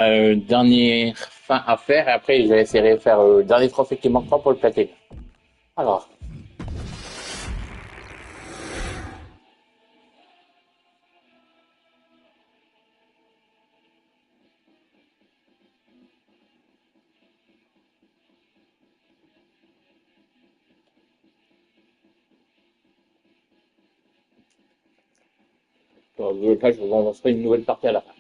Dernière fin à faire et après je vais essayer de faire le dernier trophée qui manque pas pour le plater. Alors, dans le cas, je vous en lancerai une nouvelle partie à la fin.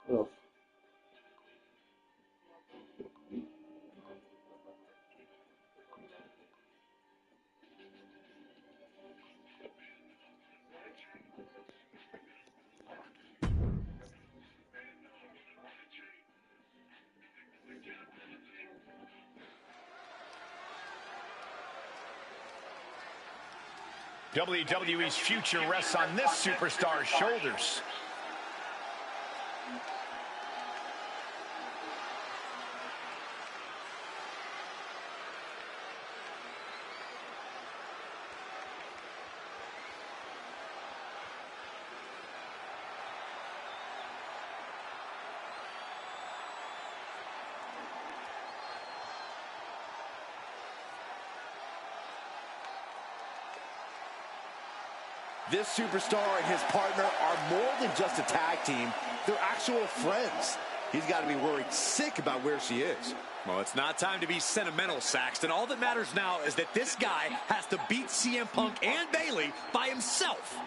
Alors, WWE's future rests on this superstar's shoulders. This superstar and his partner are more than just a tag team. They're actual friends. He's got to be worried sick about where she is. Well, it's not time to be sentimental, Saxton. All that matters now is that this guy has to beat CM Punk and Bayley by himself.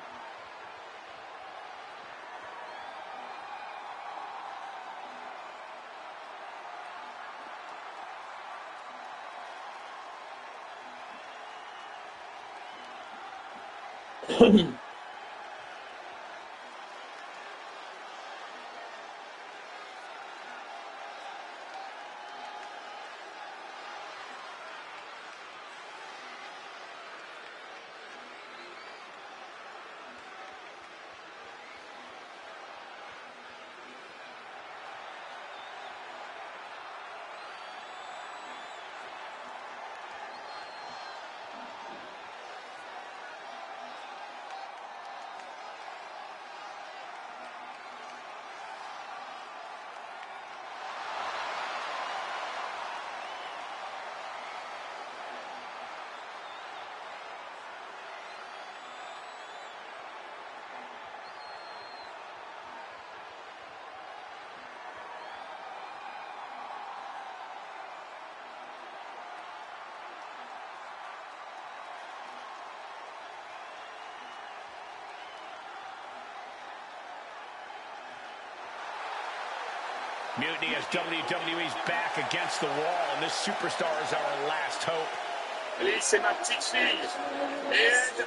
Mutiny as WWE's back against the wall, and this superstar is our last hope. Allez, c'est ma petite fille. Et...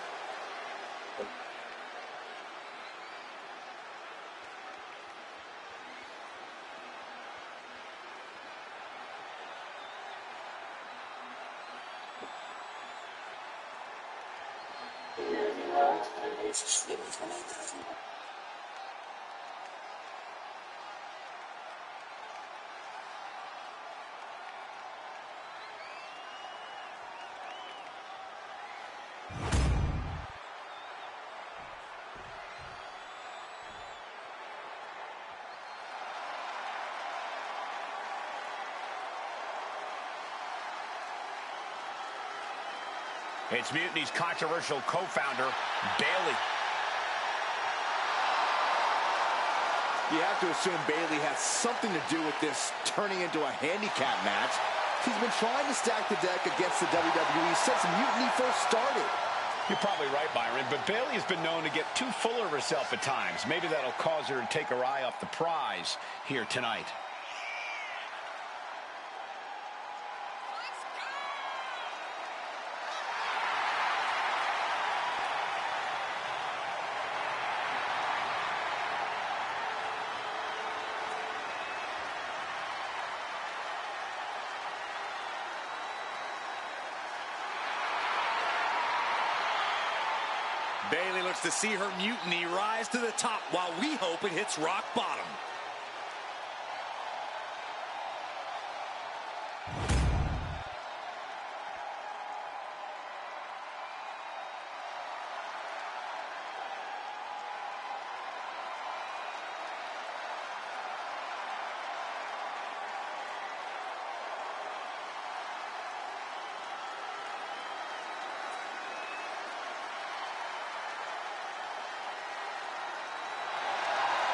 It's Mutiny's controversial co-founder, Bayley. You have to assume Bayley has something to do with this turning into a handicap match. She's been trying to stack the deck against the WWE since Mutiny first started. You're probably right, Byron, but Bayley has been known to get too full of herself at times. Maybe that'll cause her to take her eye off the prize here tonight. Bayley looks to see her mutiny rise to the top while we hope it hits rock bottom.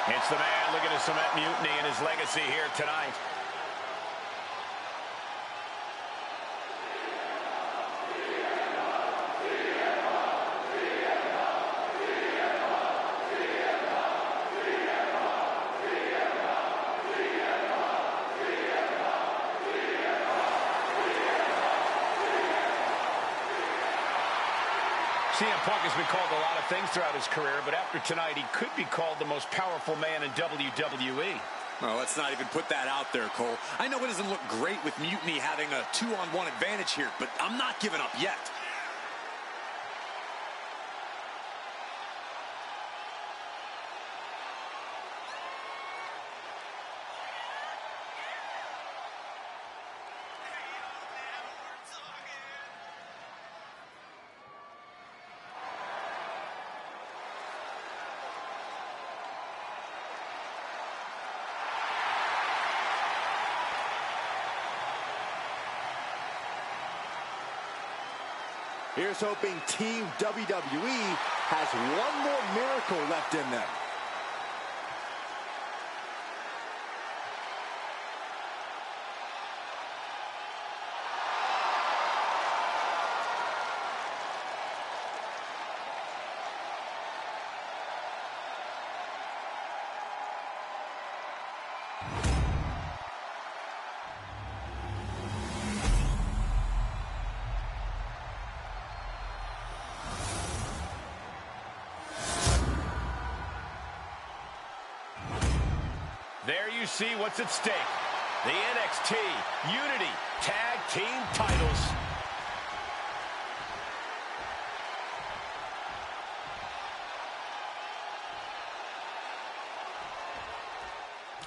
It's the man looking to cement mutiny in his legacy here tonight. CM Punk has been called a lot of things throughout his career, but after tonight, he could be called the most powerful man in WWE. Well, let's not even put that out there, Cole. I know it doesn't look great with Mutiny having a 2-on-1 advantage here, but I'm not giving up yet. Here's hoping Team WWE has one more miracle left in them. There you see what's at stake. The NXT Unity Tag Team titles.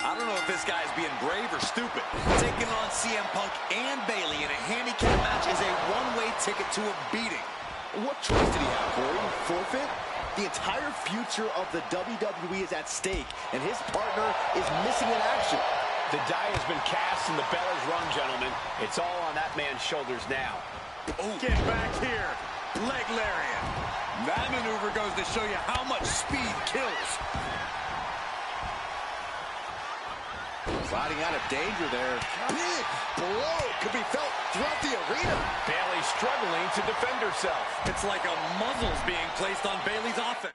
I don't know if this guy's being brave or stupid. Taking on CM Punk and Bayley in a handicap match is a one-way ticket to a beating. What choice did he have, Corey? Forfeit? The entire future of the WWE is at stake, and his partner is missing in action. The die has been cast and the bell is rung, gentlemen. It's all on that man's shoulders now. Oh. Get back here. Leg lariat. That maneuver goes to show you how much speed kills. Sliding out of danger there. Big blow could be felt throughout the arena. Bayley struggling to defend herself. It's like a muzzle's being placed on Bayley's offense.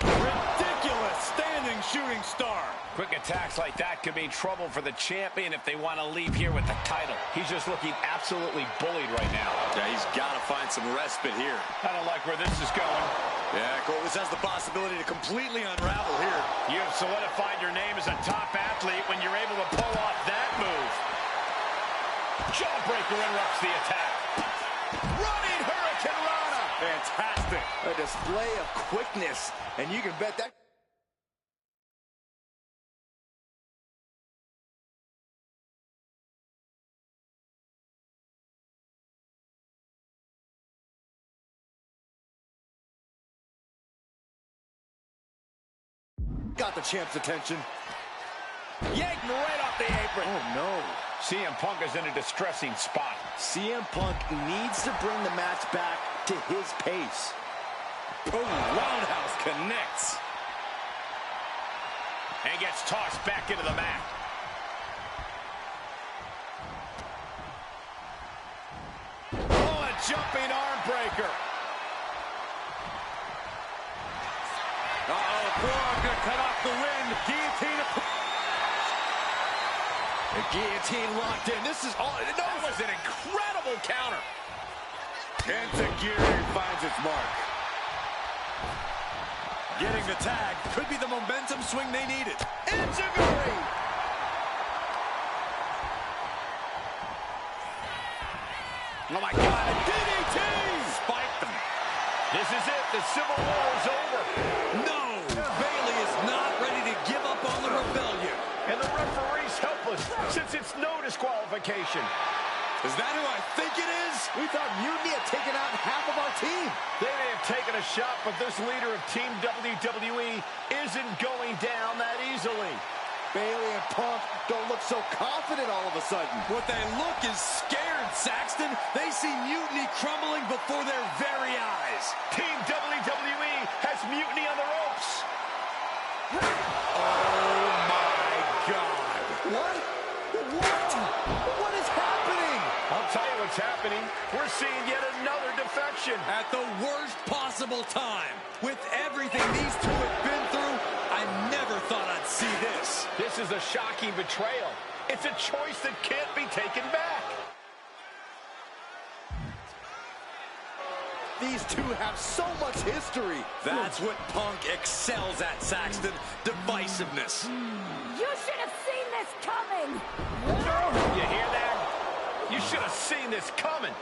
Ridiculous standing shooting star. Quick attacks like that could mean trouble for the champion if they want to leave here with the title. He's just looking absolutely bullied right now. Yeah, he's got to find some respite here. I don't like where this is going. Yeah, Cole, this has the possibility to completely unravel here. You have solidified your name as a top athlete when you're able to pull off that move. Jawbreaker interrupts the attack. Running Hurricane Rana. Fantastic. A display of quickness, and you can bet that. Got the champ's attention. Yanked right off the apron. Oh, no. CM Punk is in a distressing spot. CM Punk needs to bring the match back to his pace. Oh, roundhouse connects. And gets tossed back into the mat. Oh, a jumping arm breaker. Uh-oh, forearm gonna cut off the wind. Guillotine. The guillotine locked in. This is all. No, That was an incredible counter. Enziguri finds its mark. Getting the tag could be the momentum swing they needed. Enziguri. Oh, my God. DDT! Spiked them. This is it. The Civil War is over. disqualification. Is that who I think it is? We thought Mutiny had taken out half of our team. They may have taken a shot, but this leader of Team WWE isn't going down that easily. Bayley and Punk don't look so confident all of a sudden. What they look is scared, Saxton. They see Mutiny crumbling before their very eyes. Team WWE has Mutiny on the ropes. Oh, my God. What? What is happening? I'll tell you what's happening. We're seeing yet another defection. At the worst possible time. With everything these two have been through, I never thought I'd see this. This is a shocking betrayal. It's a choice that can't be taken back. These two have so much history. That's what Punk excels at, Saxton. Divisiveness. You should have seen this coming! You hear that? You should have seen this coming.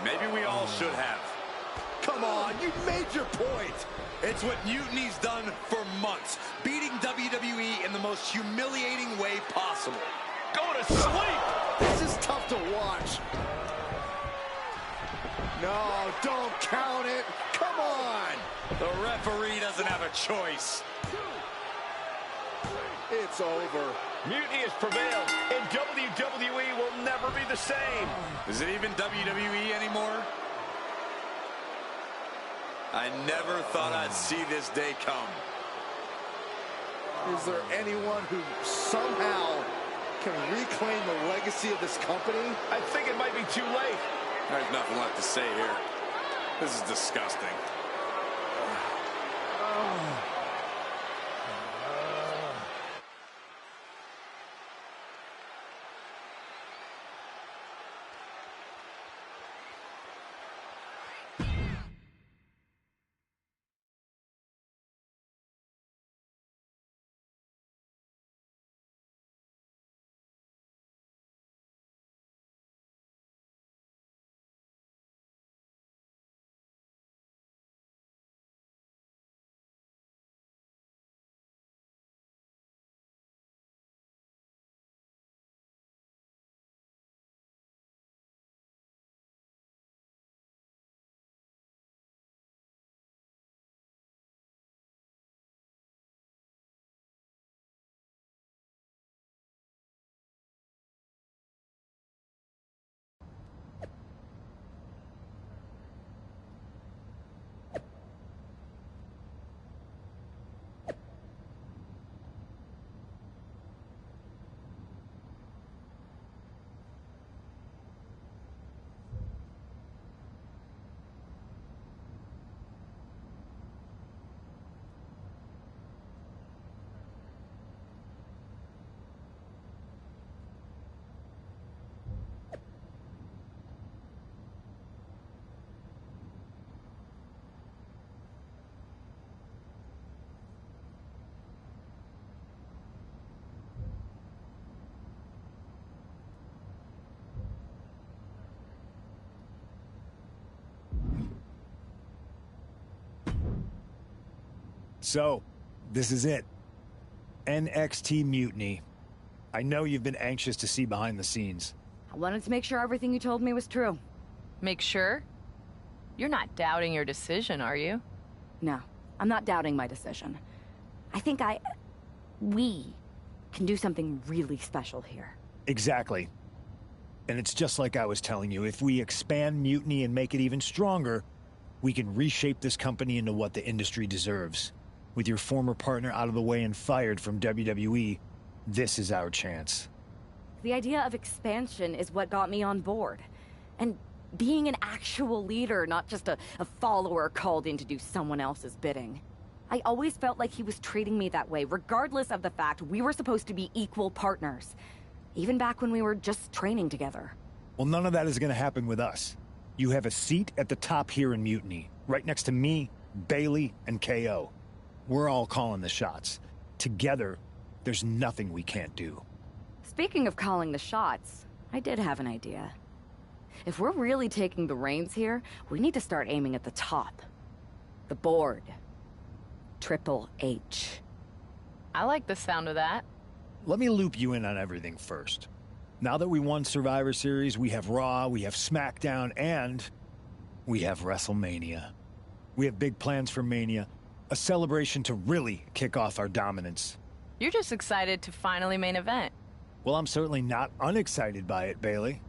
Maybe we all should have. Come on, you made your point. It's what Mutiny's done for months, beating WWE in the most humiliating way possible. Go to sleep. This is tough to watch. No, don't count it. Come on. The referee doesn't have a choice. It's over. Mutiny has prevailed, and WWE will never be the same. Is it even WWE anymore? I never thought I'd see this day come. Is there anyone who somehow can reclaim the legacy of this company? I think it might be too late. There's nothing left to say here. This is disgusting. So, this is it. NXT Mutiny. I know you've been anxious to see behind the scenes. I wanted to make sure everything you told me was true. Make sure? You're not doubting your decision, are you? No, I'm not doubting my decision. I think we can do something really special here. Exactly. And it's just like I was telling you, if we expand Mutiny and make it even stronger, we can reshape this company into what the industry deserves. With your former partner out of the way and fired from WWE, this is our chance. The idea of expansion is what got me on board. And being an actual leader, not just a follower called in to do someone else's bidding. I always felt like he was treating me that way, regardless of the fact we were supposed to be equal partners. Even back when we were just training together. Well, none of that is going to happen with us. You have a seat at the top here in Mutiny, right next to me, Bayley, and KO. We're all calling the shots. Together, there's nothing we can't do. Speaking of calling the shots, I did have an idea. If we're really taking the reins here, we need to start aiming at the top. The board. Triple H. I like the sound of that. Let me loop you in on everything first. Now that we won Survivor Series, we have Raw, we have SmackDown, and we have WrestleMania. We have big plans for Mania, a celebration to really kick off our dominance. You're just excited to finally main event. Well, I'm certainly not unexcited by it, Bailey.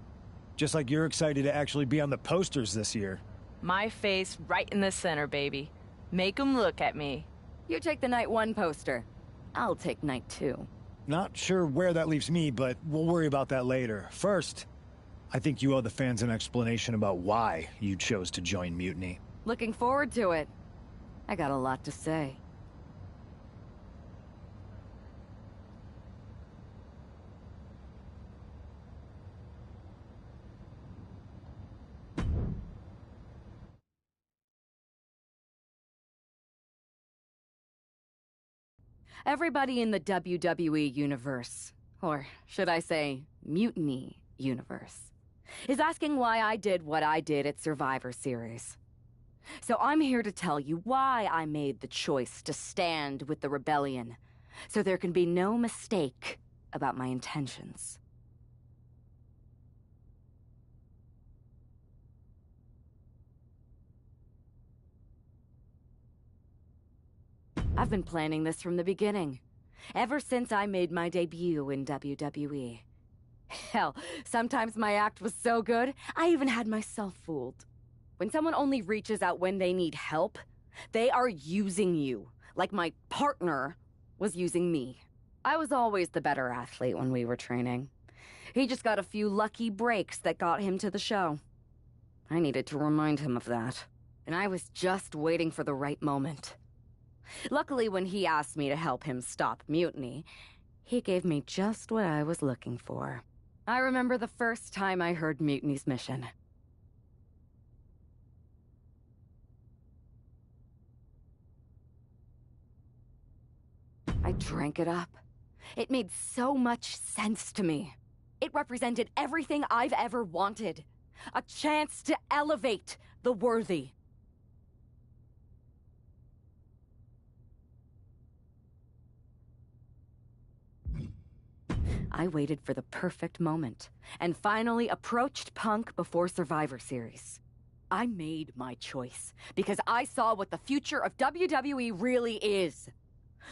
Just like you're excited to actually be on the posters this year. My face right in the center, baby. Make 'em look at me. You take the night 1 poster. I'll take night 2. Not sure where that leaves me, but we'll worry about that later. First, I think you owe the fans an explanation about why you chose to join Mutiny. Looking forward to it. I got a lot to say. Everybody in the WWE universe, or should I say, Mutiny universe, is asking why I did what I did at Survivor Series. So I'm here to tell you why I made the choice to stand with the rebellion, so there can be no mistake about my intentions. I've been planning this from the beginning, ever since I made my debut in WWE. Hell, sometimes my act was so good, I even had myself fooled. When someone only reaches out when they need help, they are using you, like my partner was using me. I was always the better athlete when we were training. He just got a few lucky breaks that got him to the show. I needed to remind him of that, and I was just waiting for the right moment. Luckily, when he asked me to help him stop Mutiny, he gave me just what I was looking for. I remember the first time I heard Mutiny's mission. I drank it up. It made so much sense to me. It represented everything I've ever wanted. A chance to elevate the worthy. I waited for the perfect moment, and finally approached Punk before Survivor Series. I made my choice, because I saw what the future of WWE really is.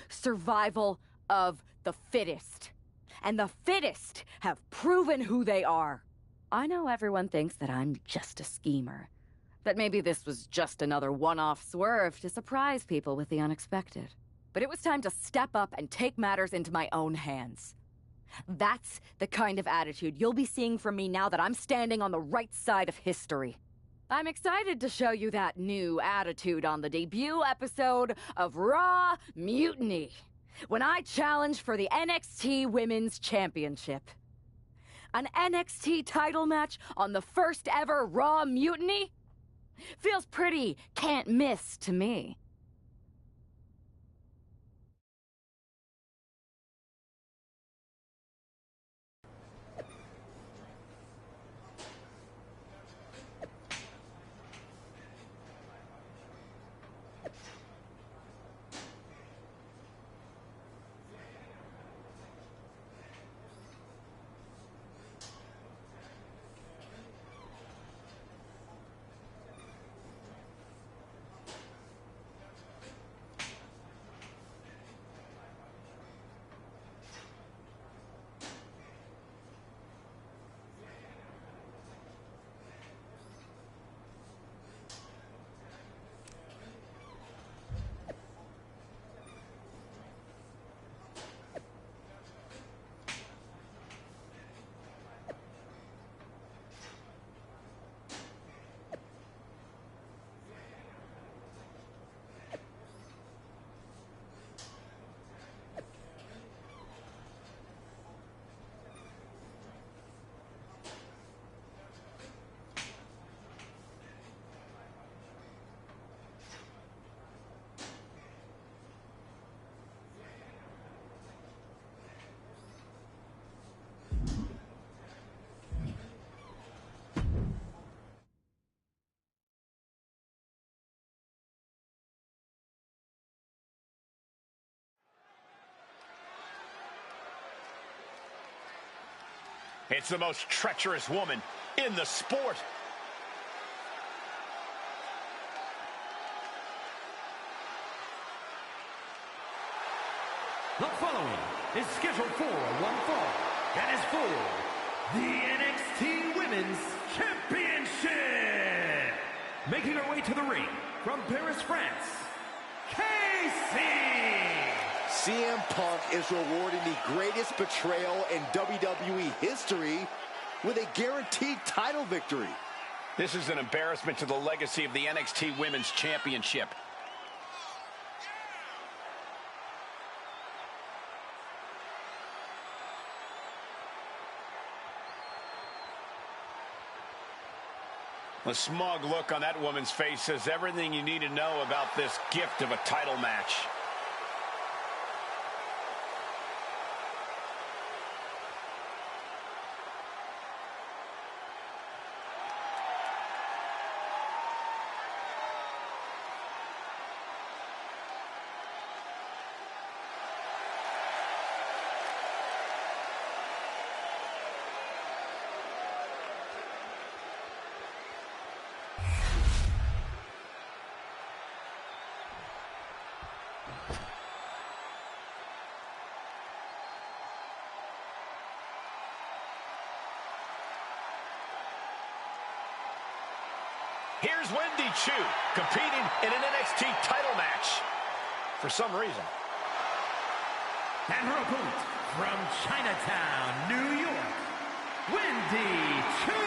Survival of the fittest. And the fittest have proven who they are. I know everyone thinks that I'm just a schemer. That maybe this was just another one-off swerve to surprise people with the unexpected. But it was time to step up and take matters into my own hands. That's the kind of attitude you'll be seeing from me now that I'm standing on the right side of history. I'm excited to show you that new attitude on the debut episode of Raw Mutiny, when I challenge for the NXT Women's Championship. An NXT title match on the first ever Raw Mutiny? Feels pretty can't miss to me. It's the most treacherous woman in the sport. The following is scheduled for one fall and is for the NXT Women's Championship. Making her way to the ring from Paris, France, Casey. CM Punk is rewarding the greatest betrayal in WWE history with a guaranteed title victory. This is an embarrassment to the legacy of the NXT Women's Championship. The smug look on that woman's face says everything you need to know about this gift of a title match. Here's Wendy Chu competing in an NXT title match for some reason. And her opponent from Chinatown, New York, Wendy Chu.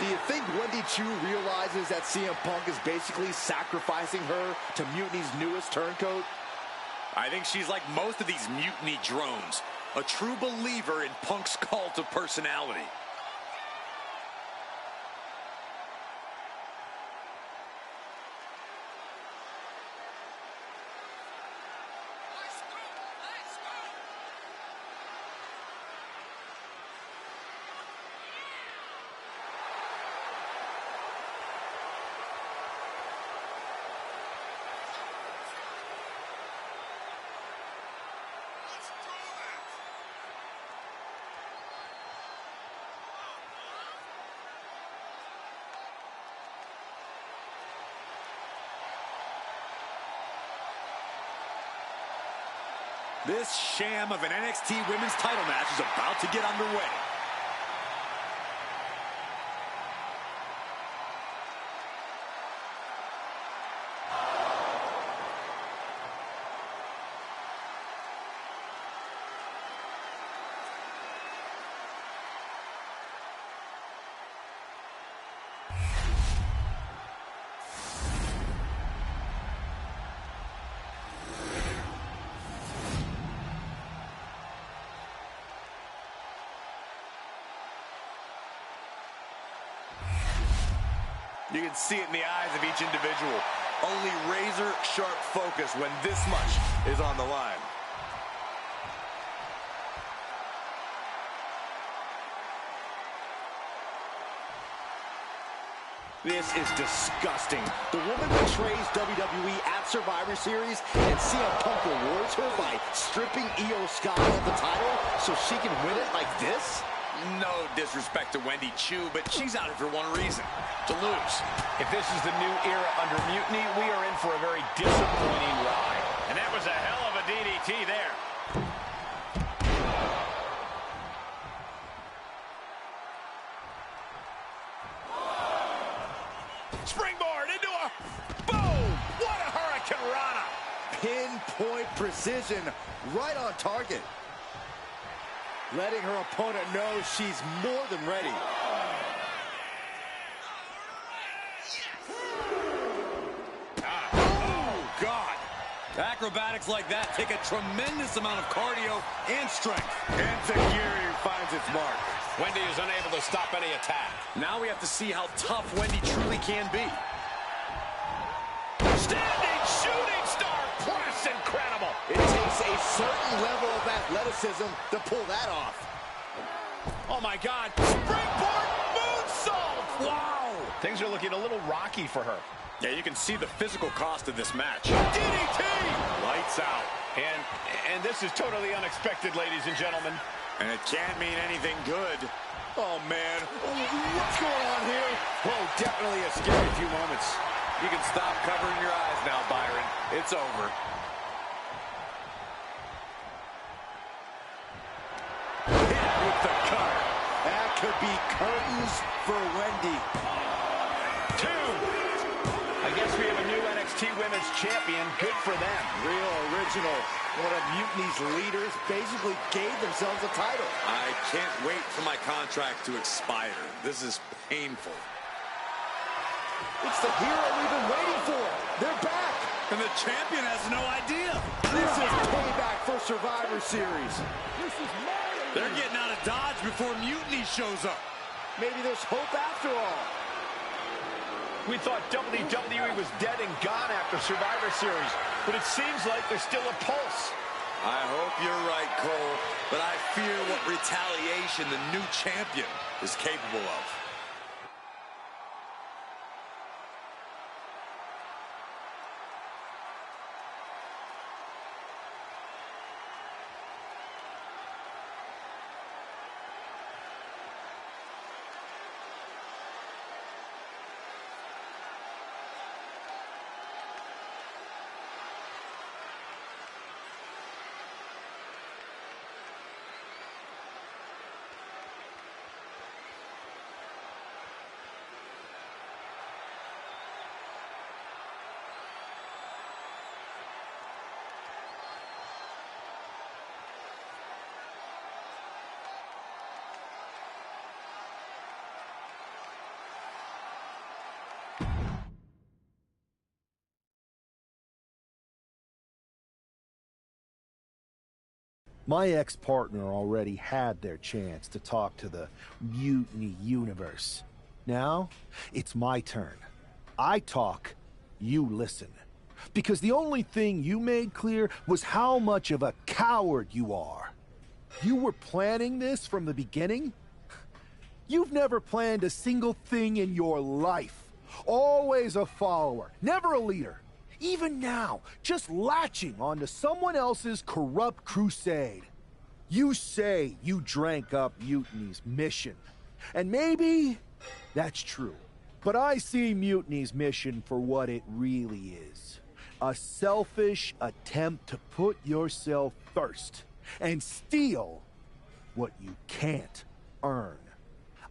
Do you think Wendy Chu realizes that CM Punk is basically sacrificing her to Mutiny's newest turncoat? I think she's like most of these Mutiny drones, a true believer in Punk's cult of personality. This sham of an NXT Women's title match is about to get underway. You can see it in the eyes of each individual. Only razor-sharp focus when this much is on the line. This is disgusting. The woman betrays WWE at Survivor Series, and CM Punk rewards her by stripping Io Sky of the title so she can win it like this? No disrespect to Wendy Chu, but she's out for one reason: to lose. If this is the new era under Mutiny, we are in for a very disappointing ride. And that was a hell of a DDT there. Springboard into a boom! What a Hurricane Rana! Pinpoint precision, right on target. Letting her opponent know she's more than ready. Oh, God. Acrobatics like that take a tremendous amount of cardio and strength. Enziguri finds its mark. Wendy is unable to stop any attack. Now we have to see how tough Wendy truly can be. Standing shooting star press, incredible. It takes a certain level of athleticism to pull that off. Oh my God, springboard moonsault. Wow. Things are looking a little rocky for her. Yeah, you can see the physical cost of this match. DDT. Lights out. And this is totally unexpected, ladies and gentlemen. And it can't mean anything good. Oh, man. What's going on here? Whoa, definitely a scary few moments. You can stop covering your eyes now, Byron. It's over. Hit with the cutter. That could be curtains for Wendy. 2. I guess we have a new NXT Women's Champion. Good for them. Real original. One of Mutiny's leaders basically gave themselves a title. I can't wait for my contract to expire. This is painful. It's the hero we've been waiting for. They're back. And the champion has no idea. This is payback for Survivor Series. They're getting out of Dodge before Mutiny shows up. Maybe there's hope after all. We thought WWE was dead and gone after Survivor Series, but it seems like there's still a pulse. I hope you're right, Cole, but I fear what retaliation the new champion is capable of. My ex-partner already had their chance to talk to the Mutiny Universe. Now, it's my turn. I talk, you listen. Because the only thing you made clear was how much of a coward you are. You were planning this from the beginning? You've never planned a single thing in your life. Always a follower, never a leader. Even now, just latching onto someone else's corrupt crusade. You say you drank up Mutiny's mission. And maybe that's true. But I see Mutiny's mission for what it really is. A selfish attempt to put yourself first and steal what you can't earn.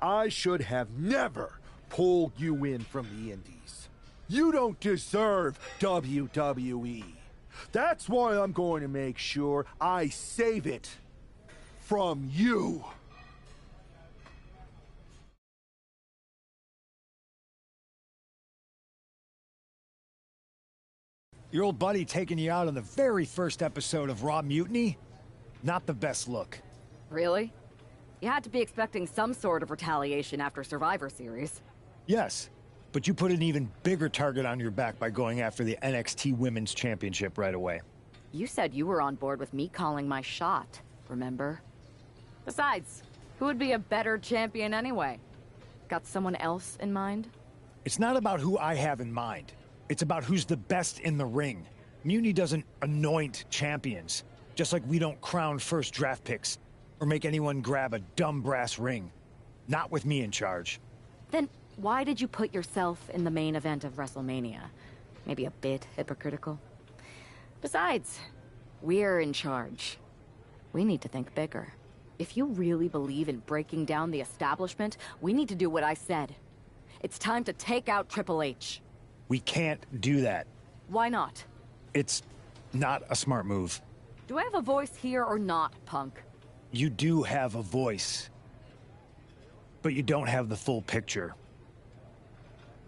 I should have never pulled you in from the Indies. You don't deserve WWE. That's why I'm going to make sure I save it from you. Your old buddy taking you out on the very first episode of Raw Mutiny? Not the best look. Really? You had to be expecting some sort of retaliation after Survivor Series. Yes, but you put an even bigger target on your back by going after the NXT Women's Championship right away. You said you were on board with me calling my shot, remember? Besides, who would be a better champion anyway? Got someone else in mind? It's not about who I have in mind. It's about who's the best in the ring. Mutiny doesn't anoint champions, just like we don't crown first draft picks or make anyone grab a dumb brass ring. Not with me in charge. Then why did you put yourself in the main event of WrestleMania? Maybe a bit hypocritical. Besides, we're in charge. We need to think bigger. If you really believe in breaking down the establishment, we need to do what I said. It's time to take out Triple H. We can't do that. Why not? It's not a smart move. Do I have a voice here or not, punk? You do have a voice, but you don't have the full picture.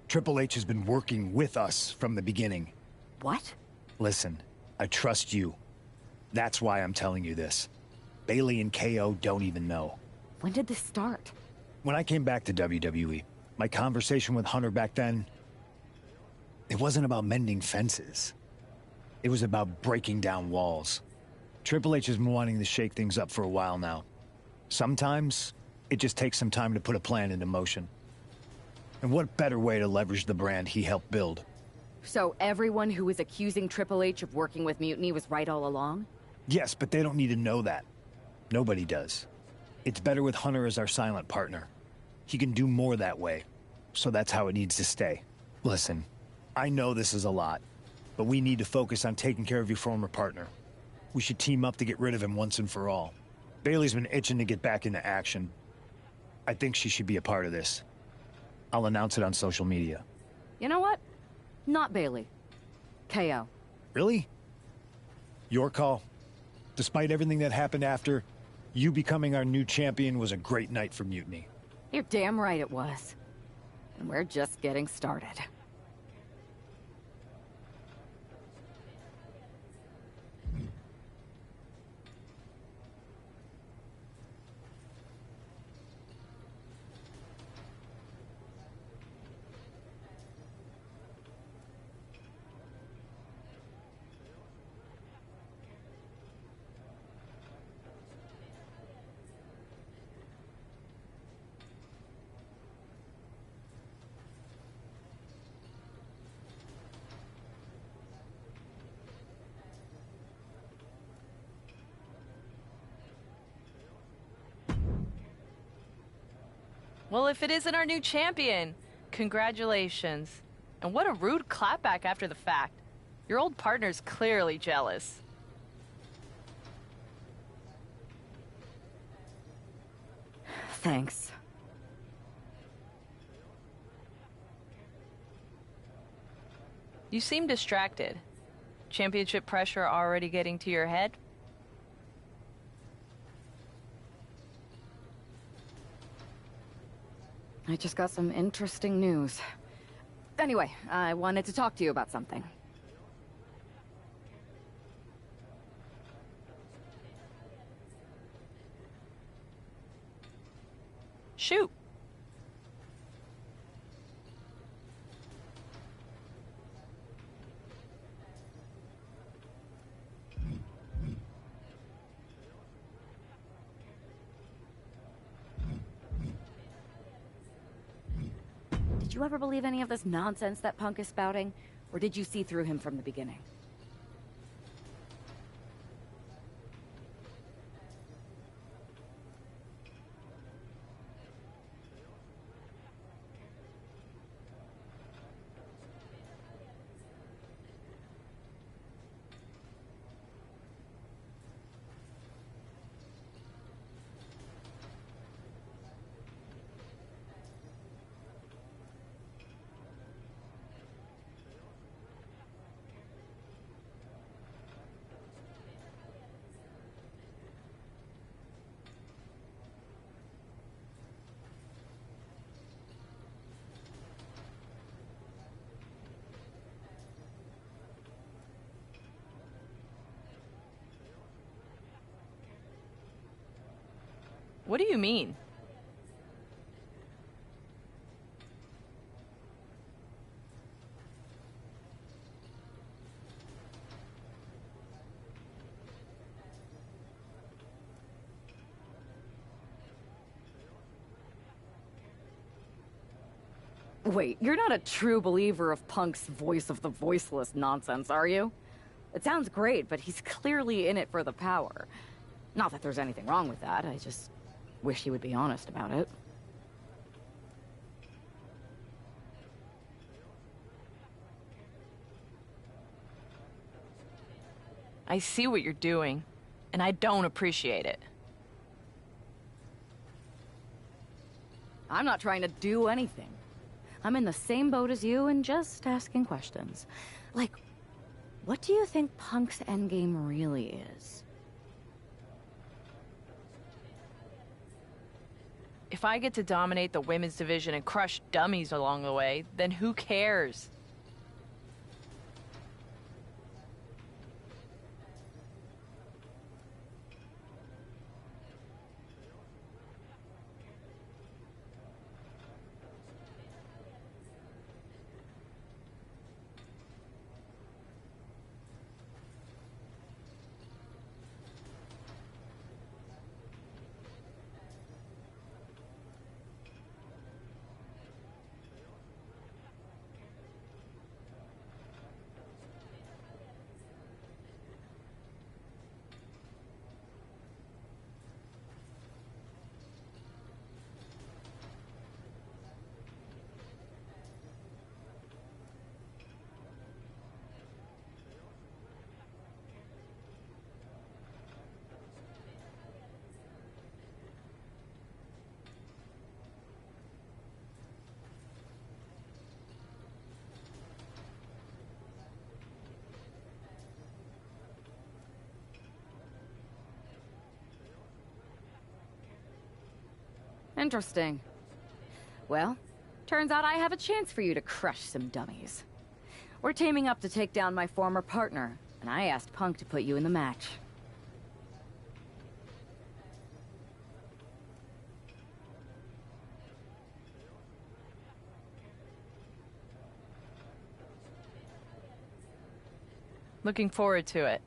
Triple H has been working with us from the beginning. What? Listen, I trust you. That's why I'm telling you this. Bayley and KO don't even know. When did this start? When I came back to WWE, my conversation with Hunter back then, it wasn't about mending fences. It was about breaking down walls. Triple H has been wanting to shake things up for a while now. Sometimes, it just takes some time to put a plan into motion. And what better way to leverage the brand he helped build? So everyone who was accusing Triple H of working with Mutiny was right all along? Yes, but they don't need to know that. Nobody does. It's better with Hunter as our silent partner. He can do more that way, so that's how it needs to stay. Listen, I know this is a lot, but we need to focus on taking care of your former partner. We should team up to get rid of him once and for all. Bailey's been itching to get back into action. I think she should be a part of this. I'll announce it on social media. You know what? Not Bailey. KO. Really? Your call. Despite everything that happened after, you becoming our new champion was a great night for Mutiny. You're damn right it was. And we're just getting started. Well, if it isn't our new champion, congratulations. And what a rude clapback after the fact. Your old partner's clearly jealous. Thanks. You seem distracted. Championship pressure already getting to your head? I just got some interesting news. Anyway, I wanted to talk to you about something. Shoot. Did you ever believe any of this nonsense that Punk is spouting? Or did you see through him from the beginning? What do you mean? Wait, you're not a true believer of Punk's voice of the voiceless nonsense, are you? It sounds great, but he's clearly in it for the power. Not that there's anything wrong with that, I just wish he would be honest about it. I see what you're doing, and I don't appreciate it. I'm not trying to do anything. I'm in the same boat as you and just asking questions. Like, what do you think Punk's endgame really is? If I get to dominate the women's division and crush dummies along the way, then who cares? Interesting. Well, turns out I have a chance for you to crush some dummies. We're teaming up to take down my former partner, and I asked Punk to put you in the match. Looking forward to it.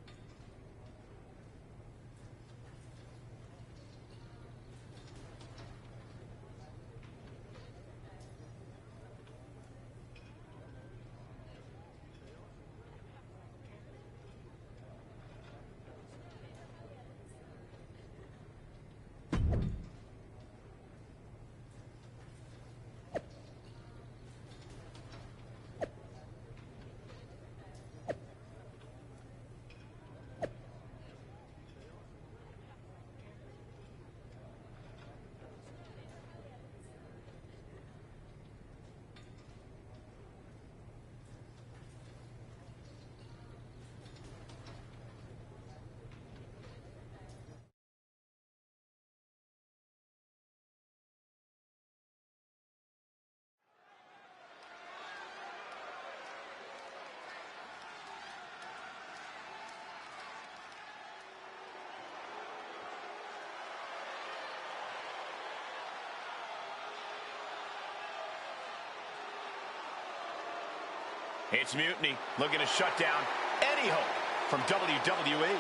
It's Mutiny looking to shut down any hope from WWE.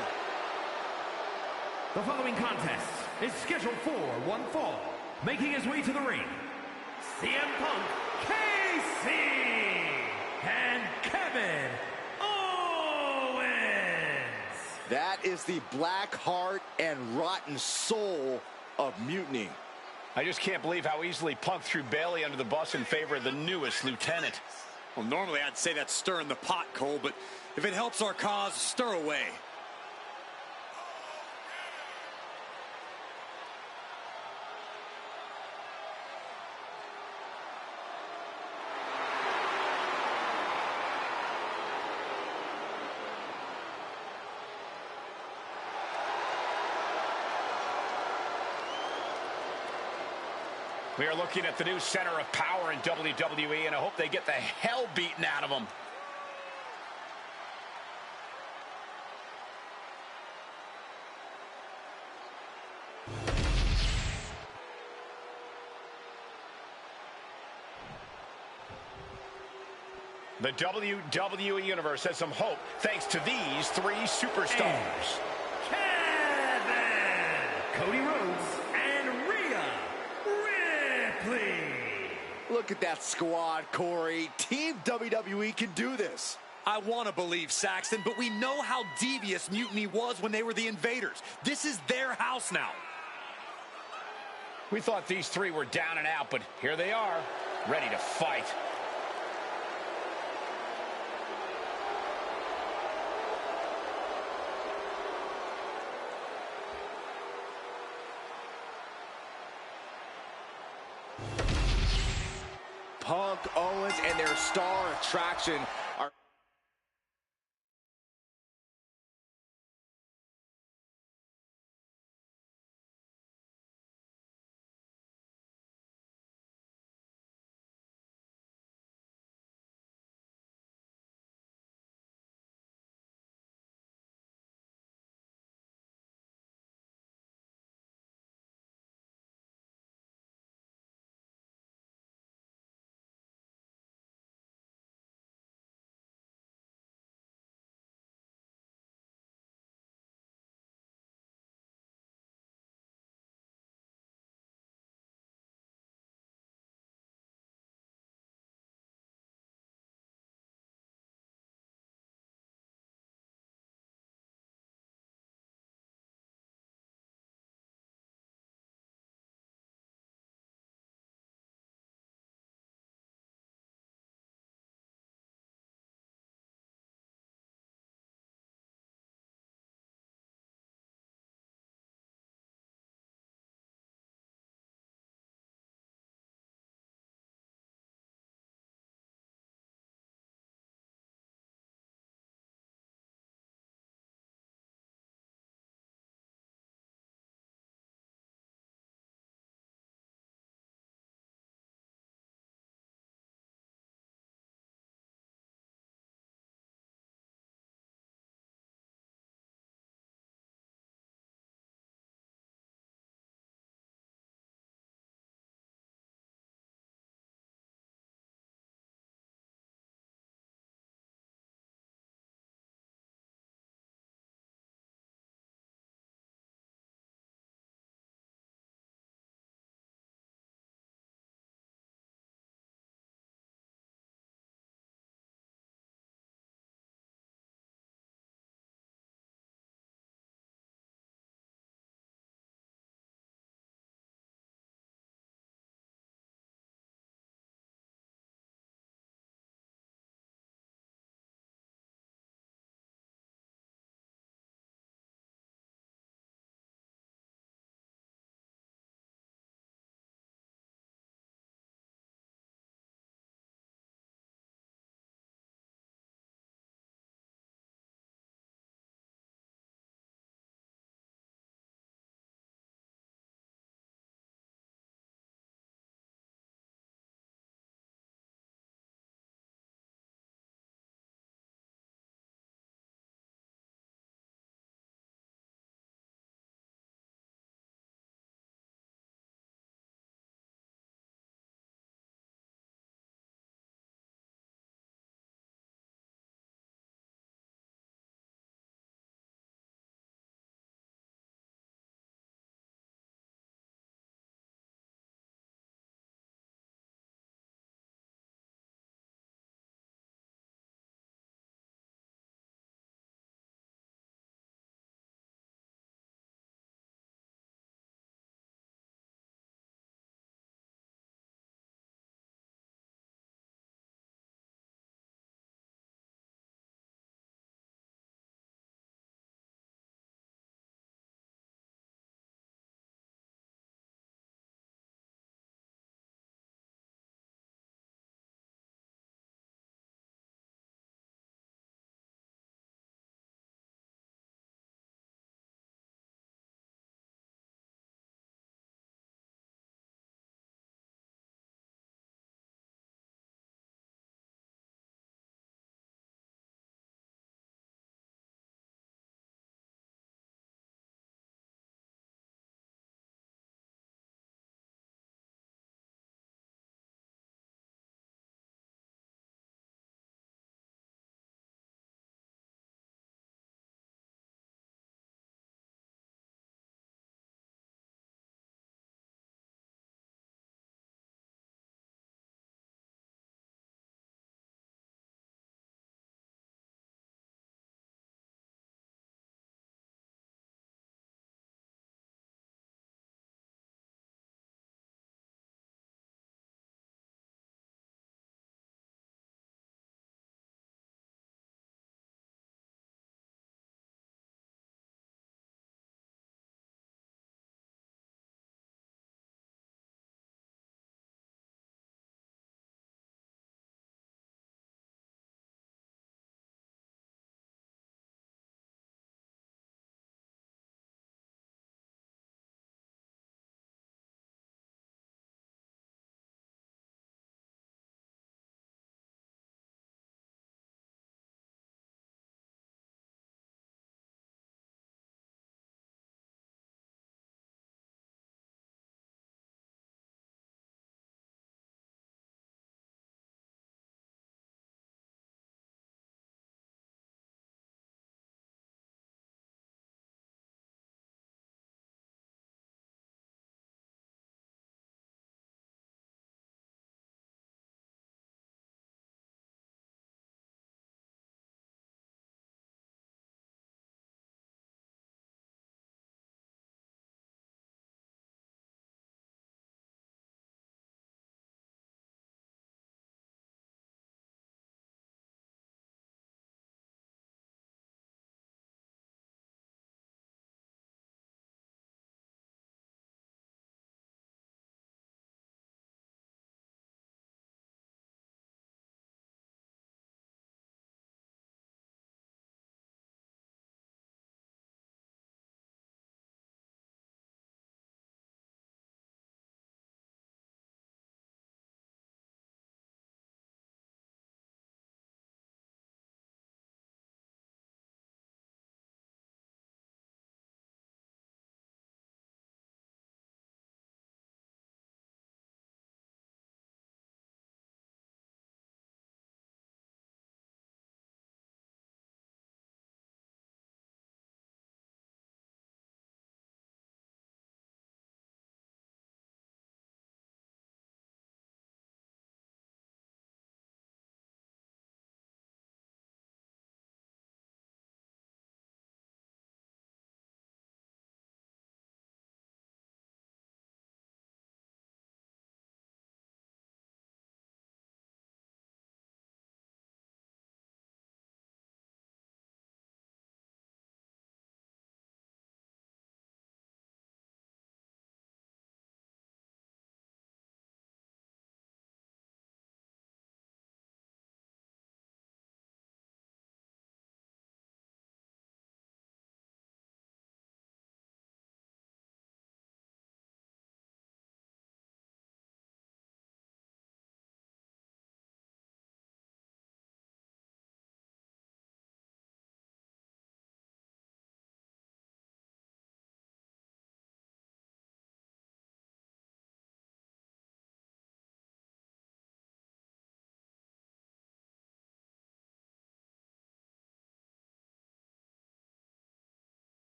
The following contest is scheduled for one fall. Making his way to the ring, CM Punk, KC, and Kevin Owens. That is the black heart and rotten soul of Mutiny. I just can't believe how easily Punk threw Bailey under the bus in favor of the newest lieutenant. Well, normally I'd say that's stirring the pot, Cole, but if it helps our cause, stir away. We are looking at the new center of power in WWE, and I hope they get the hell beaten out of them. The WWE Universe has some hope thanks to these three superstars. Kevin, Cody Rhodes, and Rhea Ripley. Look at that squad, Corey. Team WWE can do this. I want to believe, Saxton, but we know how devious Mutiny was when they were the Invaders. This is their house now. We thought these three were down and out, but here they are, ready to fight. Punk, Owens, and their star attraction are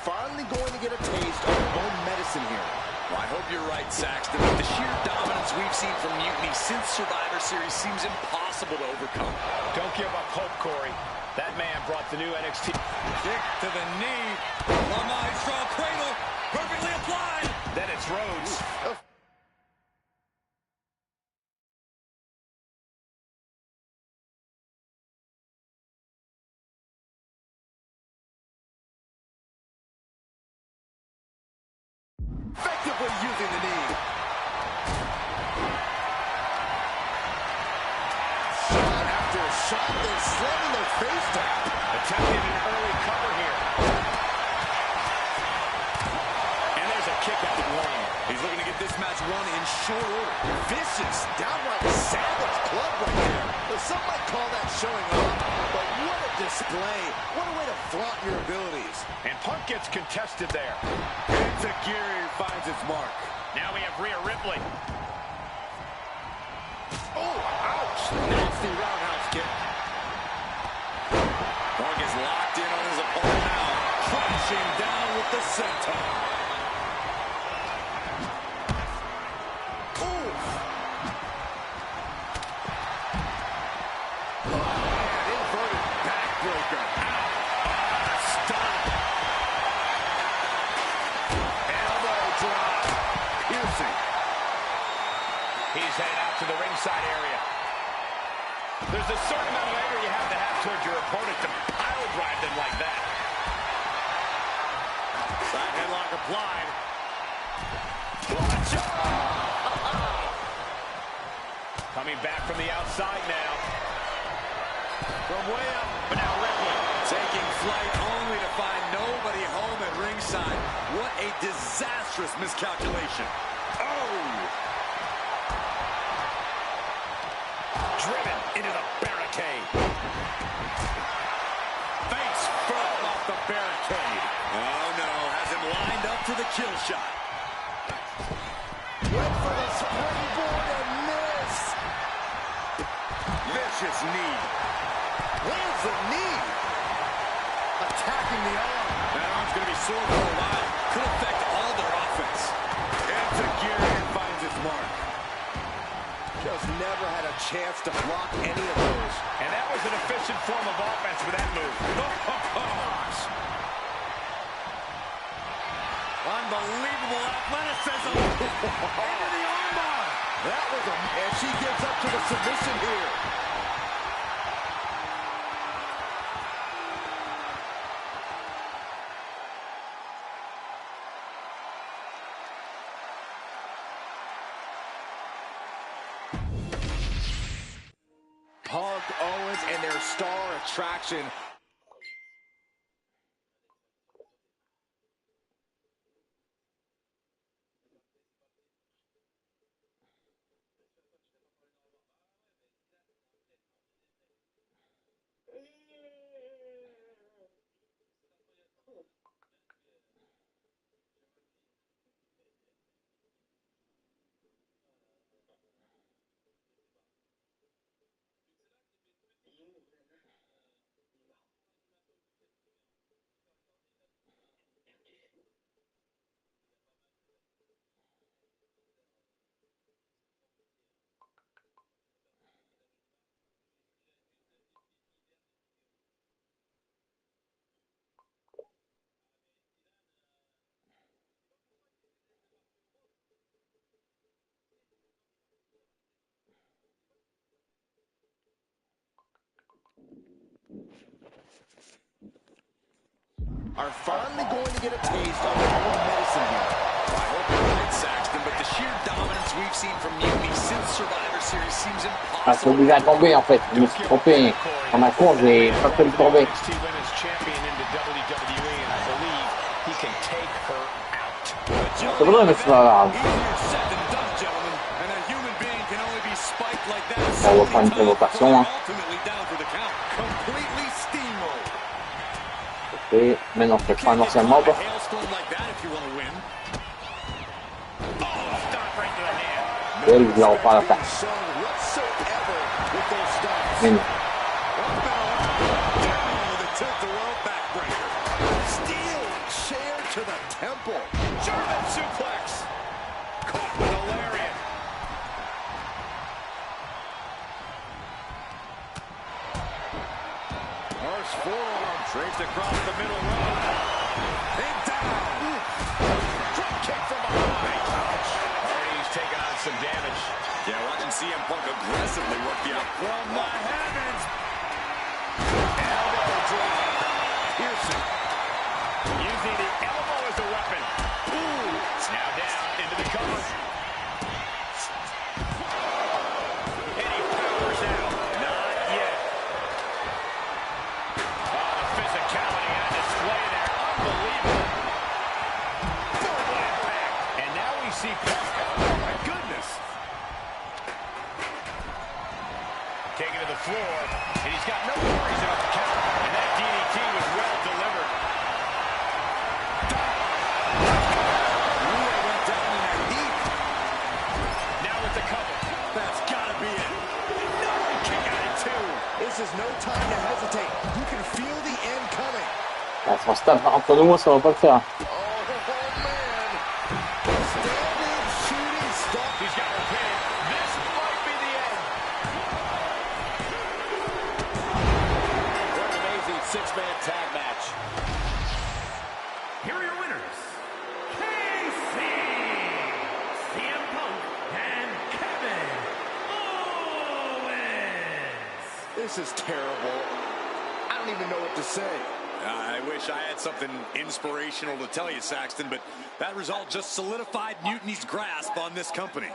Finally going to get a taste of their own medicine here. Well, I hope you're right, Saxton. But the sheer dominance we've seen from Mutiny since Survivor Series seems impossible to overcome. Don't give up hope, Corey. That man brought the new NXT. Kick to the knee. La Maestro cradle. Perfectly applied. Then it's Rhodes. Effectively using the knee. Shot after shot, they're slamming their face down. Attempting an early cover here. And there's a kick out of one. He's looking to get this match won in short order. Vicious, downright savage club right there. Some might call that showing off, but what a display. What a way to flaunt your abilities. And Punk gets contested there. Enziguri finds its mark. Now we have Rhea Ripley. Oh, ouch. Nasty roundhouse kick. Punk is locked in on his opponent now. Crashing down with the senton. He's headed out to the ringside area. There's a certain amount of anger you have to have towards your opponent to pile drive them like that. Side headlock applied. Coming back from the outside now. From way up. But now Ripley taking flight only to find nobody home at ringside. What a disastrous miscalculation. Oh! Driven into the barricade. Face first off the barricade. Oh no, has him lined up for the kill shot. Went for the springboard and miss. Vicious knee. Lands the knee. Attacking the arm. That arm's going to be sore for a while. Could affect all their offense. Enziguri finds its mark. Just never had a chance to block any of those. And that was an efficient form of offense with that move. Unbelievable athleticism. Into the armbar. That was a... And she gives up to the submission here. Punk, Owens, and their star attraction. Are finally going to get a taste of their own medicine here. I hope you're right, Saxton, but the sheer dominance we've seen from Mutiny since Survivor Series seems Ah, c'est impossible. obligé à tomber en fait. Je me suis trompé. Dans ma course, j'ai pas pu le tomber. NXT Women's Champion into WWE, and I believe he can take her out. C'est vrai, mais c'est pas grave. Easier said than done, gentlemen. And a human being can only be spiked like that On so va many prendre une times provocation. before Hein. ultimately down for the count. Completely steamrolled. Et maintenant, je prends un ancien mob. Hailstorm like that if you want to win. Oh, stop right to the hand. Et il n'aura pas à la faire. Shown whatsoever with those stunts. Mais non. Down with a tilt-a-whirl backbreaker. Steel chair Draped across the middle row. Pin down. Drop kick from behind. Ouch. Already he's taking on some damage. Yeah, watching CM Punk aggressively work the out. From the heavens. Elbow drop. Piercing. Using the elbow as a weapon. Ooh. It's now down into the cover. And he powers out. Not yet. Oh, the physicality on display there. Unbelievable. Full impact. And now we see Punk. Oh, my goodness. Taken to the floor. And he's got no worries about the count. And that DDT was well delivered. Went down in that heat. Now with the cover. That's gotta be it. No, kick out at two. This is no time to hesitate. You can feel the end coming. Là, si on se tape entre nous, ça va pas le faire. Oh, man. Standing shooting star. He's got her pinned. This might be the end. What an amazing six-man tag match. Here are your winners, KC, CM Punk, and Kevin Owens. This is terrible. I don't even know what to say. I wish I had something inspirational to tell you, Saxton, but that result just solidified Mutiny's grasp on this company.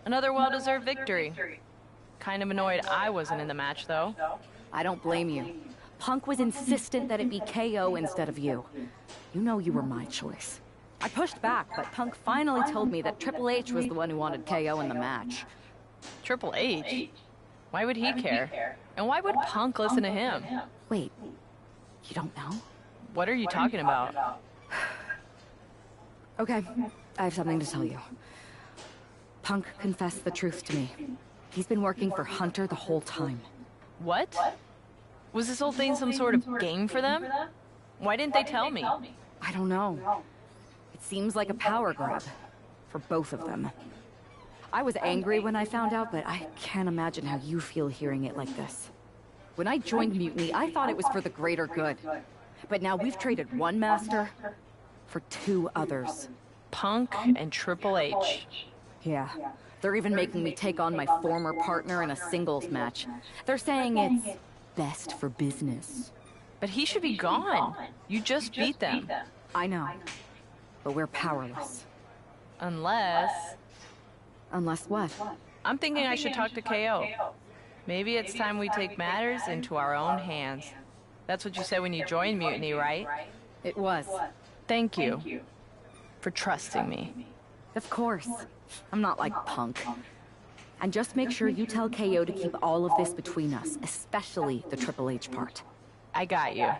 Another well-deserved victory. Kind of annoyed I wasn't in the match, though. I don't blame you. Punk was insistent that it be KO instead of you. You know you were my choice. I pushed back, but Punk finally told me that Triple H was the one who wanted KO in the match. Triple H? Why would he care? And why would Punk listen to him? Wait, you don't know? What are you talking about? Okay, I have something to tell you. Punk confessed the truth to me. He's been working for Hunter the whole time. What? Was this whole thing some sort of game for them? Why didn't they tell me? I don't know. It seems like a power grab for both of them. I was angry when I found out, but I can't imagine how you feel hearing it like this. When I joined Mutiny, I thought it was for the greater good. But now we've traded one master for two others. Punk and Triple H. Yeah. They're even making me take on my former partner in a singles match. They're saying it's best for business. But he should be gone. You just beat them. I know. But we're powerless. Unless... Unless what? I'm thinking I should talk to KO. Maybe it's time we take matters into our own hands. That's what you said when you joined Mutiny, right? It was. Thank you for trusting me. Of course. I'm not like Punk. And just make sure you tell KO to keep all of this between us, especially the Triple H part. I got you.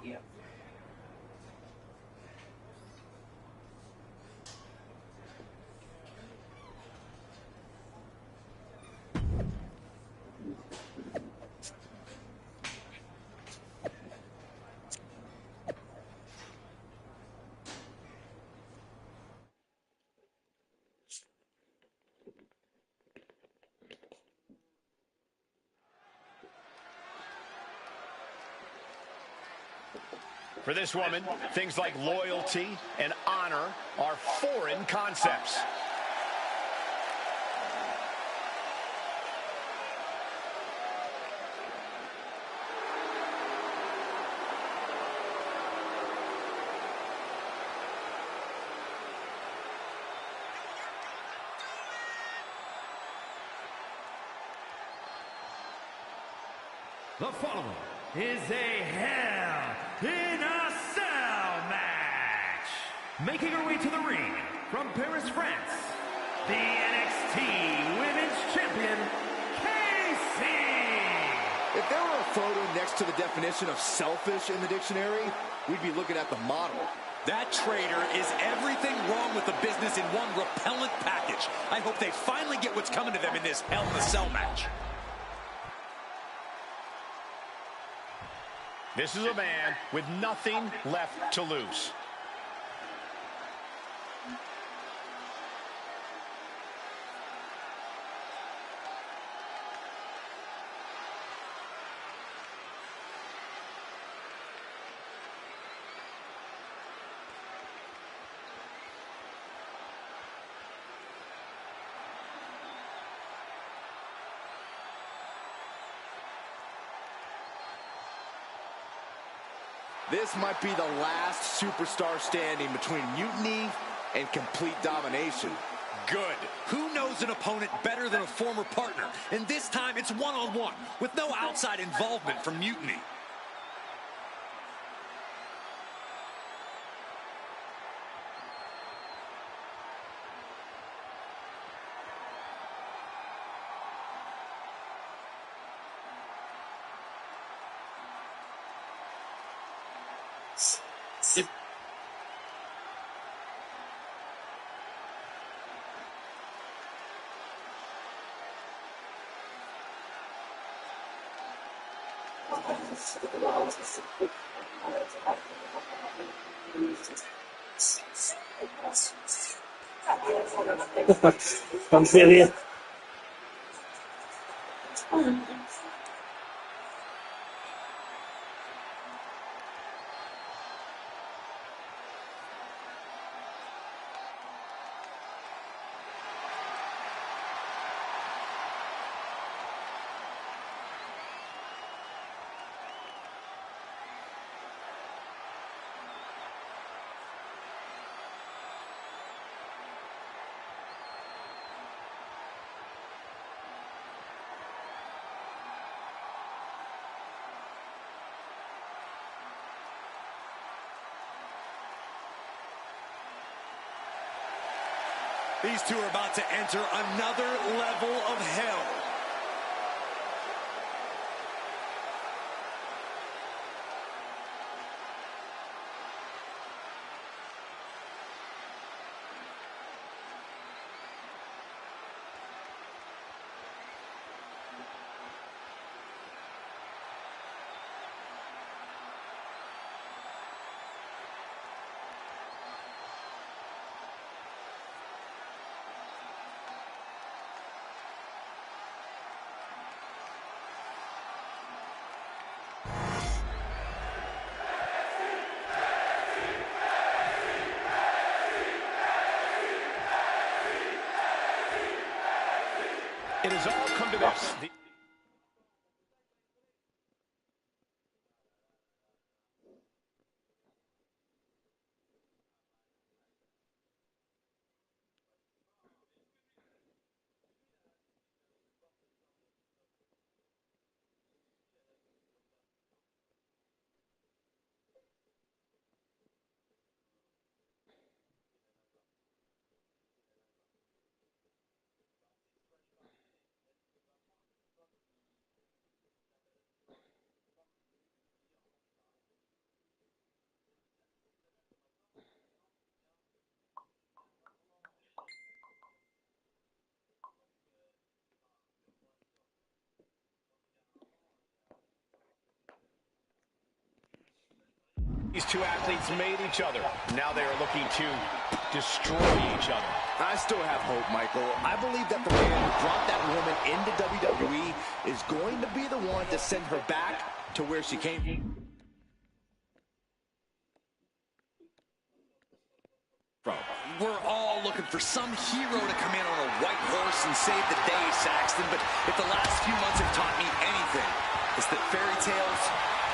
For this woman, things like loyalty and honor are foreign concepts. The following is a Hell in a Cell match. Making her way to the ring from Paris, France, the NXT Women's Champion, Casey. If there were a photo next to the definition of selfish in the dictionary, we'd be looking at the model. That traitor is everything wrong with the business in one repellent package. I hope they finally get what's coming to them in this Hell in a Cell match. This is a man with nothing left to lose. This might be the last superstar standing between mutiny and complete domination. Good. Who knows an opponent better than a former partner? And this time it's one-on-one with no outside involvement from Mutiny. Non fai rire. These two are about to enter another level of hell. It has all come to this. These two athletes made each other. Now they are looking to destroy each other. I still have hope, Michael. I believe that the man who brought that woman into WWE is going to be the one to send her back to where she came from. we're all looking for some hero to come in on a white horse and save the day, Saxton. But if the last few months have taught me anything, it's that fairy tales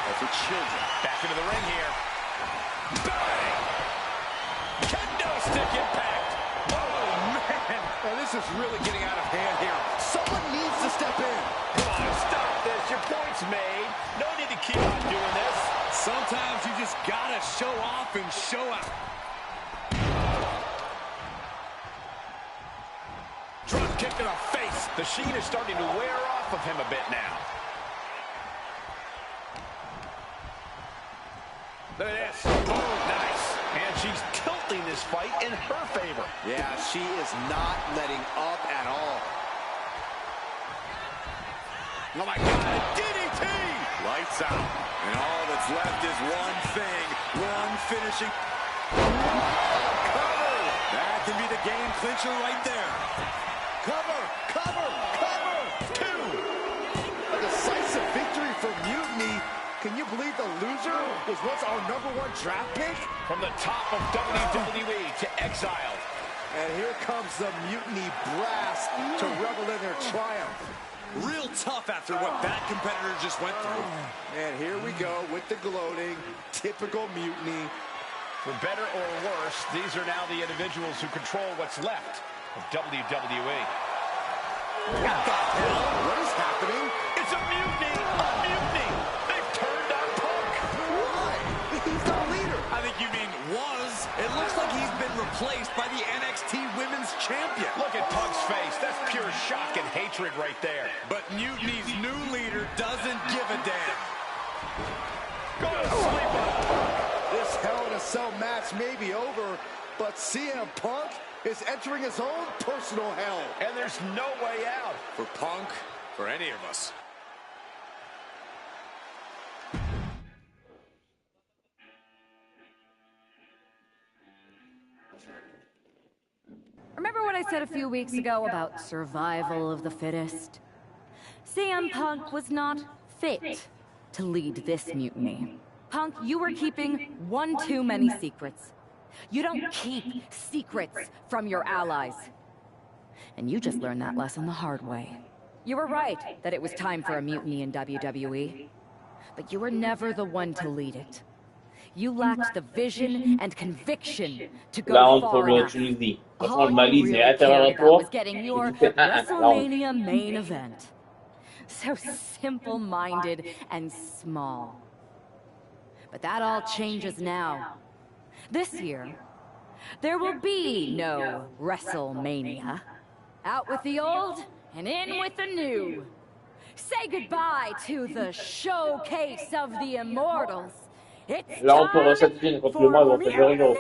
are for children. Back into the ring here. Bang! Kendo stick impact. Oh, man. Now, this is really getting out of hand here. Someone needs to step in. Come on, stop this. Your point's made. No need to keep on doing this. Sometimes you just gotta show off and show out. Drop kick to the face. The sheen is starting to wear off of him a bit now. Look at this. Oh, nice. And she's tilting this fight in her favor. Yeah, she is not letting up at all. Oh, my God. DDT! Lights out. And all that's left is one thing. One finishing. Cover! That can be the game clincher right there. Cover! Cover! Cover! Two! A decisive victory for Mutiny. Can you believe the loser was once our #1 draft pick? From the top of WWE to exiled. And here comes the Mutiny brass to revel in their triumph. Real tough after what that competitor just went through. And here we go with the gloating. Typical Mutiny. For better or worse, these are now the individuals who control what's left of WWE. What the hell? What is happening? It's a mutiny! A mutiny! They've turned on Punk! Why? He's the leader. I think you mean was. It looks like he's been replaced by the NXT Women's Champion. Look at Punk's face. That's pure shock and hatred right there. But Mutiny's new leader doesn't give a damn. Go to sleep on Punk. This Hell in a Cell match may be over, but CM Punk is entering his own personal hell. And there's no way out. For Punk, for any of us. Remember what I said a few weeks ago about survival of the fittest? CM Punk was not fit to lead this mutiny. Punk, you were keeping one too many secrets. You don't keep secrets from your allies. And you just learned that lesson the hard way. You were right that it was time for a mutiny in WWE. But you were never the one to lead it. You lacked the vision and conviction to go Là, on far peut enough. l'utiliser. Quand All on le balise, you il est really à l'intérieur cared de about toi. was getting your Là, on- WrestleMania main event. So simple-minded and small. But that all changes now. This year, there will be no WrestleMania. Out with the old and in with the new. Say goodbye to the showcase of the immortals. It's Là, on peut time ressortir contre le for mal, on fait Mutiny rien.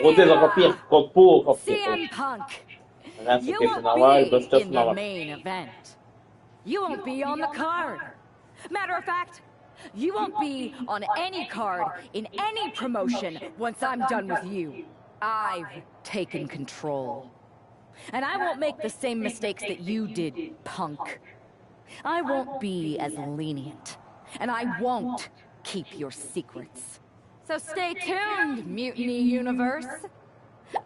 Roté encore pire, contre Pau, encore pire. CM Punk. Là, c'est You que c'est won't normal, be le stuff in the normal. main event. You won't be on the card. Matter of fact, you won't be on any card in any promotion once I'm done with you. I've taken control. And I won't make the same mistakes that you did, Punk. I won't be as lenient. And I won't keep your secrets. So stay tuned, Mutiny Universe.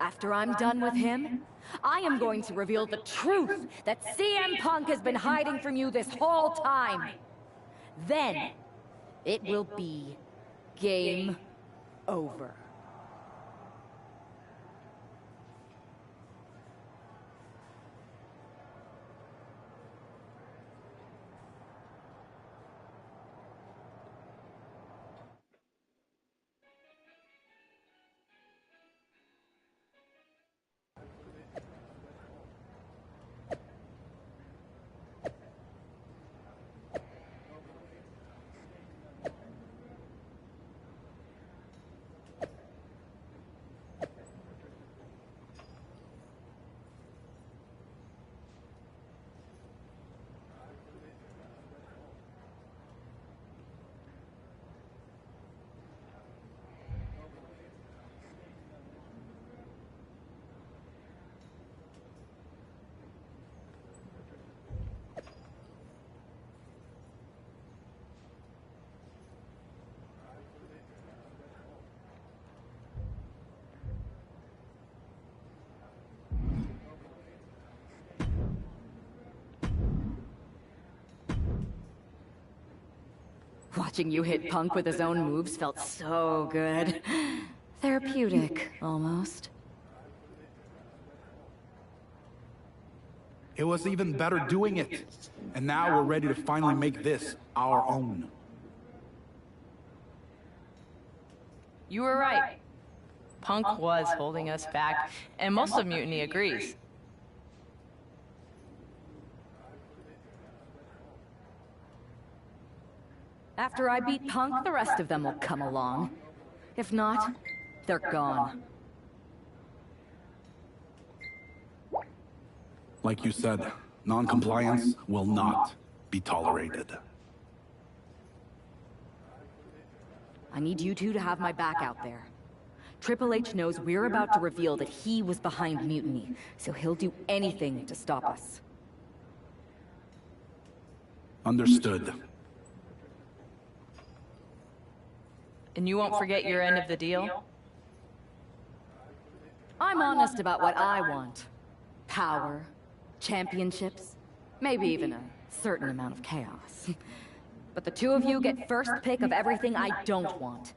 After I'm done with him, I am going to reveal the truth that CM Punk has been hiding from you this whole time. Then, it will be game over. Watching you hit Punk with his own moves felt so good. Therapeutic, almost. It was even better doing it. And now we're ready to finally make this our own. You were right. Punk was holding us back, and most of Mutiny agrees. After I beat Punk, the rest of them will come along. If not, they're gone. Like you said, non-compliance will not be tolerated. I need you two to have my back out there. Triple H knows we're about to reveal that he was behind Mutiny, so he'll do anything to stop us. Understood. And you won't forget your end of the deal? I'm honest about what I want. Power, championships, maybe even a certain amount of chaos. But the two of you get first pick of everything I don't want.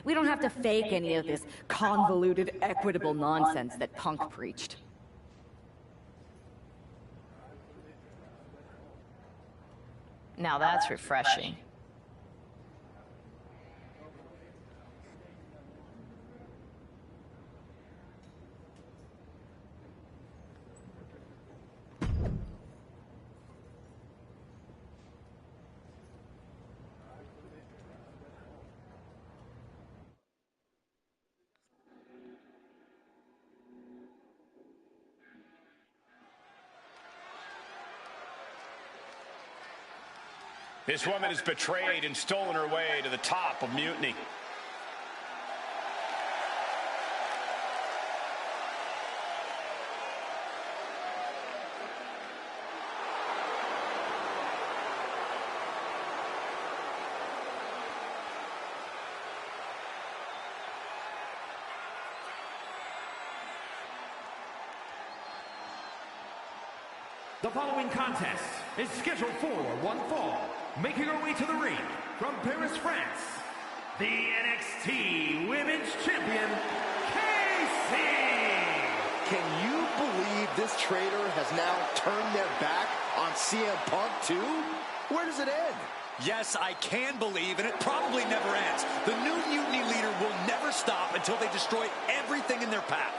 We don't have to fake any of this convoluted, equitable nonsense that Punk preached. Now that's refreshing. This woman has betrayed and stolen her way to the top of Mutiny. The following contest is scheduled for one fall. Making her way to the ring from Paris, France, the NXT Women's Champion, Casey! Can you believe this traitor has now turned their back on CM Punk too? Where does it end? Yes, I can believe, and it probably never ends. The new Mutiny leader will never stop until they destroy everything in their path.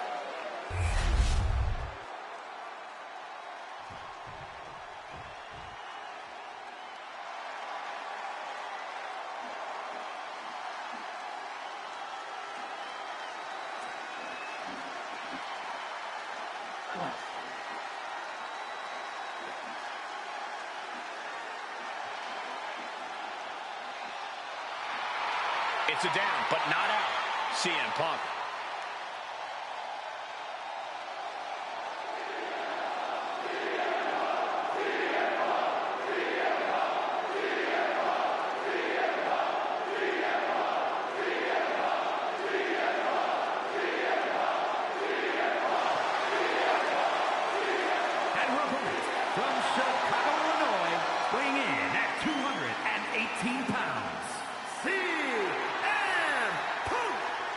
It's a down, but not out. CM Punk. And her opponent from Chicago, Illinois, weighing in at 218 pounds,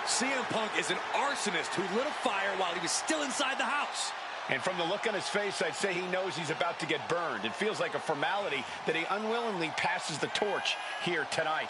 CM Punk is an arsonist who lit a fire while he was still inside the house. And from the look on his face, I'd say he knows he's about to get burned. It feels like a formality that he unwillingly passes the torch here tonight.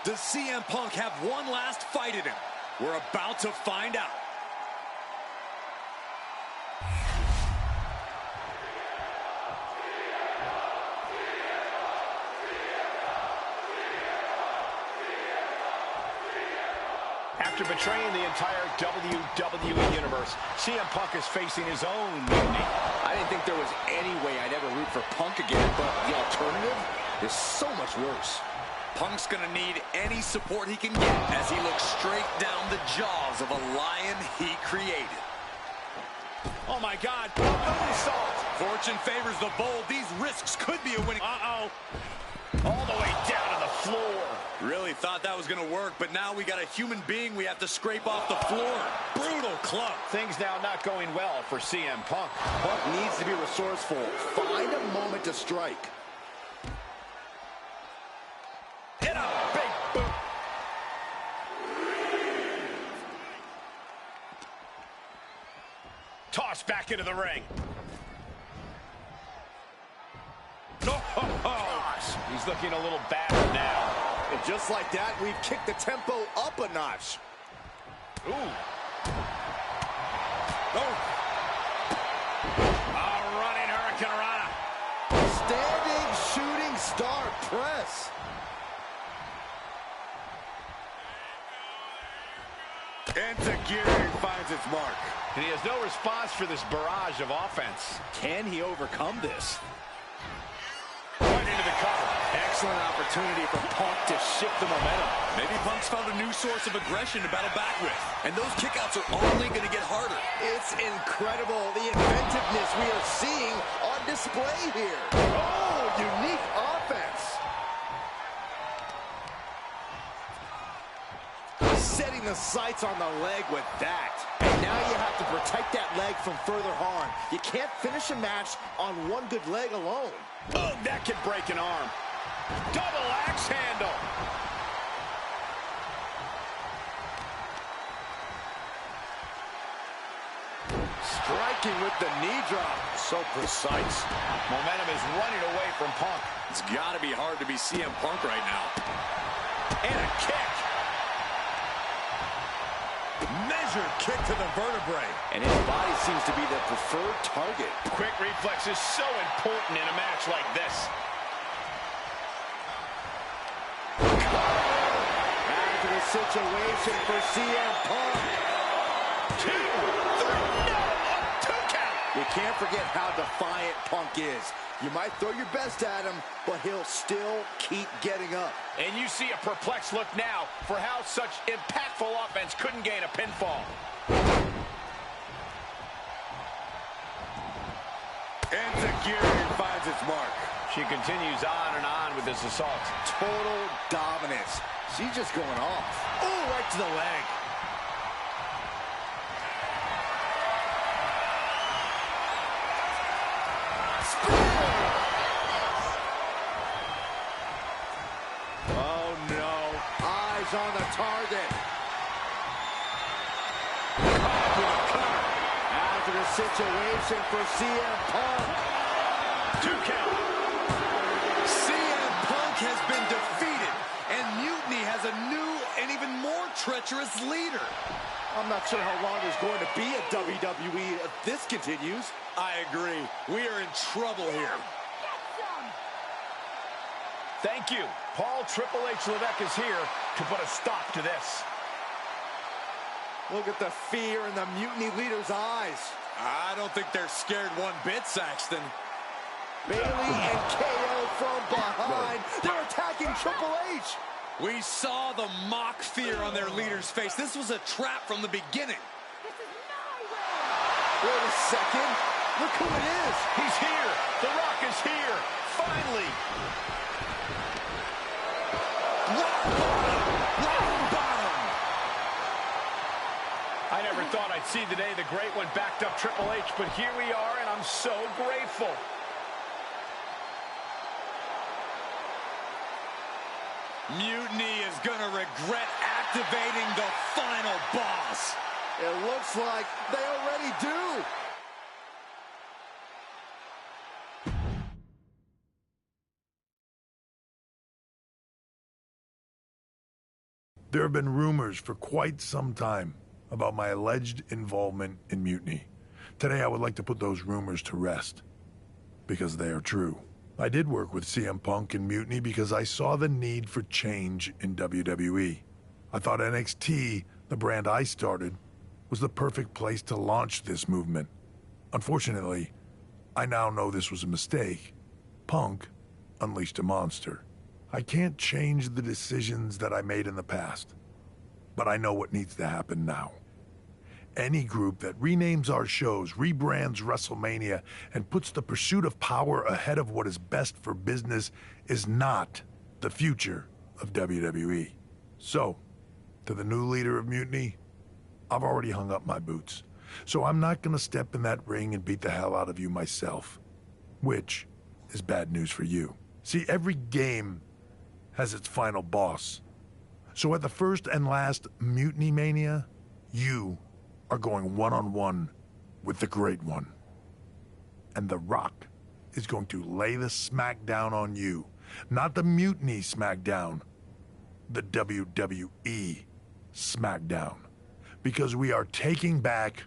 Does CM Punk have one last fight in him? We're about to find out. After betraying the entire WWE Universe, CM Punk is facing his own mutiny. I didn't think there was any way I'd ever root for Punk again, but the alternative is so much worse. Punk's gonna need any support he can get as he looks straight down the jaws of a lion he created. Oh my God, nobody saw it. Fortune favors the bold. These risks could be a winning. Uh-oh. All the way down to the floor. Really thought that was gonna work, but now we got a human being we have to scrape off the floor. Brutal club. Things now not going well for CM Punk. Punk needs to be resourceful. Find a moment to strike. Hit a big boot. Toss back into the ring. Gosh, he's looking a little battered now. And just like that, we've kicked the tempo up a notch. Ooh. Oh. A running Hurricane Rana. Standing shooting star press. Enziguri finds its mark. And he has no response for this barrage of offense. Can he overcome this? Right into the cover. Excellent opportunity for Punk to shift the momentum. Maybe Punk's found a new source of aggression to battle back with. And those kickouts are only going to get harder. It's incredible, the inventiveness we are seeing on display here. Oh, unique offense. Setting the sights on the leg with that. And now you have to protect that leg from further harm. You can't finish a match on one good leg alone. Oh, that could break an arm. Double axe handle. Striking with the knee drop. So precise. Momentum is running away from Punk. It's got to be hard to be CM Punk right now. And a kick. Measured kick to the vertebrae. And his body seems to be the preferred target. Quick reflex is so important in a match like this. Back to the situation for CM Punk. 2, 3, no! A 2 count! You can't forget how defiant Punk is. You might throw your best at him, but he'll still keep getting up. And you see a perplexed look now for how such impactful offense couldn't gain a pinfall. Enziguri finds its mark. She continues on and on with this assault. Total dominance. She's just going off. Oh, right to the leg. Oh, no. Eyes on the target. After the situation for CM Punk. 2 count. CM Punk has been defeated, and Mutiny has a new and even more treacherous leader. I'm not sure how long there's going to be at WWE if this continues. I agree. We are in trouble here. Thank you. Paul Triple H Levesque is here to put a stop to this. Look at the fear in the Mutiny leader's eyes. I don't think they're scared one bit, Saxton. Bailey and KO from behind. They're attacking Triple H. We saw the mock fear on their leader's face. This was a trap from the beginning. Wait a second. Look who it is. He's here. The Rock is here. Finally. Rock bottom. I never thought I'd see the day the Great One backed up Triple H, but here we are, and I'm so grateful. Mutiny is going to regret activating the final boss. It looks like they already do. There have been rumors for quite some time about my alleged involvement in Mutiny. Today I would like to put those rumors to rest, because they are true. I did work with CM Punk in Mutiny because I saw the need for change in WWE. I thought NXT, the brand I started, was the perfect place to launch this movement. Unfortunately, I now know this was a mistake. Punk unleashed a monster. I can't change the decisions that I made in the past, but I know what needs to happen now. Any group that renames our shows, rebrands WrestleMania, and puts the pursuit of power ahead of what is best for business is not the future of WWE. So, to the new leader of Mutiny, I've already hung up my boots. So I'm not gonna step in that ring and beat the hell out of you myself. Which is bad news for you. See, every game has its final boss. So at the first and last Mutiny Mania, you are going one-on-one with the Great One. And The Rock is going to lay the smackdown on you. Not the Mutiny smackdown, the WWE smackdown. Because we are taking back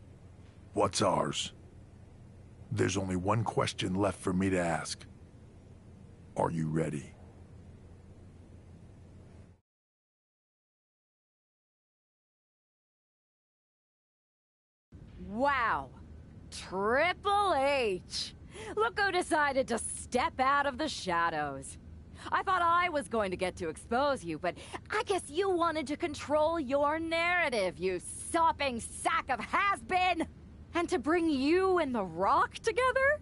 what's ours. There's only one question left for me to ask. Are you ready? Wow. Triple H. Look who decided to step out of the shadows. I thought I was going to get to expose you, but I guess you wanted to control your narrative, you sopping sack of has-been! And to bring you and The Rock together?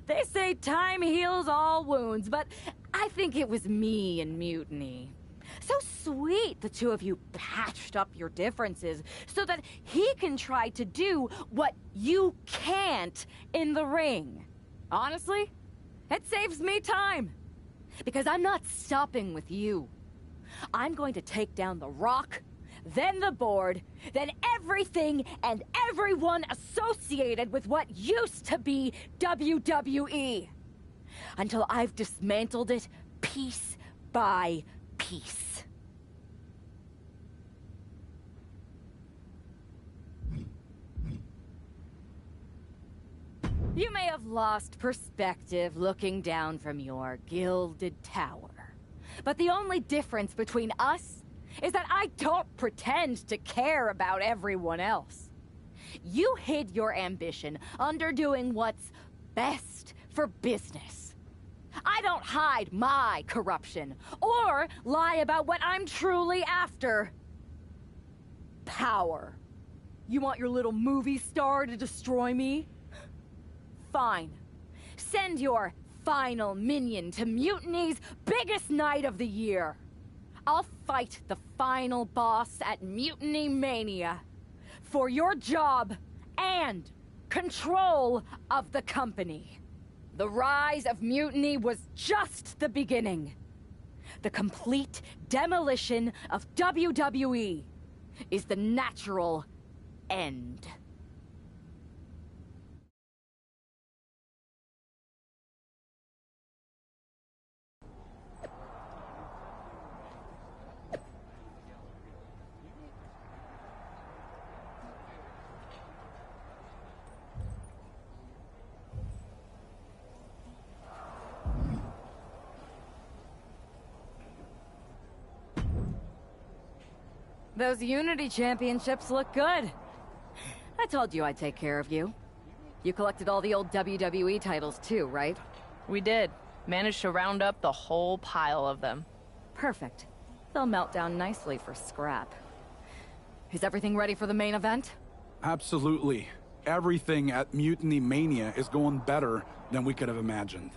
They say time heals all wounds, but I think it was me and Mutiny. So sweet the two of you patched up your differences so that he can try to do what you can't in the ring. Honestly, it saves me time. Because I'm not stopping with you. I'm going to take down The Rock, then the board, then everything and everyone associated with what used to be WWE. Until I've dismantled it piece by piece. You may have lost perspective looking down from your gilded tower. But the only difference between us is that I don't pretend to care about everyone else. You hid your ambition under doing what's best for business. I don't hide my corruption or lie about what I'm truly after. Power. You want your little movie star to destroy me? Fine. Send your final minion to Mutiny's biggest night of the year. I'll fight the final boss at Mutiny Mania for your job and control of the company. The rise of Mutiny was just the beginning. The complete demolition of WWE is the natural end. Those Unity Championships look good. I told you I'd take care of you. You collected all the old WWE titles too, right? We did. Managed to round up the whole pile of them. Perfect. They'll melt down nicely for scrap. Is everything ready for the main event? Absolutely. Everything at Mutiny Mania is going better than we could have imagined.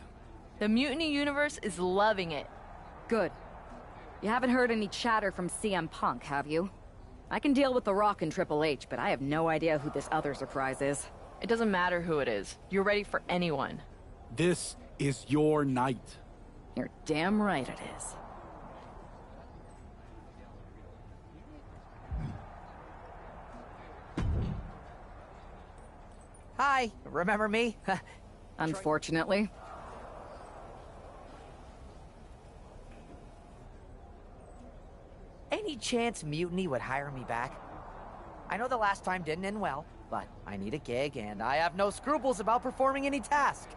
The Mutiny universe is loving it. Good. You haven't heard any chatter from CM Punk, have you? I can deal with The Rock and Triple H, but I have no idea who this other surprise is. It doesn't matter who it is. You're ready for anyone. This is your night. You're damn right it is. Hi, remember me? Unfortunately. Any chance Mutiny would hire me back? I know the last time didn't end well, but I need a gig and I have no scruples about performing any task.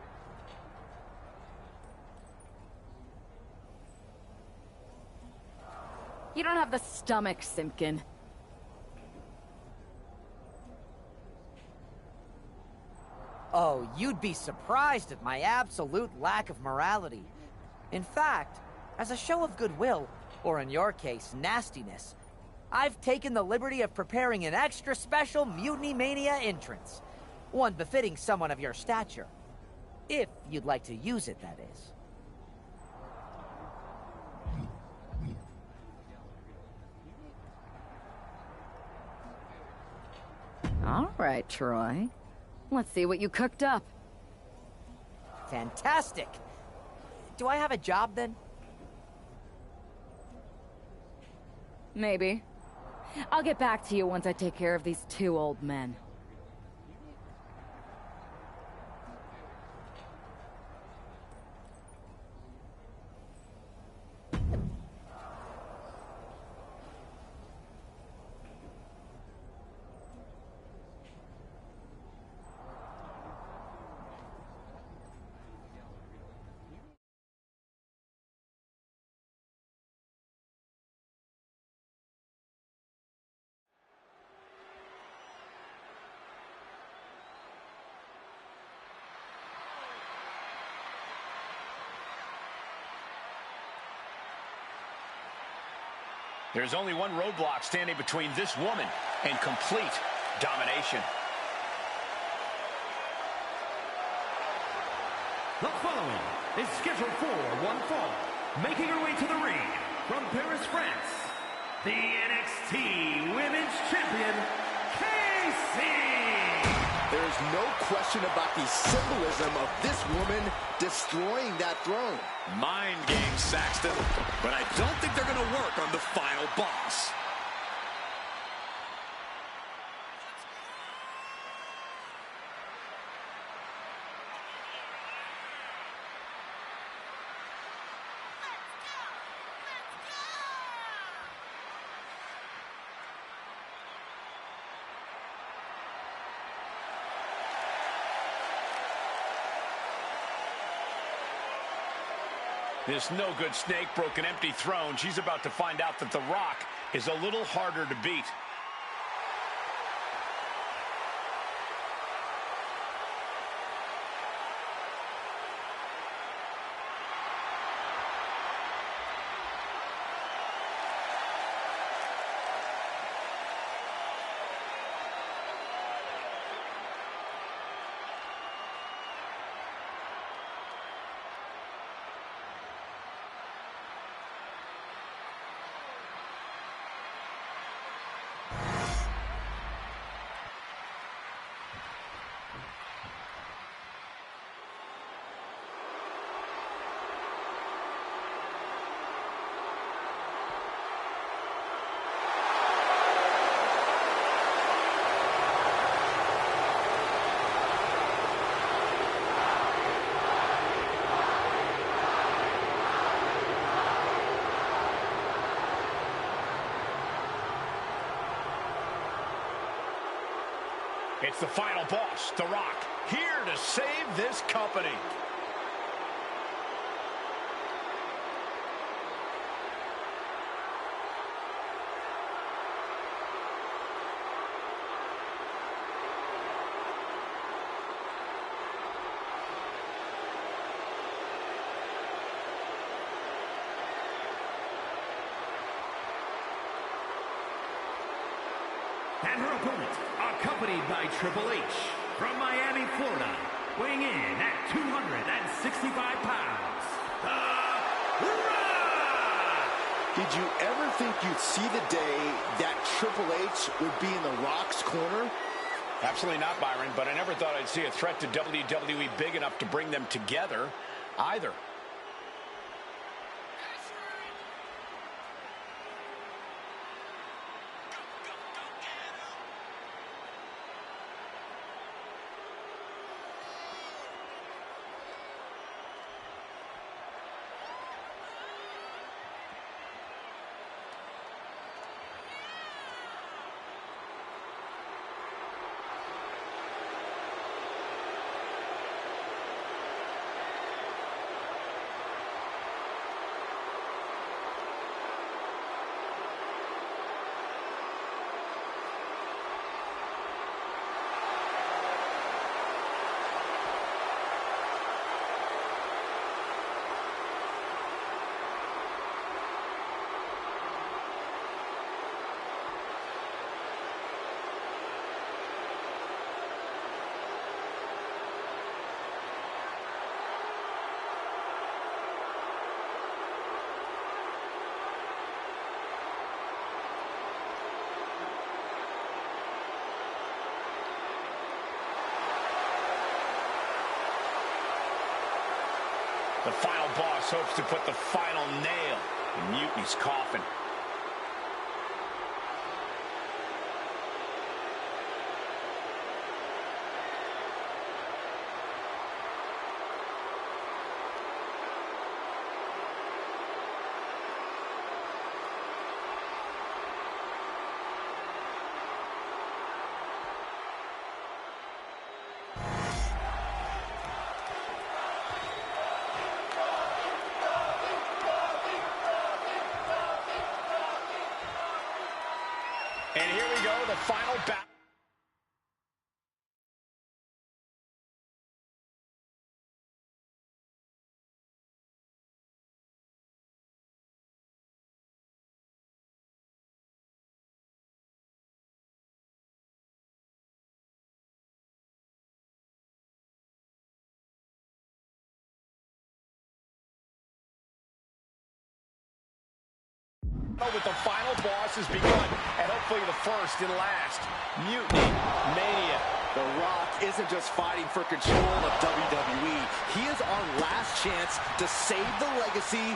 You don't have the stomach, Simpkin. Oh, you'd be surprised at my absolute lack of morality. In fact, as a show of goodwill, or in your case, nastiness, I've taken the liberty of preparing an extra special Mutiny Mania entrance. One befitting someone of your stature. If you'd like to use it, that is. All right, Troy. Let's see what you cooked up. Fantastic! Do I have a job, then? Maybe. I'll get back to you once I take care of these two old men. There's only one roadblock standing between this woman and complete domination. The following is scheduled for one fall, making her way to the ring from Paris, France, the NXT Women's Champion, Casey! There's no question about the symbolism of this woman destroying that throne. Mind games, Saxton, but I don't think they're going to work on the final boss. This no-good snake broke an empty throne. She's about to find out that The Rock is a little harder to beat. It's the final boss, The Rock, here to save this company. And her opponent, accompanied by Triple H, from Miami, Florida, weighing in at 265 pounds, The Rock! Did you ever think you'd see the day that Triple H would be in The Rock's corner? Absolutely not, Byron, but I never thought I'd see a threat to WWE big enough to bring them together either. The final boss hopes to put the final nail in Mutini's coffin. And here we go, the final battle. With the final boss has begun, and hopefully the first and last. Mutiny Mania. The Rock isn't just fighting for control of WWE. He is our last chance to save the legacy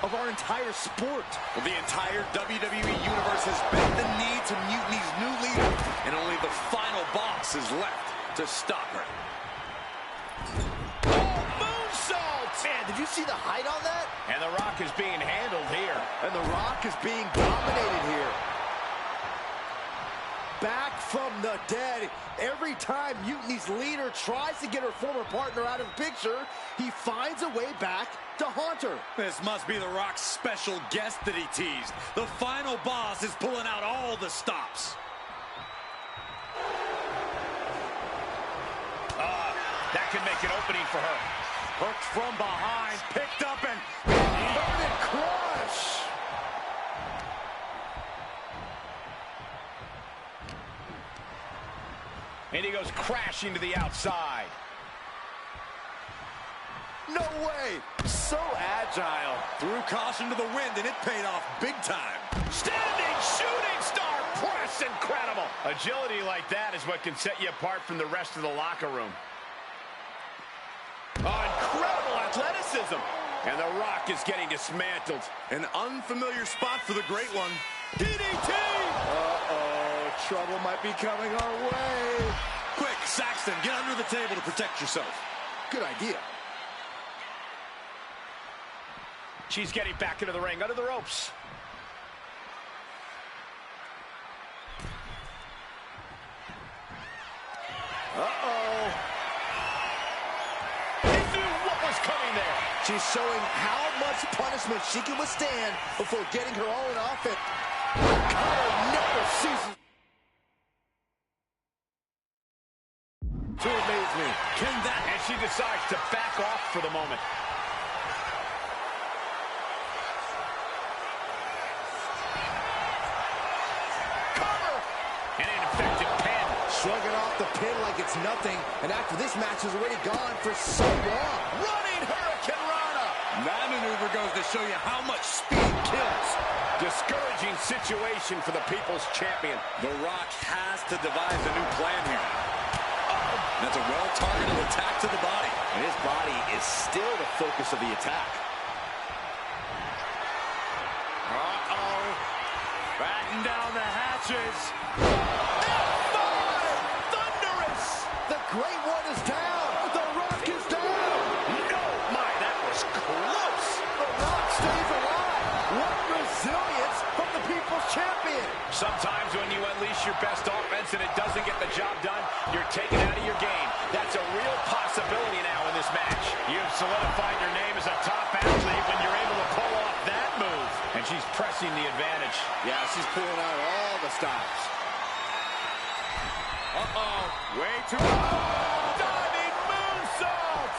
of our entire sport. Well, the entire WWE Universe has bent the knee to Mutiny's new leader, and only the final boss is left to stop her. Man, did you see the height on that? And The Rock is being handled here. And The Rock is being dominated here. Back from the dead. Every time Mutiny's leader tries to get her former partner out of the picture, he finds a way back to haunt her. This must be The Rock's special guest that he teased. The final boss is pulling out all the stops. That could make an opening for her. Hooked from behind, picked up and inverted crush. And he goes crashing to the outside. No way. So agile. Threw caution to the wind, and it paid off big time. Standing shooting star press. Incredible. Agility like that is what can set you apart from the rest of the locker room. Incredible athleticism. And The Rock is getting dismantled. An unfamiliar spot for the great one. DDT! Uh-oh, trouble might be coming our way. Quick, Saxton, get under the table to protect yourself. Good idea. She's getting back into the ring, under the ropes. Uh-oh. Coming there. She's showing how much punishment she can withstand before getting her own offense. Cutter never ceases to amaze me. Can that? And she decides to back off for the moment. Cover! An ineffective pin. Shrugging off the pin like it's nothing. And after this match is already gone for so long. Running Hurricane Rana. That maneuver goes to show you how much speed kills. Discouraging situation for the People's Champion. The Rock has to devise a new plan here. That's a well-targeted attack to the body. And his body is still the focus of the attack. Uh-oh. Batten down the hatches. Thunderous. The Great One is down. The Rock is down. No, my, that was close. The Rock stays alive. What resilience from the People's Champion. Sometimes when you unleash your best offense and it doesn't get the job done, you're taken out of your game. That's a real possibility now in this match. You've solidified your name as a top athlete when you're able to pull off that move. And she's pressing the advantage. Yeah, she's pulling out all the stops. Uh-oh. Way too diving moonsault.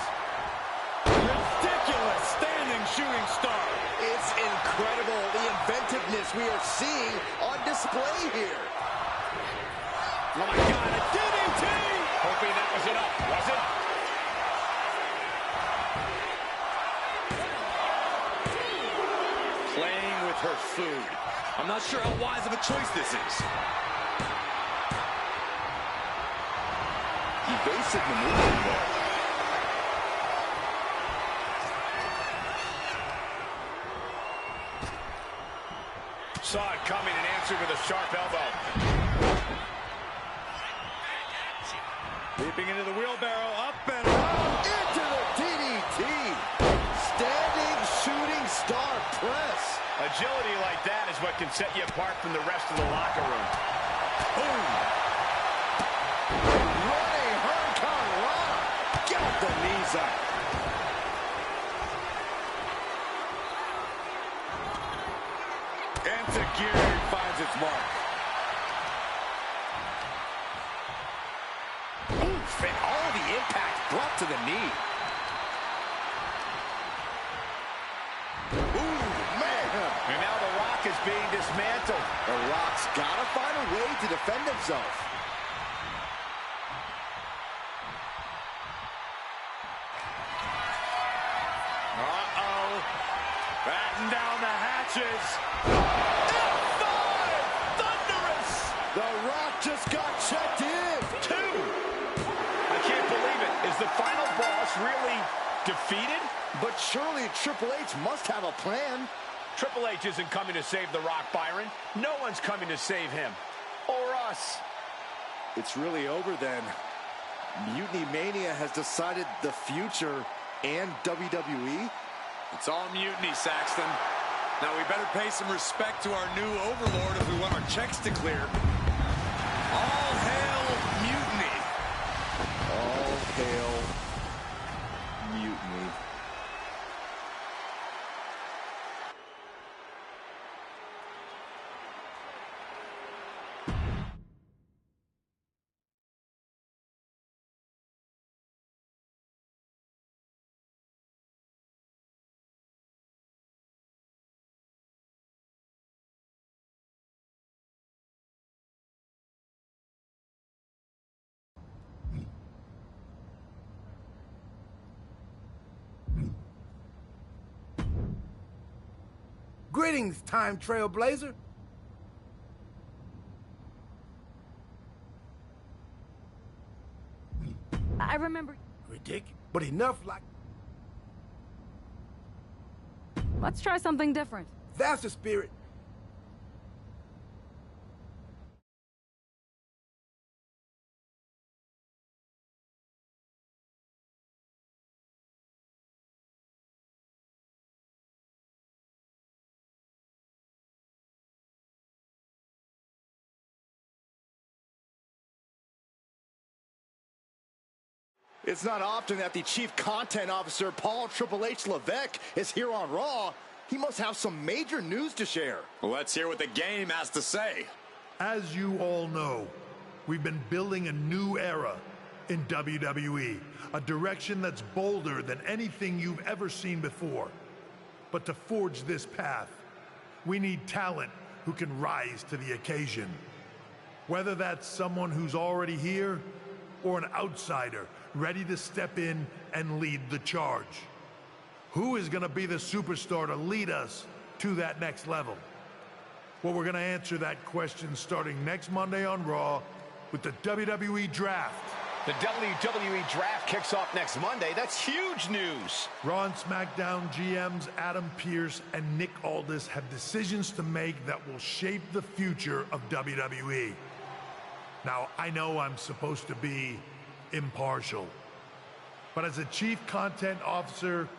Ridiculous standing shooting star. It's incredible the inventiveness we are seeing on display here. Oh my God, a DDT! Hoping that was enough, was it? Playing with her food. I'm not sure how wise of a choice this is. Evasive maneuver there. Saw it coming and answered with a sharp elbow. Leaping into the wheelbarrow, up and around, into the DDT. Standing shooting star press. Agility like that is what can set you apart from the rest of the locker room. Boom. Running Hurricane Rana. Got the knees up. Enzuigiri finds its mark. Oof, and all the impact brought to the knee. Ooh, man. And now The Rock is being dismantled. The Rock's got to find a way to defend himself. Uh-oh. Batten down the hatches. F5! Thunderous! The Rock just got checked in. 2. I can't believe it. Is the final boss really defeated? But surely Triple H must have a plan. Triple H isn't coming to save The Rock, Byron. No one's coming to save him. Or us. It's really over then. Mutiny Mania has decided the future and WWE. It's all mutiny, Saxton. Now we better pay some respect to our new overlord if we want our checks to clear. All hail mutiny. All hail mutiny. Greetings, Time Trailblazer. I remember... Ridiculous, but enough like... Let's try something different. That's the spirit. It's not often that the Chief Content Officer, Paul Triple H Levesque, is here on Raw. He must have some major news to share. Well, let's hear what the game has to say. As you all know, we've been building a new era in WWE, a direction that's bolder than anything you've ever seen before. But to forge this path, we need talent who can rise to the occasion. Whether that's someone who's already here or an outsider ready to step in and lead the charge. Who is going to be the superstar to lead us to that next level? Well, we're going to answer that question starting next Monday on Raw with the WWE Draft. The WWE Draft kicks off next Monday. That's huge news. Raw and SmackDown GMs Adam Pearce and Nick Aldis have decisions to make that will shape the future of WWE. Now, I know I'm supposed to be impartial, but as a Chief Content Officer,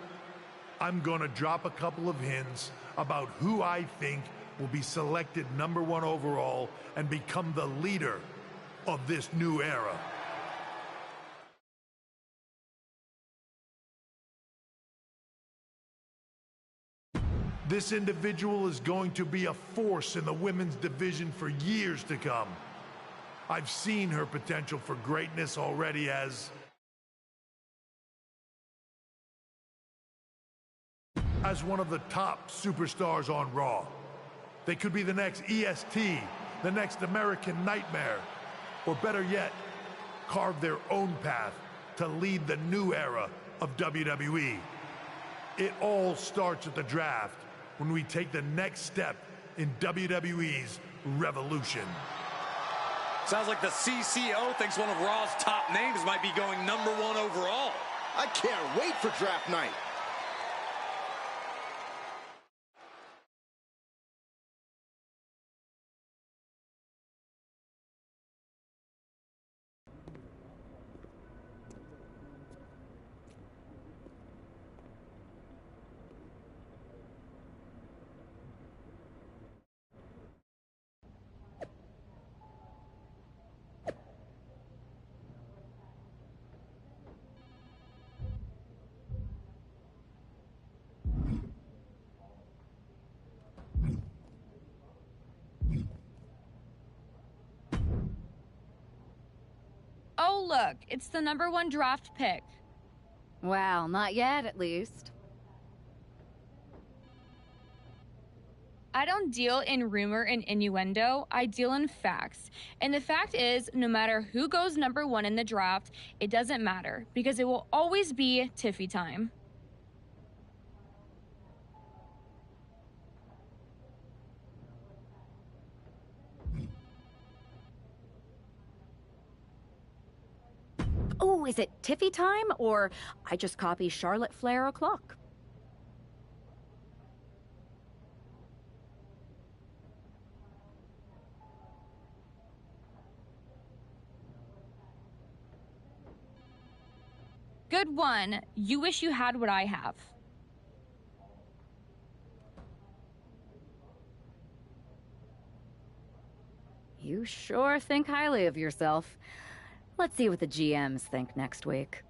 I'm going to drop a couple of hints about who I think will be selected #1 overall and become the leader of this new era. This individual is going to be a force in the women's division for years to come. I've seen her potential for greatness already as one of the top superstars on Raw. They could be the next EST, the next American Nightmare, or better yet, carve their own path to lead the new era of WWE. It all starts at the draft when we take the next step in WWE's revolution. Sounds like the CCO thinks one of Raw's top names might be going #1 overall. I can't wait for draft night. look. It's the #1 draft pick. Well, not yet, at least. I don't deal in rumor and innuendo. I deal in facts. And the fact is, no matter who goes #1 in the draft, it doesn't matter because it will always be Tiffy time. Oh, is it Tiffy time? Or I just copy Charlotte Flair o'clock? Good one. You wish you had what I have. You sure think highly of yourself. Let's see what the GMs think next week.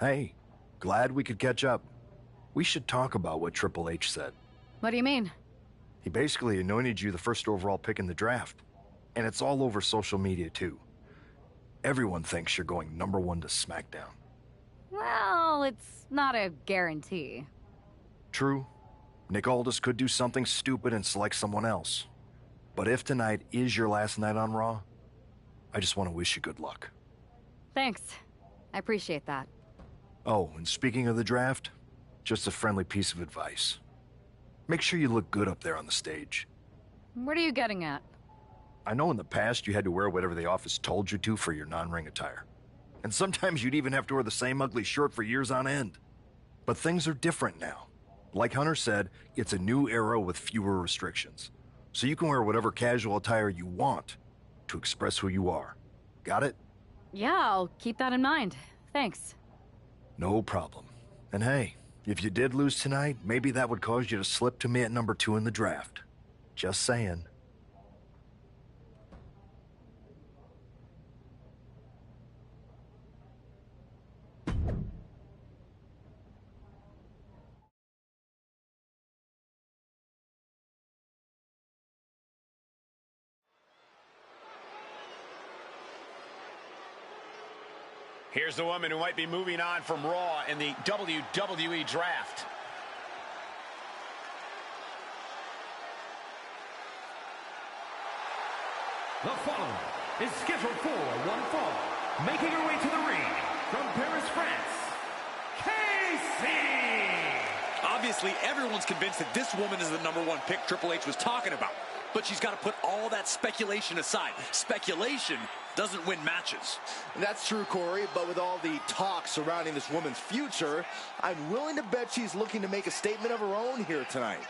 Hey, glad we could catch up. We should talk about what Triple H said. What do you mean? He basically anointed you the first overall pick in the draft. And it's all over social media, too. Everyone thinks you're going #1 to SmackDown. Well, it's not a guarantee. True. Nick Aldis could do something stupid and select someone else. But if tonight is your last night on Raw, I just want to wish you good luck. Thanks. I appreciate that. Oh, and speaking of the draft, just a friendly piece of advice. Make sure you look good up there on the stage. What are you getting at? I know in the past you had to wear whatever the office told you to for your non-ring attire. And sometimes you'd even have to wear the same ugly shirt for years on end. But things are different now. Like Hunter said, it's a new era with fewer restrictions. So you can wear whatever casual attire you want to express who you are. Got it? Yeah, I'll keep that in mind. Thanks. No problem. And hey, if you did lose tonight, maybe that would cause you to slip to me at #2 in the draft. Just saying. Here's the woman who might be moving on from Raw in the WWE Draft. The following is scheduled for one fall, making her way to the ring from Paris, France, Casey! Obviously, everyone's convinced that this woman is the #1 pick Triple H was talking about. But she's got to put all that speculation aside. Speculation doesn't win matches. That's true, Corey, but with all the talk surrounding this woman's future, I'm willing to bet she's looking to make a statement of her own here tonight.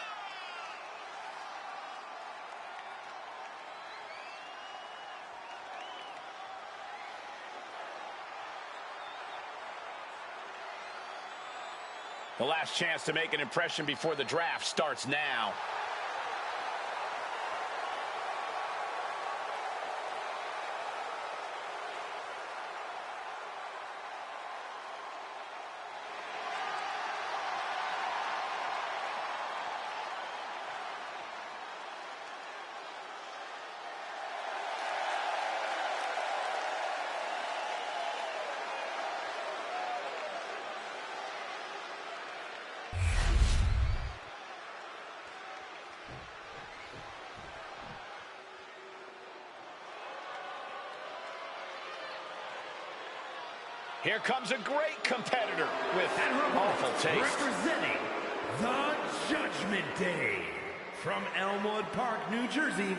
The last chance to make an impression before the draft starts now. Here comes a great competitor with awful taste. Representing the Judgment Day from Elmwood Park, New Jersey,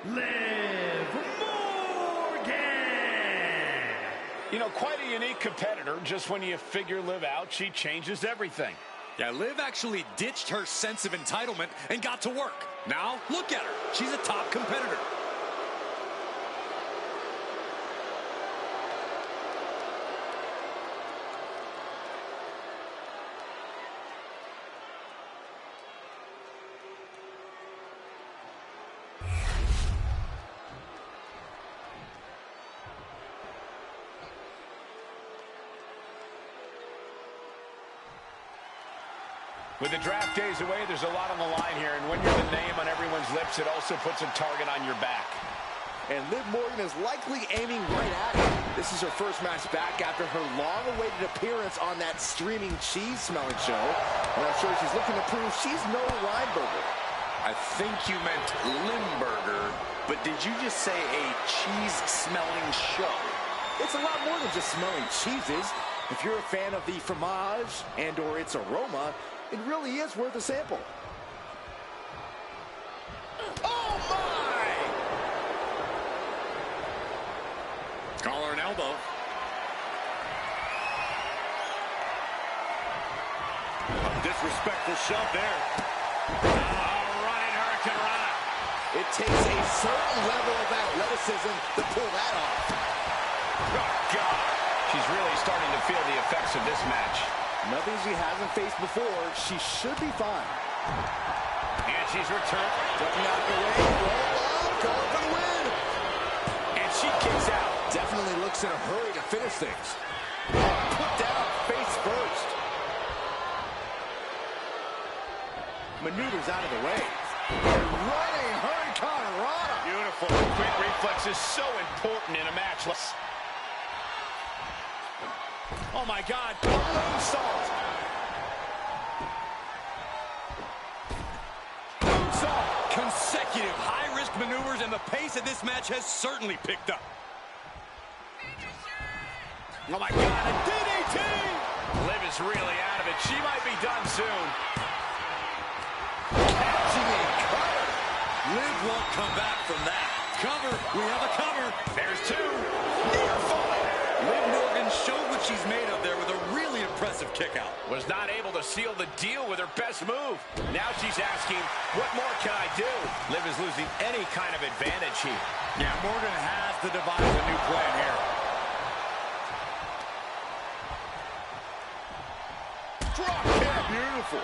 Liv Morgan. You know, quite a unique competitor. Just when you figure Liv out, she changes everything. Yeah, Liv actually ditched her sense of entitlement and got to work. Now, look at her. She's a top competitor. With the draft days away, there's a lot on the line here, and when you're the name on everyone's lips, it also puts a target on your back. And Liv Morgan is likely aiming right at him. This is her first match back after her long-awaited appearance on that streaming cheese-smelling show. And I'm sure she's looking to prove she's no Lineburger. I think you meant Limburger, but did you just say a cheese-smelling show? It's a lot more than just smelling cheeses. If you're a fan of the fromage and or its aroma, it really is worth a sample. Oh my! Collar and elbow. A disrespectful shove there. Running Hurricane Rana. It takes a certain level of athleticism to pull that off. Oh, God. She's really starting to feel the effects of this match. Nothing she hasn't faced before. She should be fine. And she's returned. Ducking out of the way. Roll up. Going for the win. And she kicks out. Definitely looks in a hurry to finish things. Put down face first. Maneuvers out of the way. Running Hurricane Rana. Beautiful. Quick reflex is so important in a match. Oh, my God. Moonsault. Moonsault. Consecutive high-risk maneuvers, and the pace of this match has certainly picked up. Oh, my God. A DDT. Liv is really out of it. She might be done soon. Catching a cover. Liv won't come back from that. Cover. We have a cover. There's two. Near falling. Liv Morgan showed what she's made of there with a really impressive kickout. Was not able to seal the deal with her best move. Now she's asking, what more can I do? Liv is losing any kind of advantage here. Yeah, Morgan has to devise a new plan here. Drop kick. Beautiful.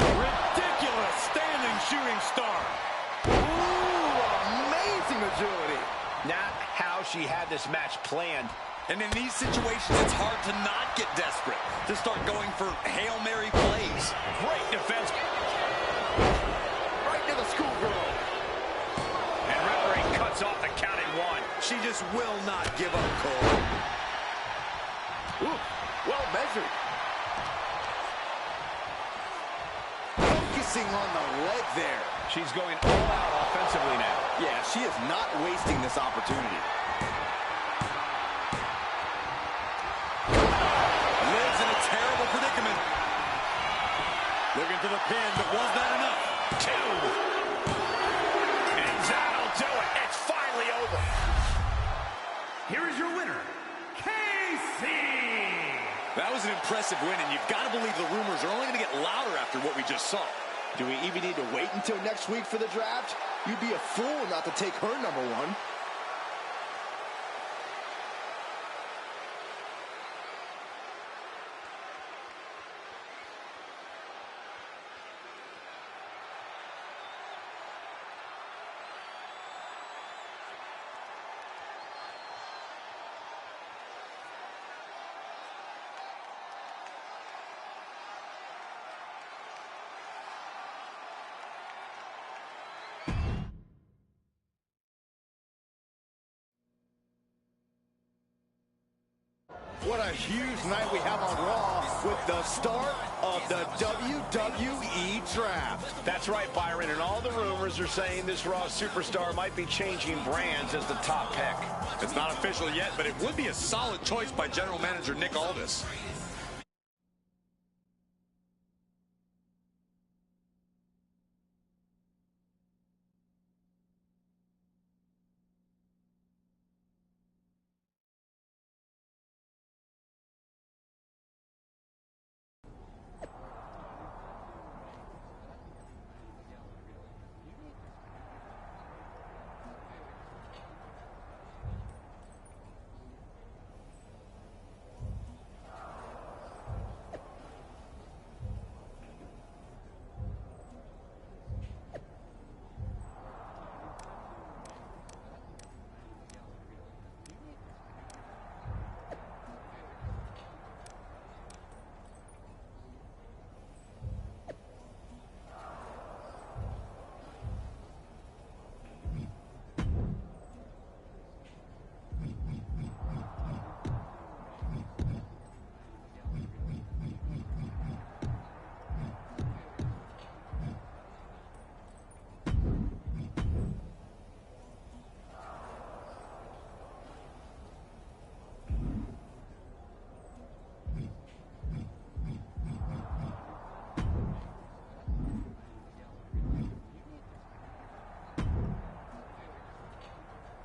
Ridiculous standing shooting star. Ooh, amazing agility. Not how she had this match planned. And in these situations, it's hard to not get desperate, to start going for Hail Mary plays. Great defense. Right to the schoolgirl. And referee cuts off the count at one. She just will not give up, Cole. Ooh, well measured. Focusing on the leg there. She's going all out offensively now. Yeah, she is not wasting this opportunity. Liv's in a terrible predicament. Looking for the pin, but was that enough? Two. And that'll do it. It's finally over. Here is your winner, Casey. That was an impressive win, and you've got to believe the rumors are only going to get louder after what we just saw. Do we even need to wait until next week for the draft? You'd be a fool not to take her number one. What a huge night we have on Raw with the start of the WWE Draft. That's right, Byron, and all the rumors are saying this Raw superstar might be changing brands as the top pick. It's not official yet, but it would be a solid choice by General Manager Nick Aldis.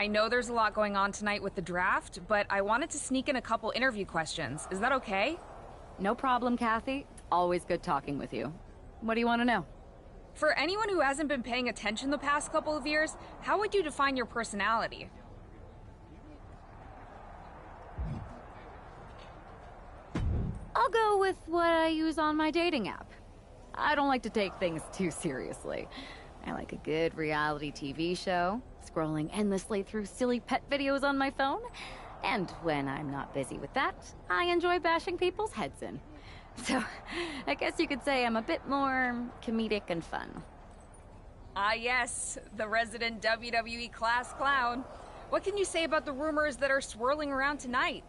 I know there's a lot going on tonight with the draft, but I wanted to sneak in a couple interview questions. Is that okay? No problem, Kathy. Always good talking with you. What do you want to know? For anyone who hasn't been paying attention the past couple of years, how would you define your personality? I'll go with what I use on my dating app. I don't like to take things too seriously. I like a good reality TV show, scrolling endlessly through silly pet videos on my phone, and when I'm not busy with that, I enjoy bashing people's heads in. So, I guess you could say I'm a bit more comedic and fun. Ah yes, the resident WWE class clown. What can you say about the rumors that are swirling around tonight?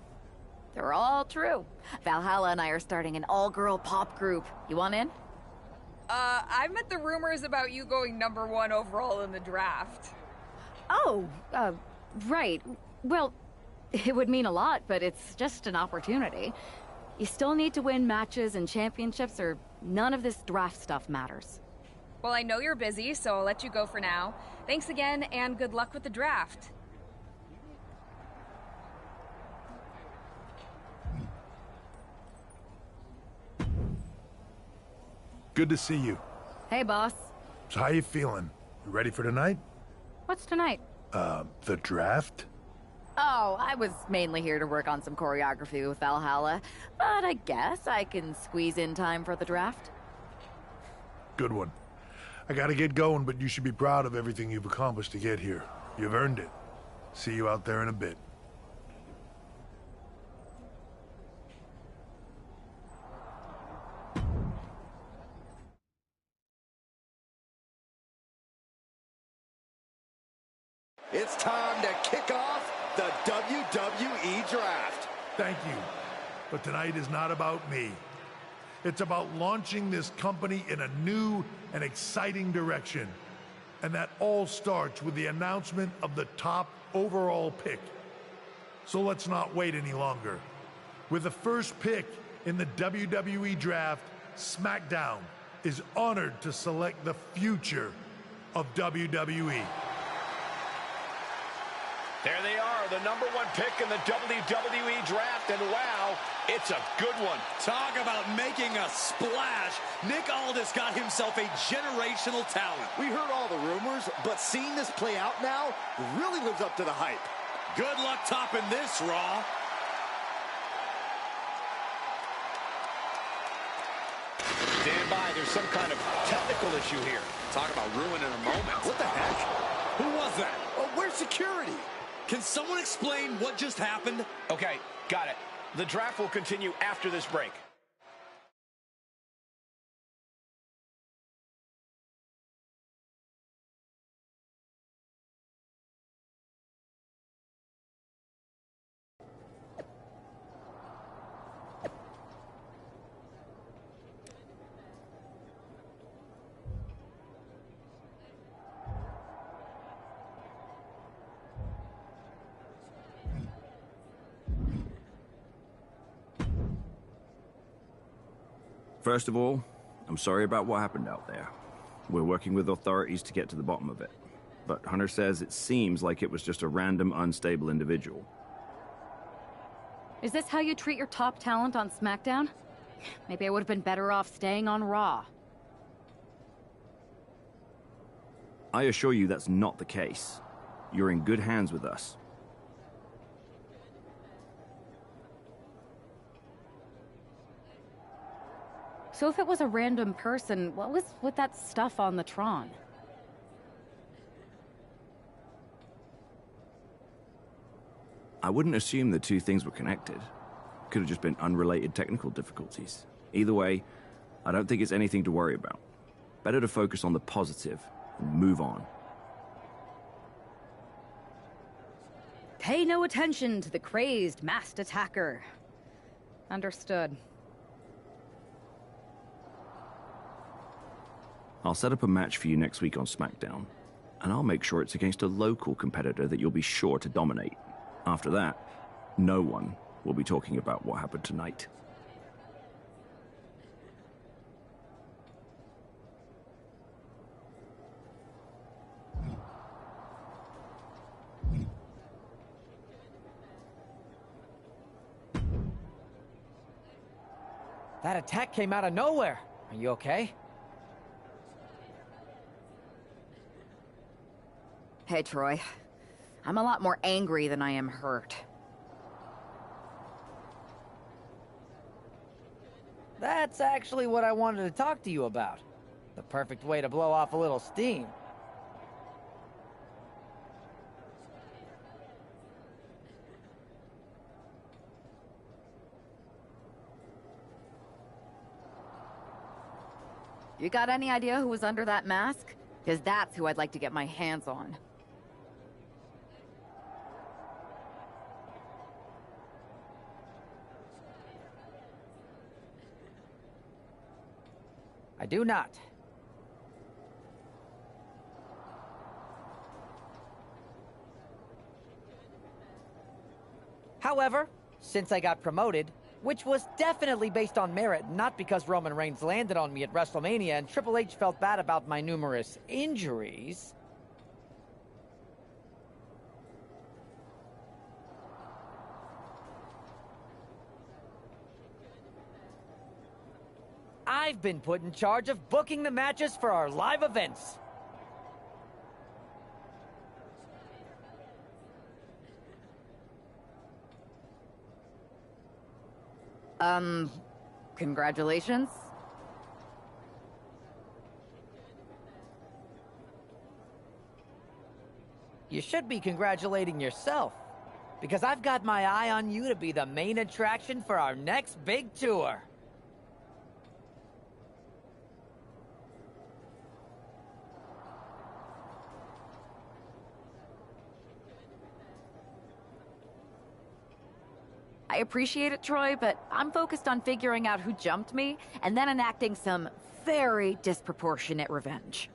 They're all true. Valhalla and I are starting an all-girl pop group. You want in? I meant the rumors about you going #1 overall in the draft. Oh, right. Well, it would mean a lot, but it's just an opportunity. You still need to win matches and championships, or none of this draft stuff matters. Well, I know you're busy, so I'll let you go for now. Thanks again, and good luck with the draft. Good to see you. Hey, boss. So how you feeling? You ready for tonight? What's tonight? The draft? Oh, I was mainly here to work on some choreography with Valhalla, but I guess I can squeeze in time for the draft. Good one. I gotta get going, but you should be proud of everything you've accomplished to get here. You've earned it. See you out there in a bit. It's time to kick off the WWE Draft. Thank you. But tonight is not about me. It's about launching this company in a new and exciting direction. And that all starts with the announcement of the top overall pick. So let's not wait any longer. With the first pick in the WWE Draft, SmackDown is honored to select the future of WWE. There they are, the #1 pick in the WWE Draft, and wow, it's a good one. Talk about making a splash. Nick Aldis got himself a generational talent. We heard all the rumors, but seeing this play out now really lives up to the hype. Good luck topping this, Raw. Stand by, there's some kind of technical issue here. Talk about ruining a moment. What the heck? Who was that? Oh, where's security? Can someone explain what just happened? Okay, got it. The draft will continue after this break. First of all, I'm sorry about what happened out there. We're working with authorities to get to the bottom of it. But Hunter says it seems like it was just a random, unstable individual. Is this how you treat your top talent on SmackDown? Maybe I would have been better off staying on Raw. I assure you that's not the case. You're in good hands with us. So if it was a random person, what was with that stuff on the Tron? I wouldn't assume the two things were connected. Could have just been unrelated technical difficulties. Either way, I don't think it's anything to worry about. Better to focus on the positive and move on. Pay no attention to the crazed masked attacker. Understood. I'll set up a match for you next week on SmackDown, and I'll make sure it's against a local competitor that you'll be sure to dominate. After that, no one will be talking about what happened tonight. That attack came out of nowhere. Are you okay? Hey, Troy. I'm a lot more angry than I am hurt. That's actually what I wanted to talk to you about. The perfect way to blow off a little steam. You got any idea who was under that mask? Because that's who I'd like to get my hands on. I do not. However, since I got promoted, which was definitely based on merit, not because Roman Reigns landed on me at WrestleMania and Triple H felt bad about my numerous injuries, I've been put in charge of booking the matches for our live events. Congratulations. You should be congratulating yourself, because I've got my eye on you to be the main attraction for our next big tour. I appreciate it, Troy, but I'm focused on figuring out who jumped me and then enacting some very disproportionate revenge.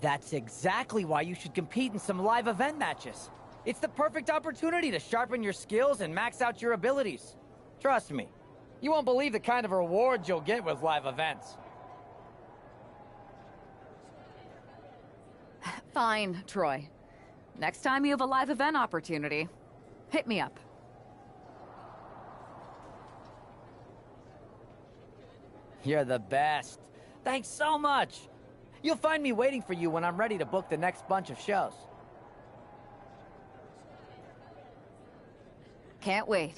That's exactly why you should compete in some live event matches. It's the perfect opportunity to sharpen your skills and max out your abilities. Trust me, you won't believe the kind of rewards you'll get with live events. Fine, Troy. Next time you have a live event opportunity, hit me up. You're the best. Thanks so much. You'll find me waiting for you when I'm ready to book the next bunch of shows. Can't wait.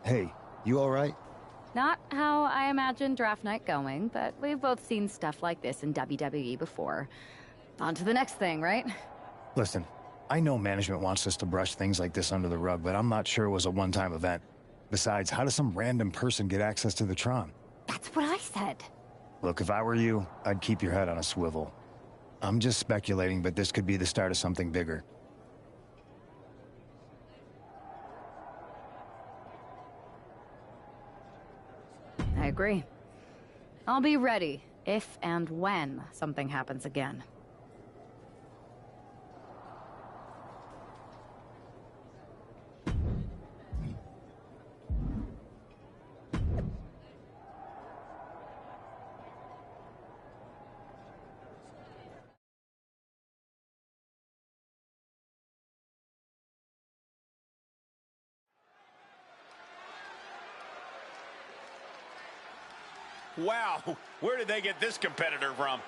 Hey, you all right? Not how I imagined draft night going, but we've both seen stuff like this in WWE before. On to the next thing, right? Listen, I know management wants us to brush things like this under the rug, but I'm not sure it was a one-time event. Besides, how does some random person get access to the Tron? That's what I said. Look, if I were you, I'd keep your head on a swivel. I'm just speculating, but this could be the start of something bigger. I agree. I'll be ready if and when something happens again. Wow, where did they get this competitor from?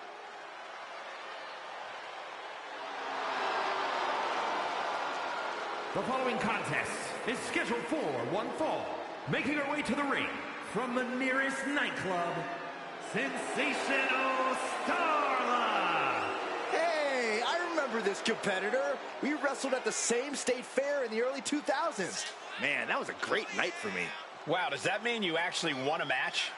The following contest is scheduled for one fall. Making her way to the ring from the nearest nightclub, Sensational Starla. Hey, I remember this competitor. We wrestled at the same state fair in the early 2000s. Man, that was a great night for me. Wow, does that mean you actually won a match?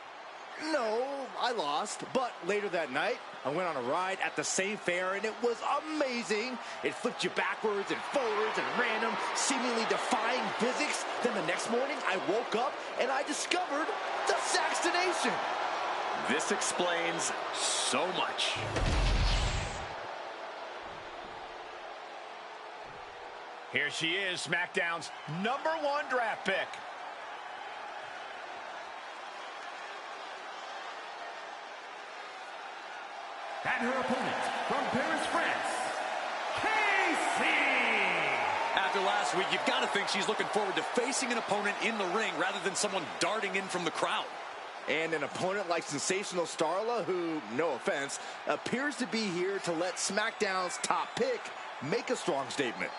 No, I lost, but later that night, I went on a ride at the same fair, and it was amazing. It flipped you backwards and forwards and random, seemingly defying physics. Then the next morning, I woke up, and I discovered the Saxtonation. This explains so much. Here she is, SmackDown's #1 draft pick. And her opponent from Paris, France, Casey! After last week, you've got to think she's looking forward to facing an opponent in the ring rather than someone darting in from the crowd. And an opponent like Sensational Starla, who, no offense, appears to be here to let SmackDown's top pick make a strong statement.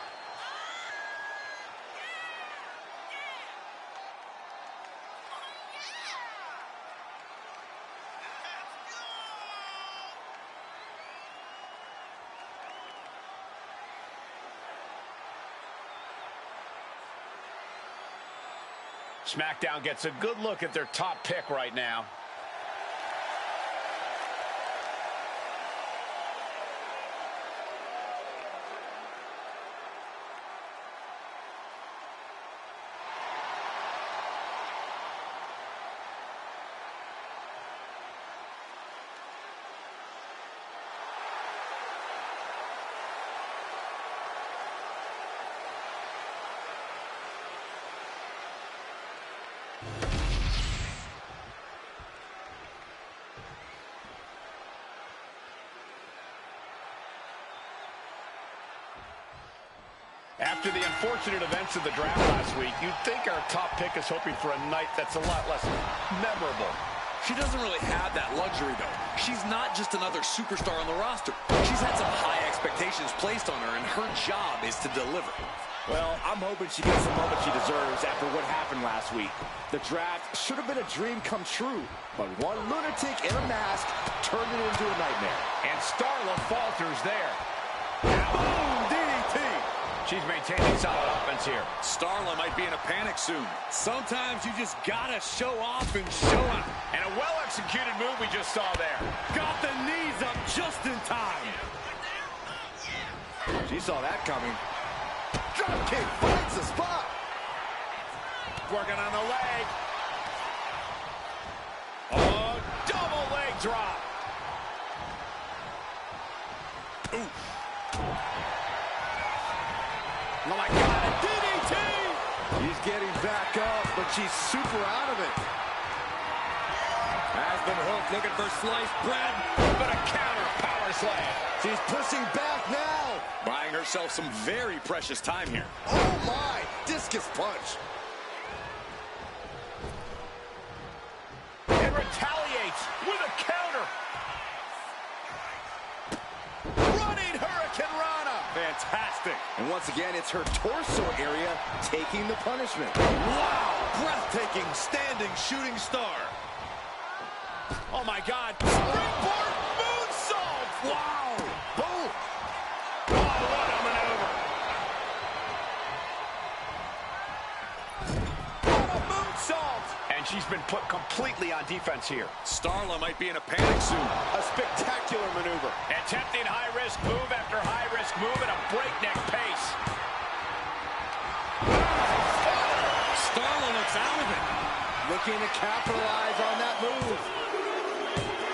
SmackDown gets a good look at their top pick right now. After the unfortunate events of the draft last week, you'd think our top pick is hoping for a night that's a lot less memorable. She doesn't really have that luxury, though. She's not just another superstar on the roster. She's had some high expectations placed on her, and her job is to deliver. Well, I'm hoping she gets the moment she deserves after what happened last week. The draft should have been a dream come true, but one lunatic in a mask turned it into a nightmare. And Starla falters there. Boom! DDT! She's maintaining solid offense here. Starla might be in a panic soon. Sometimes you just gotta show off and show out. And a well-executed move we just saw there. Got the knees up just in time. She saw that coming. Dropkick finds the spot. Working on the leg. Oh, double leg drop. Ooh. Oh, my God, a DDT! She's getting back up, but she's super out of it. Has been hooked, looking for sliced bread. But a counter power slam. She's pushing back now. Buying herself some very precious time here. Oh, my. Discus punch. And retaliates with a counter. Running Hurricane Rana. Fantastic. And once again, it's her torso area taking the punishment. Wow! Breathtaking, standing shooting star. Oh, my God. Springboard moonsault. Wow. Boom. Oh, what a maneuver. What a moonsault. And she's been put completely on defense here. Starla might be in a panic soon. A spectacular maneuver. Attempting high-risk move after high-risk move at a breakneck pace. Starla looks out of it. Looking to capitalize on that move.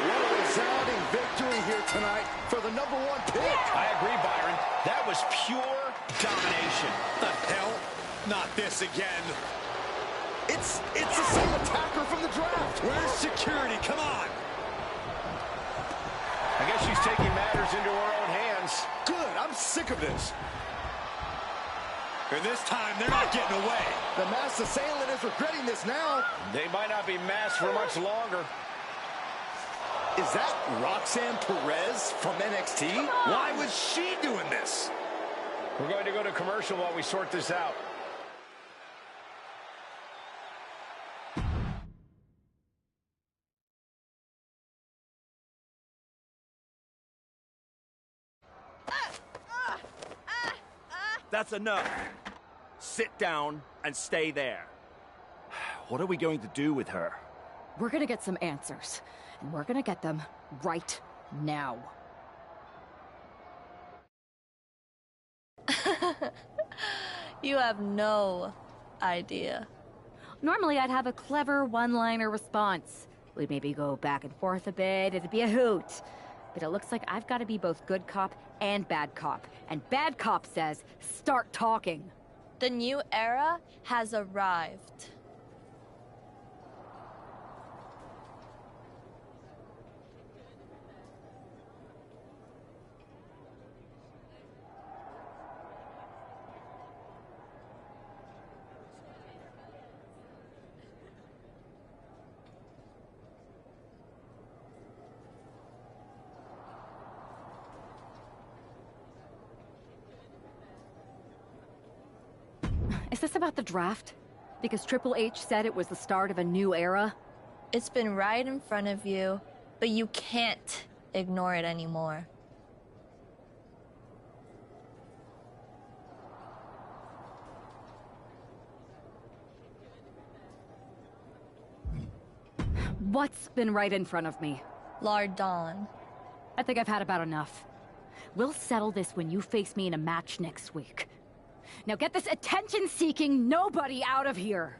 What a resounding victory here tonight for the #1 pick. I agree, Byron. That was pure domination. The hell? Not this again. It's the same attacker from the draft. Where's security? Come on. I guess she's taking matters into her own hands. Good. I'm sick of this. And this time, they're not getting away. The masked assailant is regretting this now. They might not be masked for much longer. Is that Roxanne Perez from NXT? Why was she doing this? We're going to go to commercial while we sort this out. That's enough. Sit down and stay there. What are we going to do with her? We're gonna get some answers, and we're gonna get them right now. You have no idea. Normally I'd have a clever one-liner response, We'd maybe go back and forth a bit, it'd be a hoot. But it looks like I've got to be both good cop and bad cop. And bad cop says, start talking. The new era has arrived. Is this about the draft? Because Triple H said it was the start of a new era? It's been right in front of you, but you can't ignore it anymore. What's been right in front of me? Lardon. I think I've had about enough. We'll settle this when you face me in a match next week. Now get this attention-seeking nobody out of here!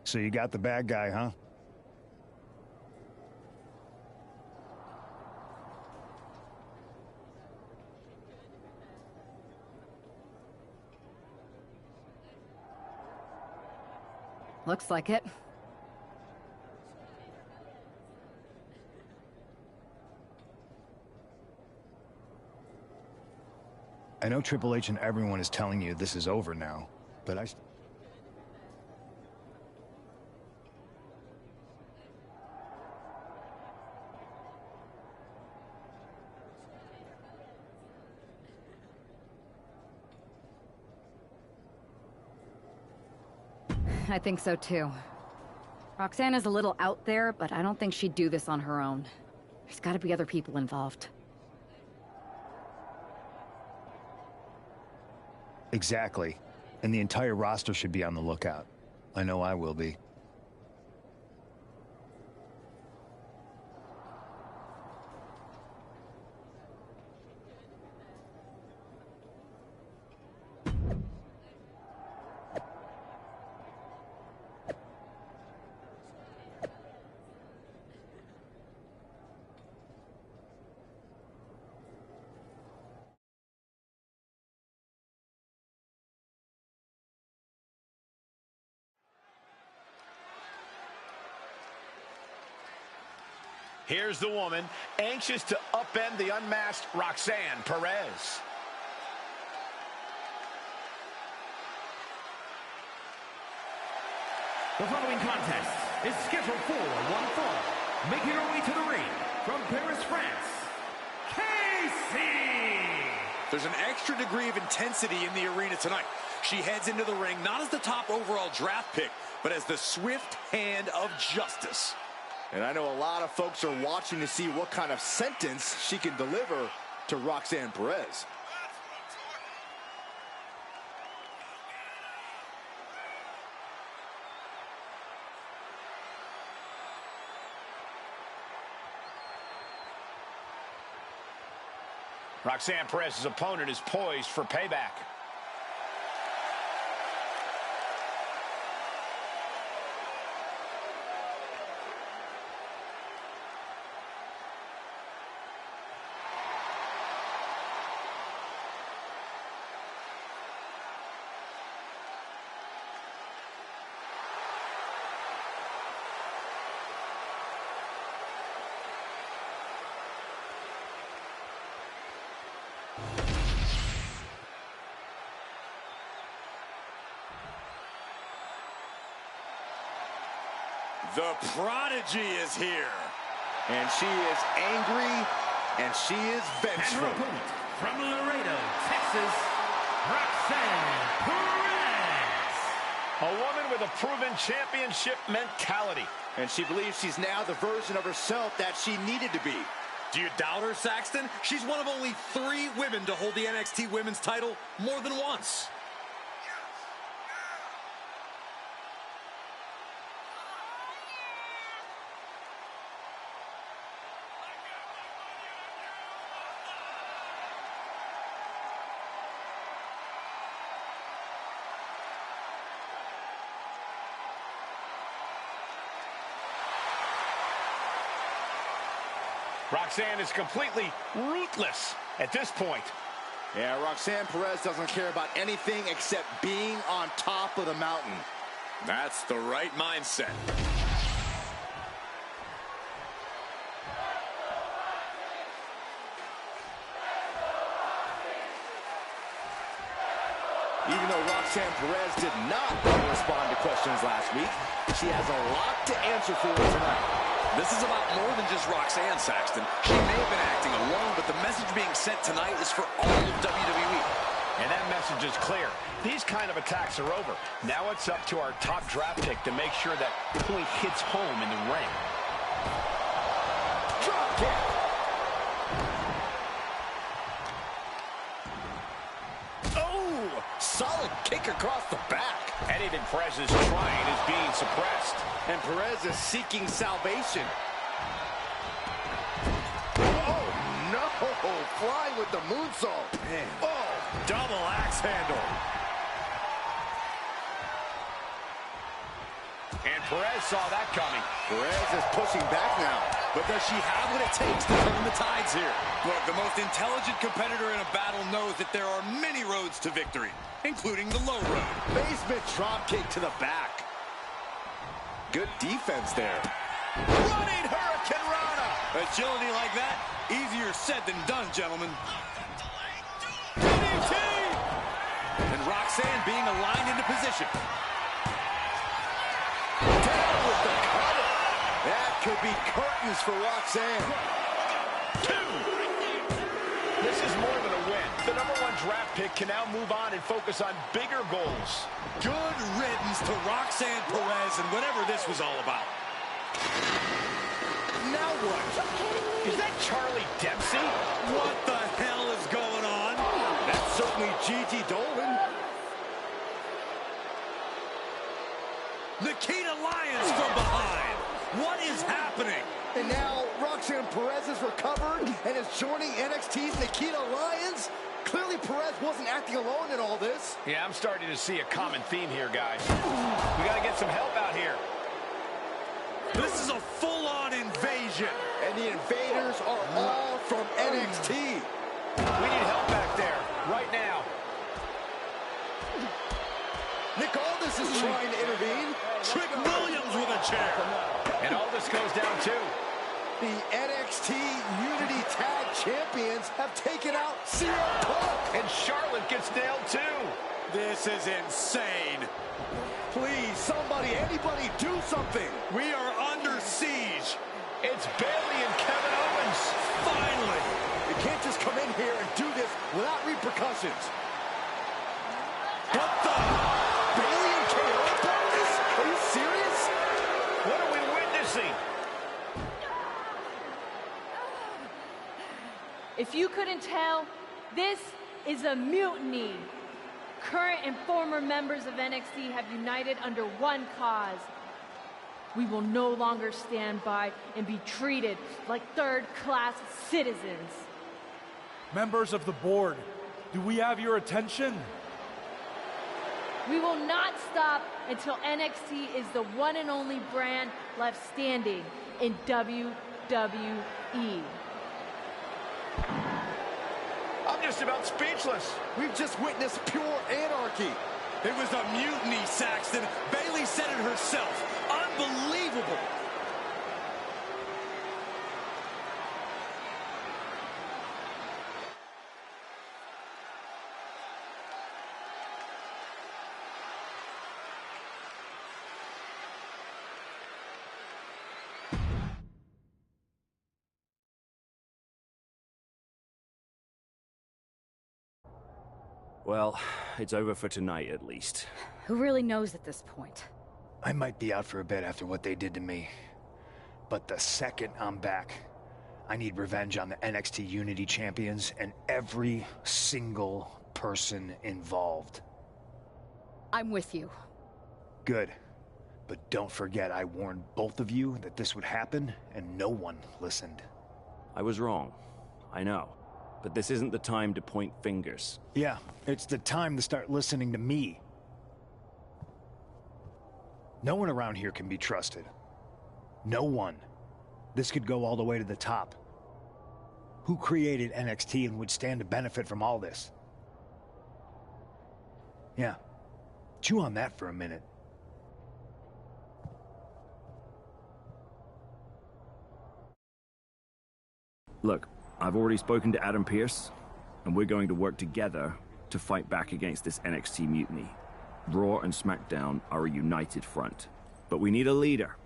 So you got the bad guy, huh? Looks like it. I know Triple H and everyone is telling you this is over now, but I think so too. Roxanne is a little out there, but I don't think she'd do this on her own. There's gotta be other people involved. Exactly. And the entire roster should be on the lookout. I know I will be. Here's the woman, anxious to upend the unmasked Roxanne Perez. The following contest is scheduled for one fall. Making her way to the ring from Paris, France, Casey! There's an extra degree of intensity in the arena tonight. She heads into the ring not as the top overall draft pick, but as the swift hand of justice. And I know a lot of folks are watching to see what kind of sentence she can deliver to Roxanne Perez. Roxanne Perez's opponent is poised for payback. The prodigy is here. And she is angry, and she is vengeful. And her opponent from Laredo, Texas, Roxanne Perez. A woman with a proven championship mentality. And she believes she's now the version of herself that she needed to be. Do you doubt her, Saxton? She's one of only 3 women to hold the NXT Women's title more than once. Roxanne is completely ruthless at this point. Yeah, Roxanne Perez doesn't care about anything except being on top of the mountain. That's the right mindset. Even though Roxanne Perez did not respond to questions last week, she has a lot to answer for tonight. This is about more than just Roxanne, Saxton. She may have been acting alone, but the message being sent tonight is for all of WWE. And that message is clear. These kind of attacks are over. Now it's up to our top draft pick to make sure that point hits home in the ring. Drop kick. Oh, solid kick across the back. Anything Perez is trying is being suppressed. And Perez is seeking salvation. Oh, flying with the moonsault. Man. Oh, double axe handle. And Perez saw that coming. Perez is pushing back now. But does she have what it takes to turn the tides here? Look, the most intelligent competitor in a battle knows that there are many roads to victory, including the low road. Basement dropkick to the back. Good defense there. Running Hurricane Rana. Agility like that, easier said than done, gentlemen. DDT! And Roxanne being aligned into position. Down with the cutter. That could be curtains for Roxanne. 2. This is more than a win. The #1 draft pick can now move on and focus on bigger goals. Good riddance to Roxanne Perez and whatever this was all about. Now what? Is that Charlie Dempsey? What the hell is going on? That's certainly Gigi Dolan. Nikita Lyons from behind. What is happening? And now Roxanne Perez is recovered and is joining NXT's Nikita Lyons. Clearly Perez wasn't acting alone in all this. Yeah, I'm starting to see a common theme here, guys. We got to get some help out here. This is a full-on invasion. And the invaders are all from NXT. We need help back there, right now. Nick Aldis is trying to intervene. Trick Williams with a chair. And Aldis goes down too. The NXT Unity Tag Champions have taken out CM Punk. And Charlotte gets nailed too. This is insane. Please, somebody, anybody, do something. We are under siege. It's Bayley and Kevin Owens. Finally. You can't just come in here and do this without repercussions. What the? Bayley and KO about this? Are you serious? What are we witnessing? If you couldn't tell, this is a mutiny. Current and former members of NXT have united under one cause. We will no longer stand by and be treated like third-class citizens. Members of the board, do we have your attention? We will not stop until NXT is the one and only brand left standing in WWE. I'm just about speechless. We've just witnessed pure anarchy. It was a mutiny, Saxton. Bayley said it herself. Unbelievable. Well, it's over for tonight at least. Who really knows at this point? I might be out for a bit after what they did to me. But the second I'm back, I need revenge on the NXT Unity Champions and every single person involved. I'm with you. Good. But don't forget I warned both of you that this would happen, and no one listened. I was wrong. I know. But this isn't the time to point fingers. Yeah, it's the time to start listening to me. No one around here can be trusted. No one. This could go all the way to the top. Who created NXT and would stand to benefit from all this? Yeah. Chew on that for a minute. Look, I've already spoken to Adam Pearce, and we're going to work together to fight back against this NXT mutiny. Raw and SmackDown are a united front, but we need a leader.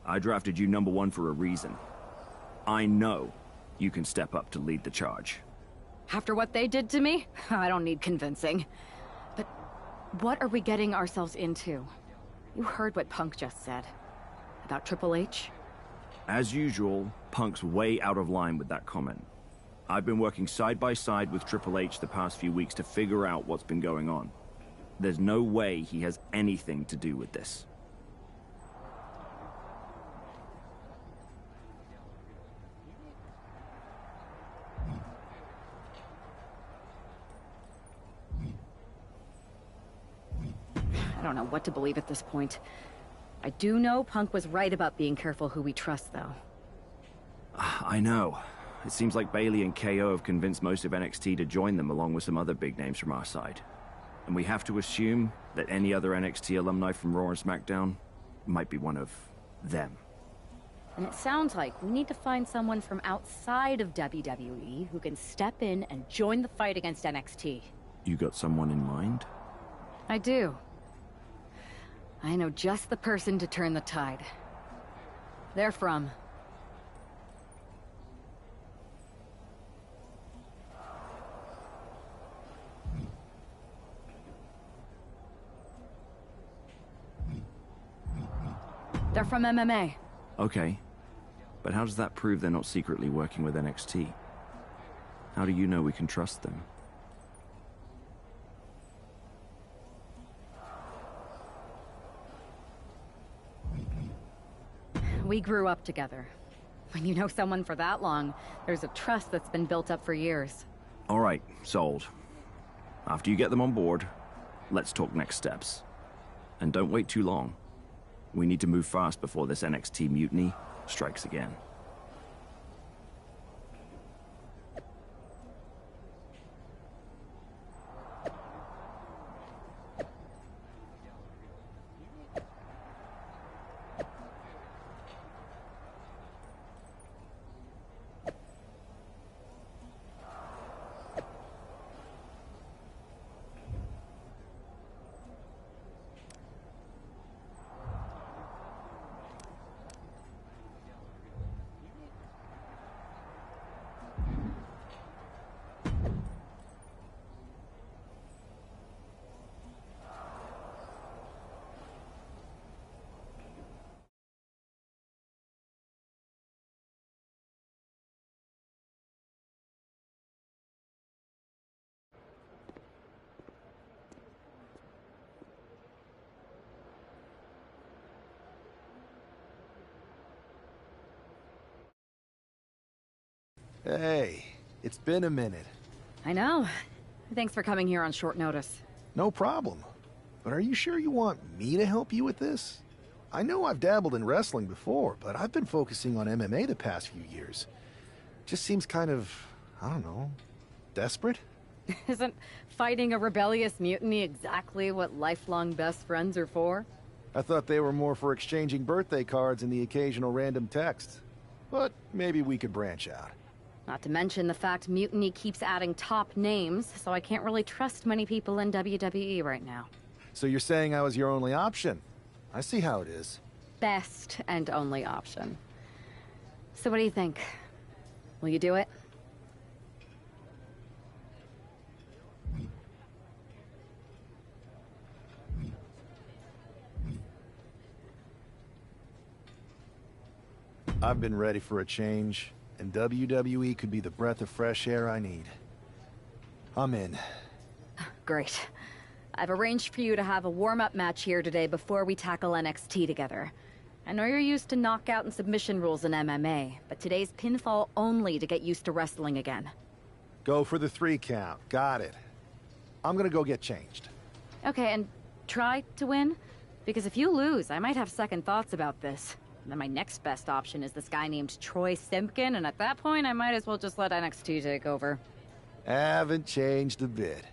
I drafted you #1 for a reason. I know you can step up to lead the charge. After what they did to me, I don't need convincing. But what are we getting ourselves into? You heard what Punk just said. About Triple H? As usual, Punk's way out of line with that comment. I've been working side by side with Triple H the past few weeks to figure out what's been going on. There's no way he has anything to do with this. I don't know what to believe at this point. I do know Punk was right about being careful who we trust, though. I know. It seems like Bayley and KO have convinced most of NXT to join them along with some other big names from our side. And we have to assume that any other NXT alumni from Raw and SmackDown might be one of them. And it sounds like we need to find someone from outside of WWE who can step in and join the fight against NXT. You got someone in mind? I do. I know just the person to turn the tide. They're from... They're from MMA. Okay. But how does that prove they're not secretly working with NXT? How do you know we can trust them? We grew up together. When you know someone for that long, there's a trust that's been built up for years. All right, sold. After you get them on board, let's talk next steps. And don't wait too long. We need to move fast before this NXT mutiny strikes again. Hey, it's been a minute. I know. Thanks for coming here on short notice. No problem. But are you sure you want me to help you with this? I know I've dabbled in wrestling before, but I've been focusing on MMA the past few years. Just seems kind of, I don't know, desperate? Isn't fighting a rebellious mutiny exactly what lifelong best friends are for? I thought they were more for exchanging birthday cards and the occasional random text. But maybe we could branch out. Not to mention the fact Mutiny keeps adding top names, so I can't really trust many people in WWE right now. So you're saying I was your only option? I see how it is. Best and only option. So what do you think? Will you do it? I've been ready for a change, and WWE could be the breath of fresh air I need. I'm in. Great. I've arranged for you to have a warm-up match here today before we tackle NXT together. I know you're used to knockout and submission rules in MMA, but today's pinfall only to get used to wrestling again. Go for the 3 count. Got it. I'm gonna go get changed. Okay, and try to win? Because if you lose, I might have second thoughts about this. And then my next best option is this guy named Troy Simpkin, and at that point, I might as well just let NXT take over. Haven't changed a bit.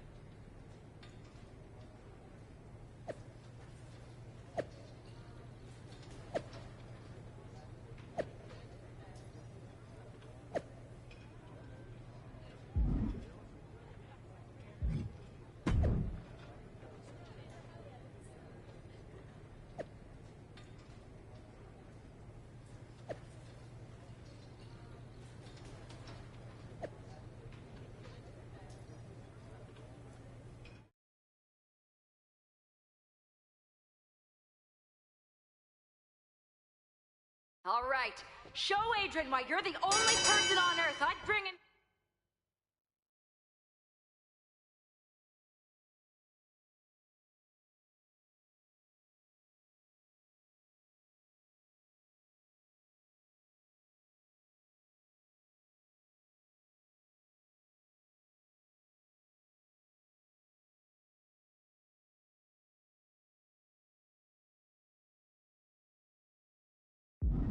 All right, show Adrian why you're the only person on Earth I'd bring in.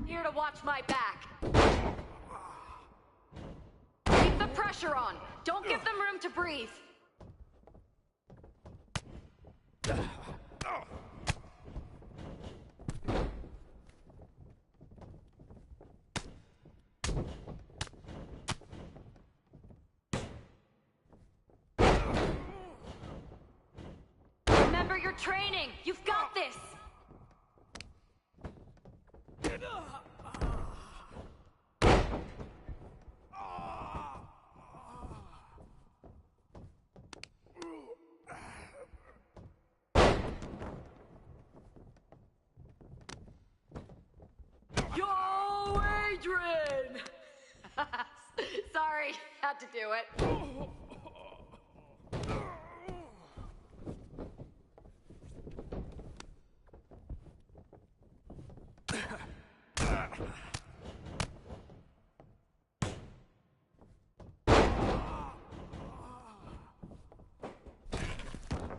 Here to watch my back. Keep the pressure on. Don't give them room to breathe. Remember your training. You've got this. Yo, Adrian! Sorry, had to do it.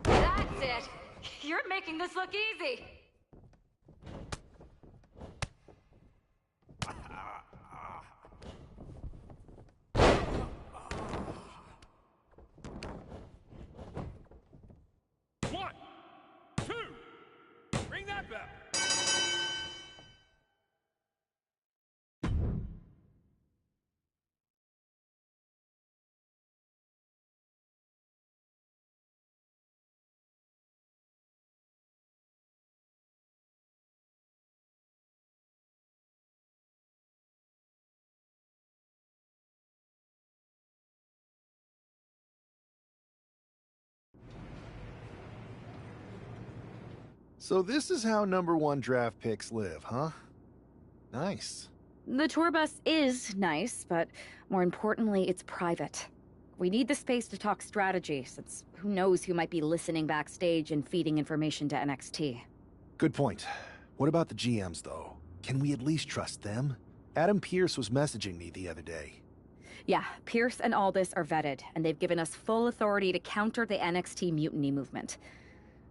That's it. You're making this look easy. One, two, ring that bell. So this is how #1 draft picks live, huh? Nice. The tour bus is nice, but more importantly, it's private. We need the space to talk strategy, since who knows who might be listening backstage and feeding information to NXT. Good point. What about the GMs, though? Can we at least trust them? Adam Pearce was messaging me the other day. Yeah, Pierce and Aldis are vetted, and they've given us full authority to counter the NXT mutiny movement.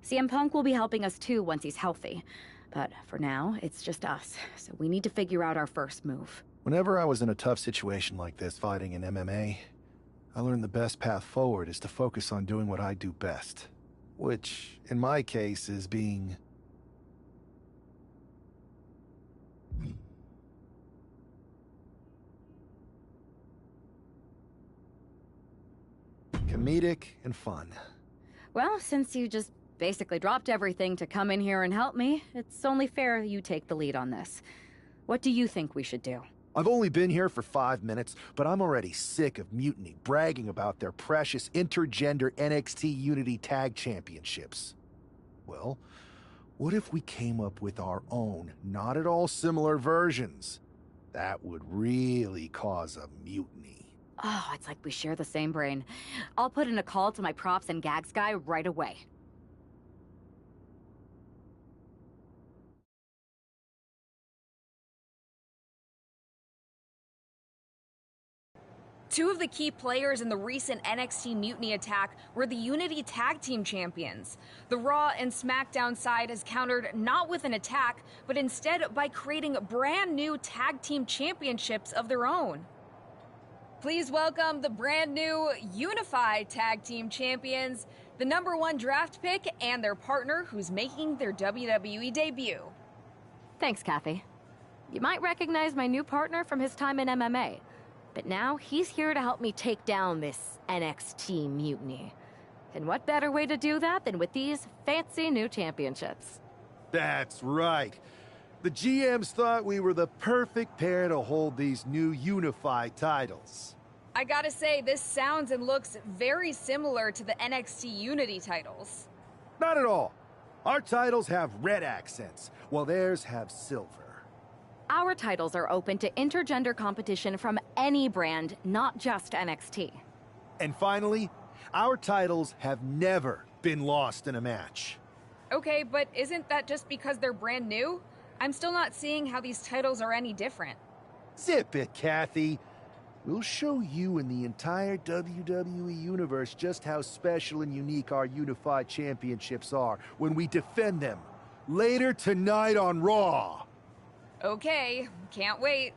CM Punk will be helping us too once he's healthy. But for now, it's just us, so we need to figure out our first move. Whenever I was in a tough situation like this fighting in MMA, I learned the best path forward is to focus on doing what I do best. Which, in my case, is being... comedic and fun. Well, since you just basically dropped everything to come in here and help me, it's only fair you take the lead on this. What do you think we should do? I've only been here for 5 minutes, but I'm already sick of Mutiny bragging about their precious intergender NXT Unity Tag Championships. Well, what if we came up with our own, not at all similar versions? That would really cause a mutiny. Oh, it's like we share the same brain. I'll put in a call to my props and gags guy right away. Two of the key players in the recent NXT Mutiny attack were the Unity Tag Team Champions. The Raw and SmackDown side has countered not with an attack, but instead by creating brand new Tag Team Championships of their own. Please welcome the brand new Unified Tag Team Champions, the #1 draft pick, and their partner who's making their WWE debut. Thanks, Kathy. You might recognize my new partner from his time in MMA. But now he's here to help me take down this NXT mutiny. And what better way to do that than with these fancy new championships? That's right. The GMs thought we were the perfect pair to hold these new unified titles. I gotta say, this sounds and looks very similar to the NXT Unity titles. Not at all. Our titles have red accents, while theirs have silver. Our titles are open to intergender competition from any brand, not just NXT. And finally, our titles have never been lost in a match. Okay, but isn't that just because they're brand new? I'm still not seeing how these titles are any different. Zip it, Kathy. We'll show you and the entire WWE Universe just how special and unique our unified championships are when we defend them later tonight on Raw. Okay, can't wait.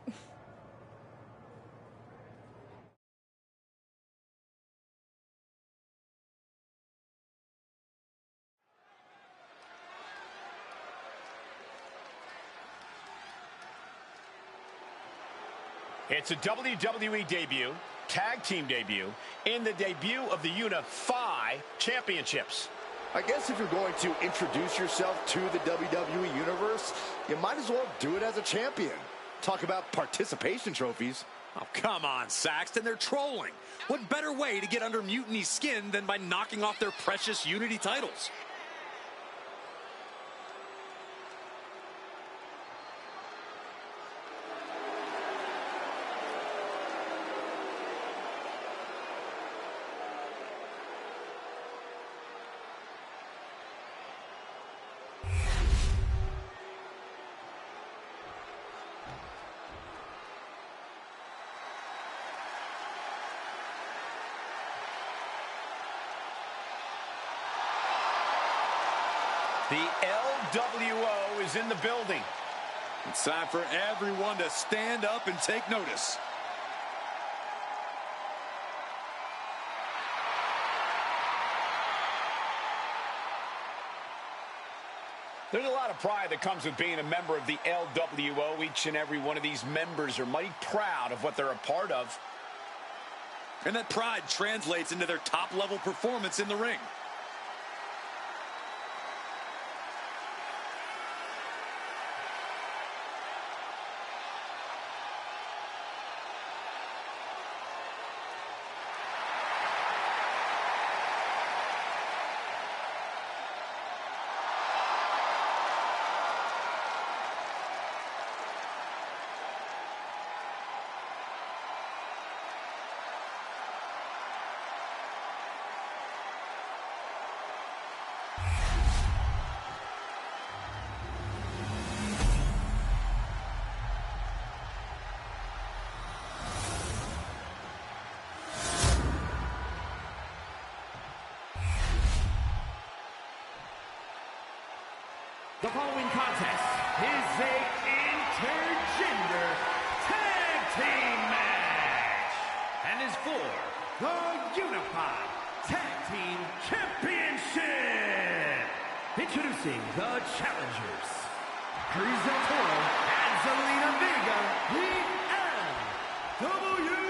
It's a WWE debut, tag team debut, and the debut of the Unify Championships. I guess if you're going to introduce yourself to the WWE Universe, you might as well do it as a champion. Talk about participation trophies. Oh, come on, Saxton, they're trolling. What better way to get under Mutiny's skin than by knocking off their precious Unity titles? The LWO is in the building. It's time for everyone to stand up and take notice. There's a lot of pride that comes with being a member of the LWO. Each and every one of these members are mighty proud of what they're a part of. And that pride translates into their top-level performance in the ring. The following contest is a intergender tag team match and is for the Unified Tag Team Championship. Introducing the challengers, Cruz del Toro and Zelina Vega, the LWO.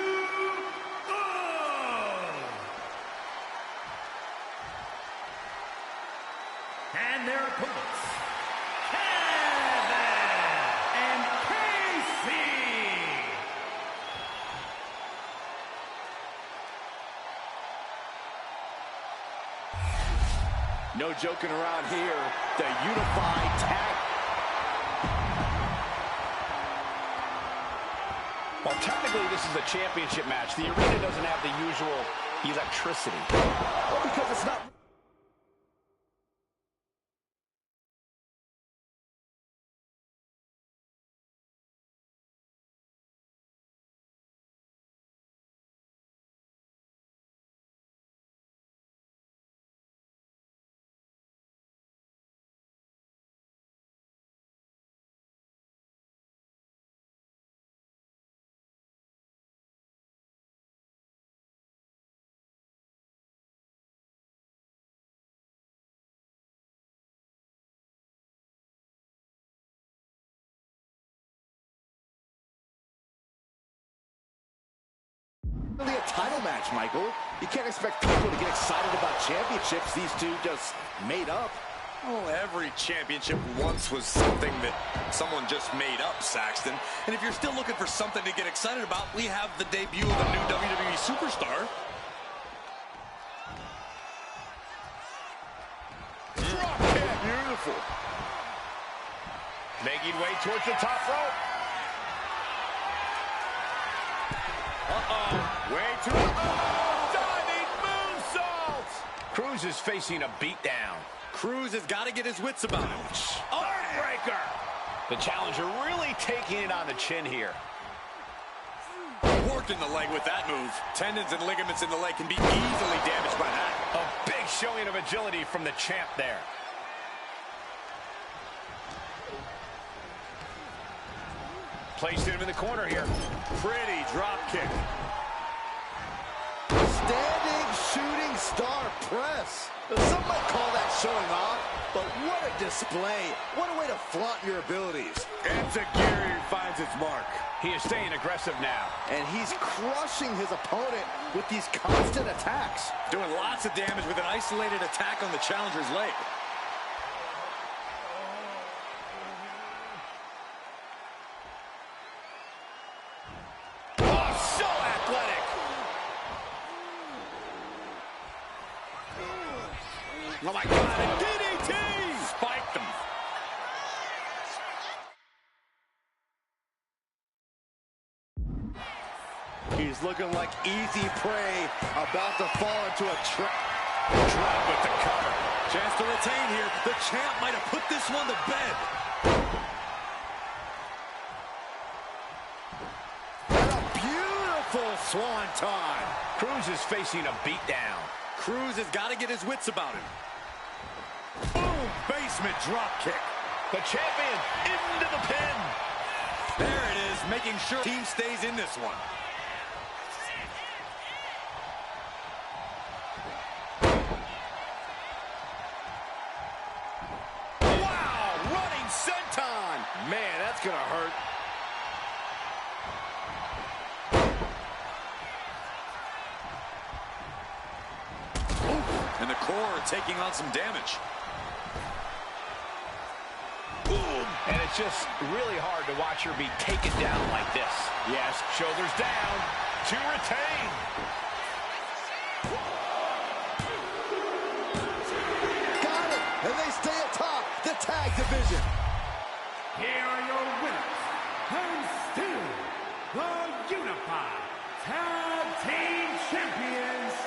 And their opponents, No joking around here. The Unified Tag. Well, technically, this is a championship match. The arena doesn't have the usual electricity. Well, because it's not Really a title match, Michael. You can't expect people to get excited about championships these two just made up. Well, every championship once was something that someone just made up, Saxton. And if you're still looking for something to get excited about, we have the debut of a new WWE superstar. Drop kick. Beautiful. Making way towards the top rope. Uh-oh. Way too... Oh, diving moonsault. Cruz is facing a beatdown. Cruz has got to get his wits about him. Armbreaker. The challenger really taking it on the chin here. Worked in the leg with that move. Tendons and ligaments in the leg can be easily damaged by that. A big showing of agility from the champ there. Placed him in the corner here. Pretty drop kick. Standing shooting star press. Some might call that showing off, but what a display. What a way to flaunt your abilities. Enziguri finds its mark. He is staying aggressive now. And he's crushing his opponent with these constant attacks. Doing lots of damage with an isolated attack on the challenger's leg. Oh my God, a DDT! Spiked him. He's looking like easy prey, about to fall into a trap. Drop with the cover. Chance to retain here. The champ might have put this one to bed. And a beautiful swanton. Cruz is facing a beatdown. Cruz has got to get his wits about him. Boom! Basement drop kick. The champion into the pin. There it is, making sure team stays in this one. Wow! Running senton. Man, that's gonna hurt. And the core taking on some damage. Boom! And it's just really hard to watch her be taken down like this. Yes, shoulders down to retain. Got it! And they stay atop the tag division. Here are your winners, and still the Unified Tag Team Champions,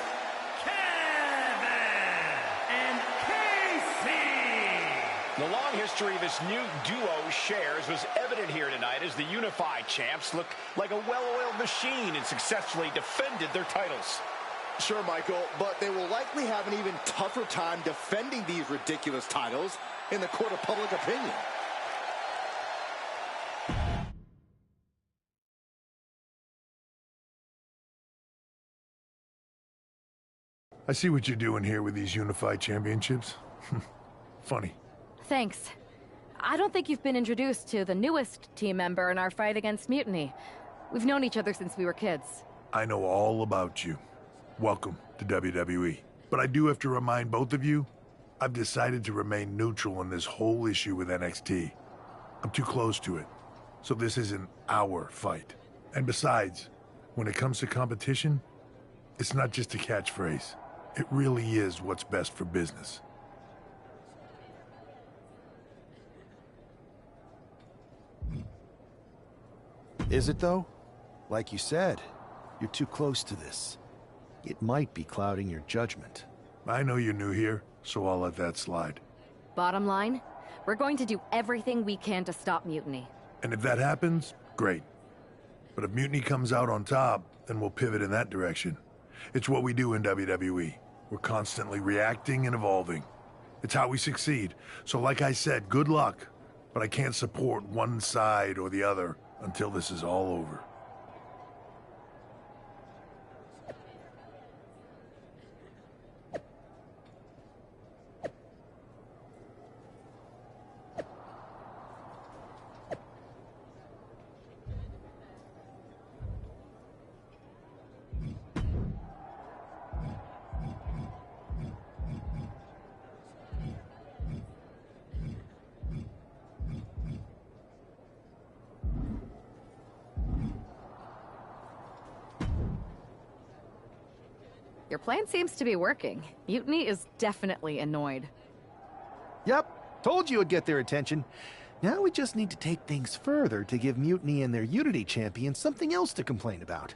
The long history this new duo shares was evident here tonight as the Unified Champs look like a well-oiled machine and successfully defended their titles. Sure, Michael, but they will likely have an even tougher time defending these ridiculous titles in the court of public opinion. I see what you're doing here with these Unified Championships. Funny. Thanks. I don't think you've been introduced to the newest team member in our fight against Mutiny. We've known each other since we were kids. I know all about you. Welcome to WWE. But I do have to remind both of you, I've decided to remain neutral in this whole issue with NXT. I'm too close to it. So this isn't our fight. And besides, when it comes to competition, it's not just a catchphrase. It really is what's best for business. Is it, though? Like you said, you're too close to this. It might be clouding your judgment. I know you're new here, so I'll let that slide. Bottom line, we're going to do everything we can to stop Mutiny. And if that happens, great. But if Mutiny comes out on top, then we'll pivot in that direction. It's what we do in WWE. We're constantly reacting and evolving. It's how we succeed. So like I said, good luck. But I can't support one side or the other until this is all over. Your plan seems to be working. Mutiny is definitely annoyed. Yep, told you it'd get their attention. Now we just need to take things further to give Mutiny and their Unity champion something else to complain about.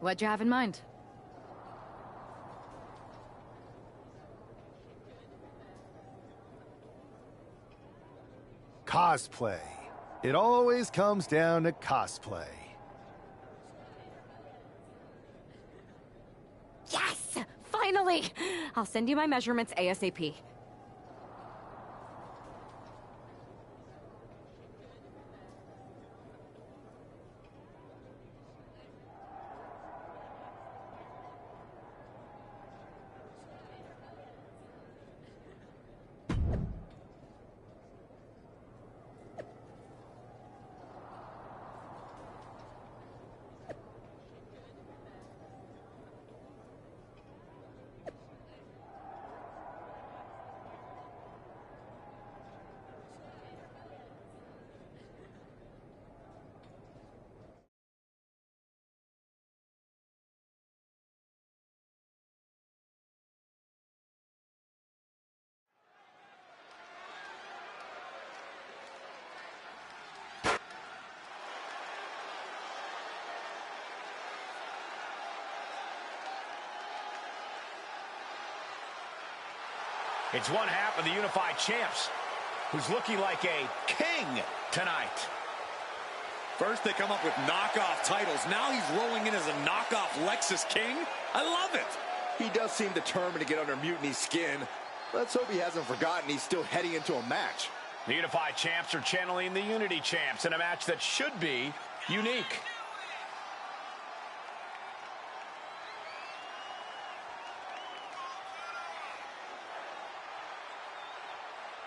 What'd you have in mind? Cosplay. It always comes down to cosplay. Yes! Finally! I'll send you my measurements ASAP. It's one half of the Unified Champs, who's looking like a king tonight. First they come up with knockoff titles. Now he's rolling in as a knockoff Lexus King. I love it. He does seem determined to get under Mutiny's skin. Let's hope he hasn't forgotten he's still heading into a match. The Unified Champs are channeling the Unity Champs in a match that should be unique.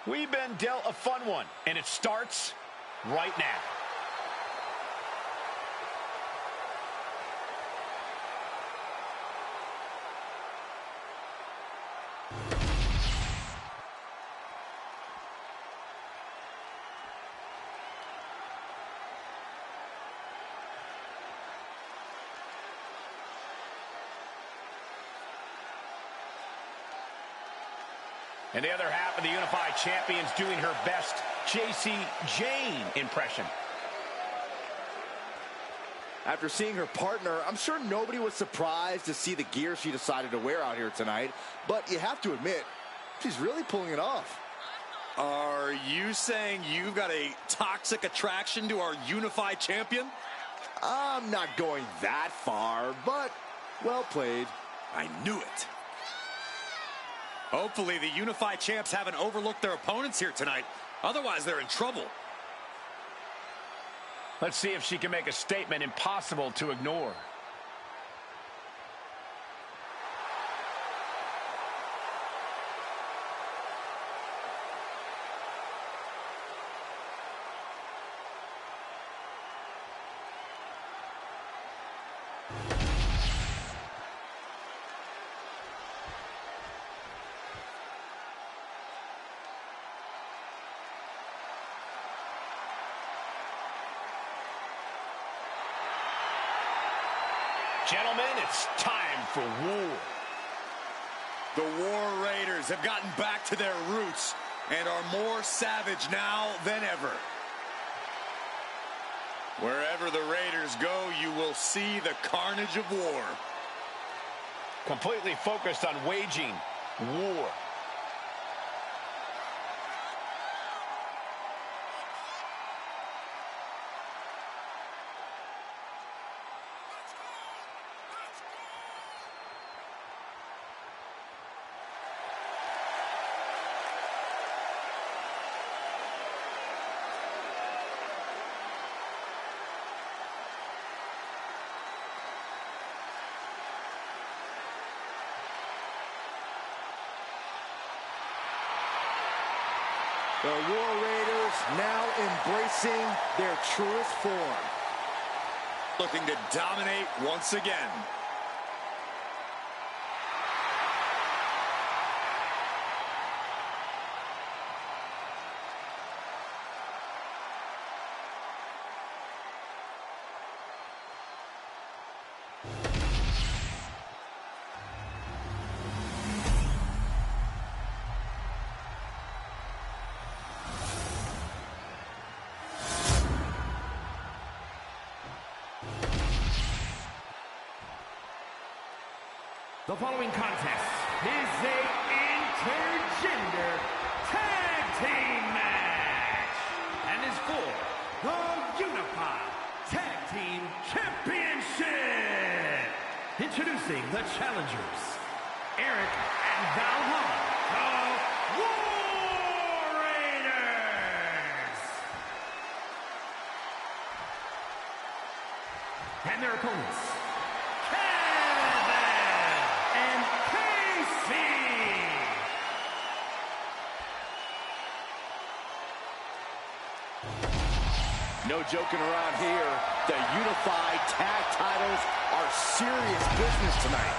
We've been dealt a fun one, and it starts right now. And the other half of the Unified Champions doing her best JC Jane impression. After seeing her partner, I'm sure nobody was surprised to see the gear she decided to wear out here tonight. But you have to admit, she's really pulling it off. Are you saying you've got a toxic attraction to our Unified Champion? I'm not going that far, but well played. I knew it. Hopefully the Unified Champs haven't overlooked their opponents here tonight. Otherwise, they're in trouble. Let's see if she can make a statement impossible to ignore. Gentlemen, it's time for war. The War Raiders have gotten back to their roots and are more savage now than ever. Wherever the Raiders go, you will see the carnage of war. Completely focused on waging war. The War Raiders now embracing their truest form. Looking to dominate once again. The following contest is a intergender tag team match and is for the Unified Tag Team Championship. Introducing the challengers, Eric and Valhalla, the War Raiders. And their opponents, and Casey. No joking around here. The Unified Tag Titles are serious business tonight.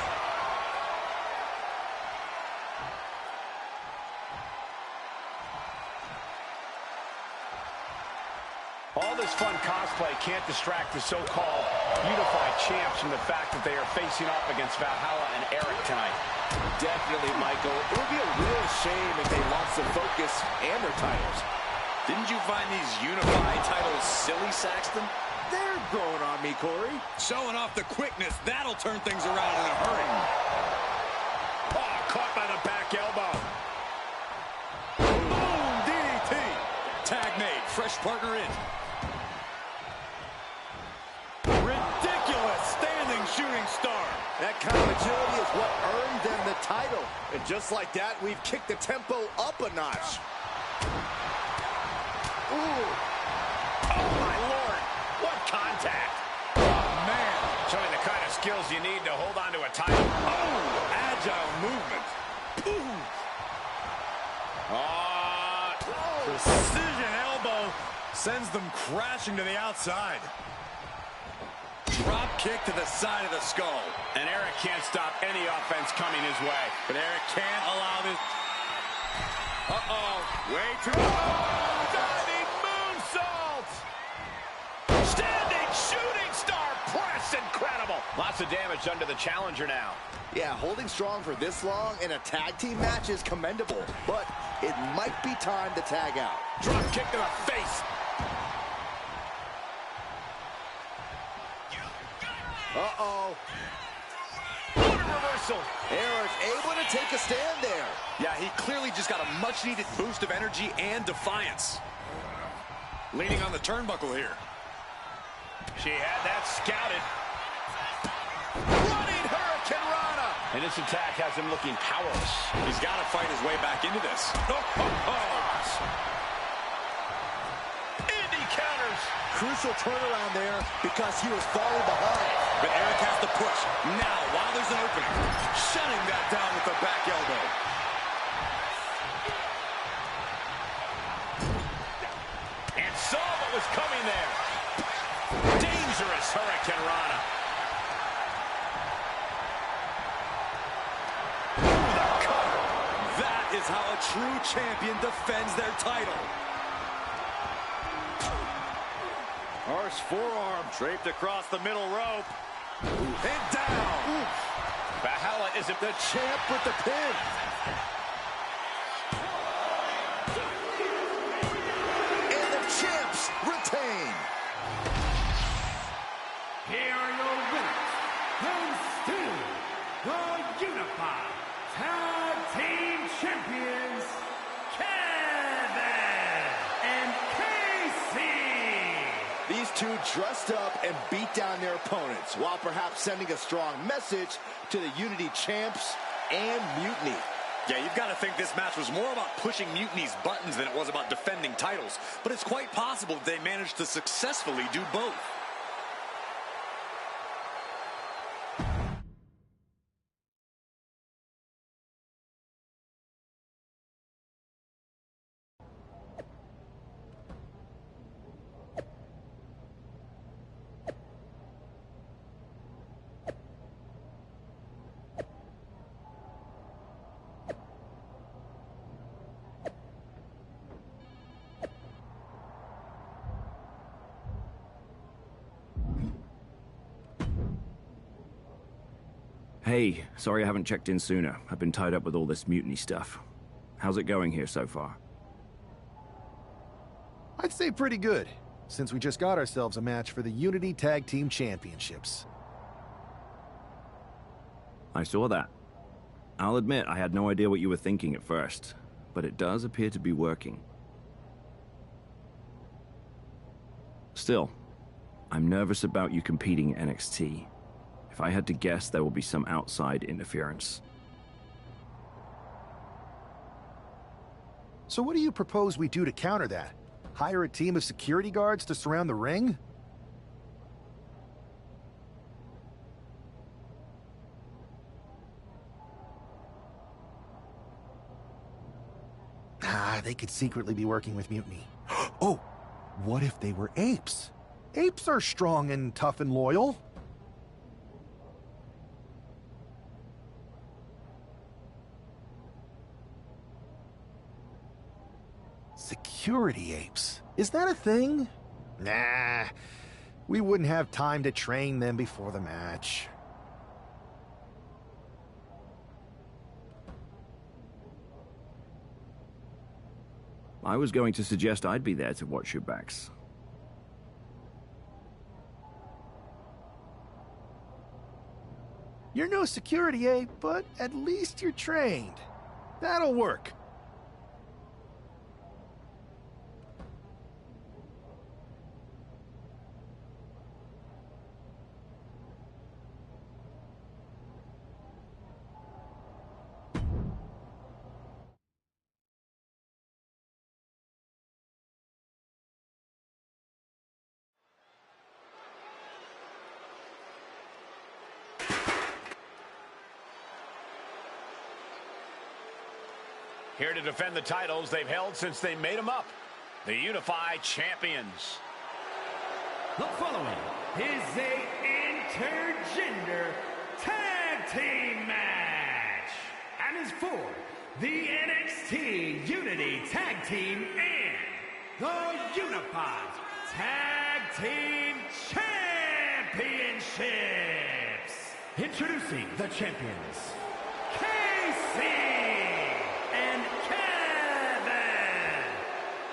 All this fun cosplay can't distract the so-called Unified Champs from the fact that they are facing off against Valhalla and Eric tonight. Definitely, Michael. It would be a real shame if they lost the focus and their titles. Didn't you find these Unified titles silly, Saxton? They're growing on me, Corey. Showing off the quickness, that'll turn things around in a hurry. Oh, caught by the back elbow. Boom, DDT. Tag made, fresh partner in. Ridiculous standing shooting star. That kind of agility is what earned them the title. And just like that, we've kicked the tempo up a notch. Ooh. Oh, my Lord. What contact. Oh, man. Showing the kind of skills you need to hold on to a title. Oh, agile movement. Boom. Precision elbow sends them crashing to the outside. Drop kick to the side of the skull. And Eric can't stop any offense coming his way. But Eric can't allow this. Uh-oh. Way too long. Diving moonsault. Standing shooting star press. Incredible. Lots of damage done to the challenger now. Yeah, holding strong for this long in a tag team match is commendable. But it might be time to tag out. Drop kick to the face. Uh-oh. What a reversal. Eric able to take a stand there. Yeah, he clearly just got a much-needed boost of energy and defiance. Leaning on the turnbuckle here. She had that scouted. Running Hurricane Rana. And this attack has him looking powerless. He's got to fight his way back into this. Indy counters. Crucial turnaround there because he was falling behind. But Eric has to push. Now, while there's an opening, shutting that down with the back elbow. And saw what was coming there. Dangerous Hurricane Rana. Ooh, the cover. That is how a true champion defends their title. Harsh forearm draped across the middle rope. And down. Valhalla isn't the champ with the pin. And the champs retain. Here are your winners, and still the Unified Tag Team Champions, Kevin and Casey. These two dressed up and beat down their opponents, while perhaps sending a strong message to the Unity Champs and Mutiny. Yeah, you've got to think this match was more about pushing Mutiny's buttons than it was about defending titles. But it's quite possible that they managed to successfully do both. Hey, sorry I haven't checked in sooner. I've been tied up with all this mutiny stuff. How's it going here so far? I'd say pretty good, since we just got ourselves a match for the Unity Tag Team Championships. I saw that. I'll admit I had no idea what you were thinking at first, but it does appear to be working. Still, I'm nervous about you competing in NXT. If I had to guess, there will be some outside interference. So what do you propose we do to counter that? Hire a team of security guards to surround the ring? They could secretly be working with Mutiny. Oh, what if they were apes? Apes are strong and tough and loyal. Security apes? Is that a thing? Nah, we wouldn't have time to train them before the match. I was going to suggest I'd be there to watch your backs. You're no security ape, but at least you're trained. That'll work. Here to defend the titles they've held since they made them up. The Unified Champions. The following is a intergender tag team match and is for the NXT Unity Tag Team and the Unified Tag Team Championships. Introducing the champions, KC.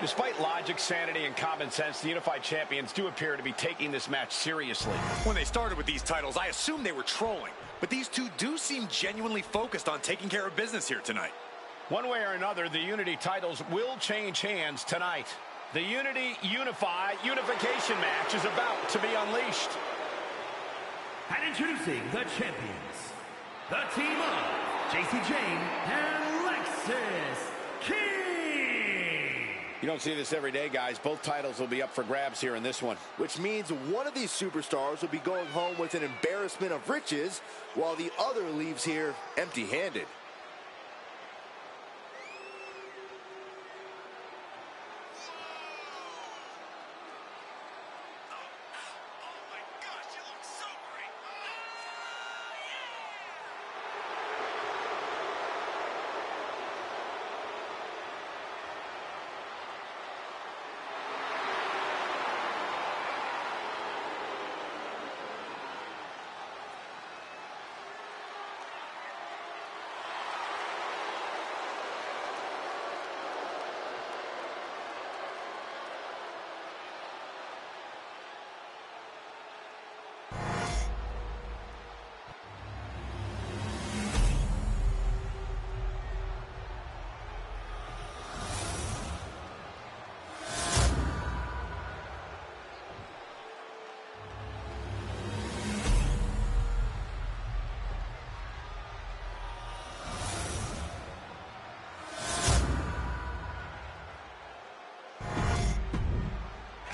Despite logic, sanity, and common sense, the Unified Champions do appear to be taking this match seriously. When they started with these titles, I assumed they were trolling. But these two do seem genuinely focused on taking care of business here tonight. One way or another, the Unity titles will change hands tonight. The Unity Unification match is about to be unleashed. And introducing the champions, the team of JC Jane and Lexis King. You don't see this every day, guys. Both titles will be up for grabs here in this one. Which means one of these superstars will be going home with an embarrassment of riches, while the other leaves here empty-handed.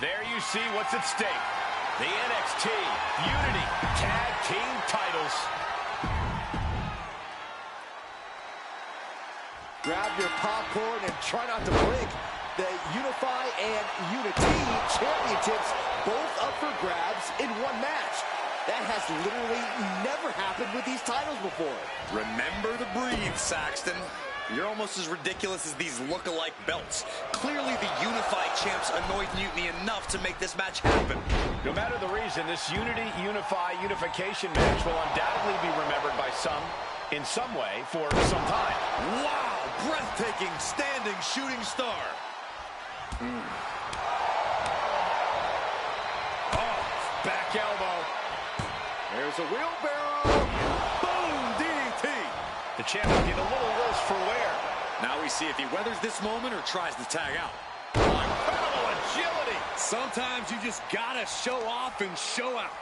There you see what's at stake. The NXT Unity Tag Team titles. Grab your popcorn and try not to blink. The Unify and Unity championships both up for grabs in one match. That has literally never happened with these titles before. Remember the breathe, Saxton. You're almost as ridiculous as these look-alike belts. Clearly the Unified Champs annoyed Mutiny enough to make this match happen. No matter the reason, this Unity Unification match will undoubtedly be remembered by some, in some way, for some time. Wow! Breathtaking standing shooting star. Oh, back elbow. There's a wheelbarrow. Boom! DDT. The The champ will get a little worse for wear. Now we see if he weathers this moment or tries to tag out. Incredible agility. Sometimes you just gotta show off and show out.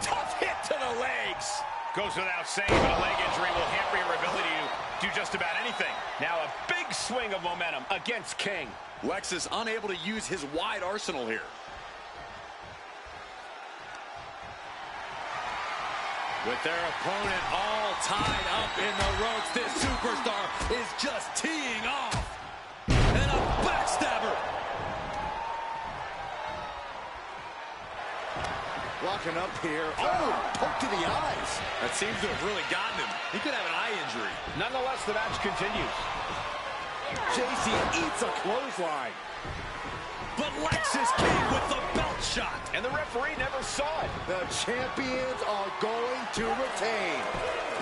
Tough hit to the legs. Goes without saying, but a leg injury will hamper your ability to do just about anything. Now a big swing of momentum against King. Lex is unable to use his wide arsenal here. With their opponent all tied up in the ropes, this superstar is just teeing off. And a backstabber. Walking up here. Oh, poke to the eyes. That seems to have really gotten him. He could have an eye injury. Nonetheless, the match continues. JC eats a clothesline. But Lex is king with the belt shot. And the referee never saw it. The champions are going to retain.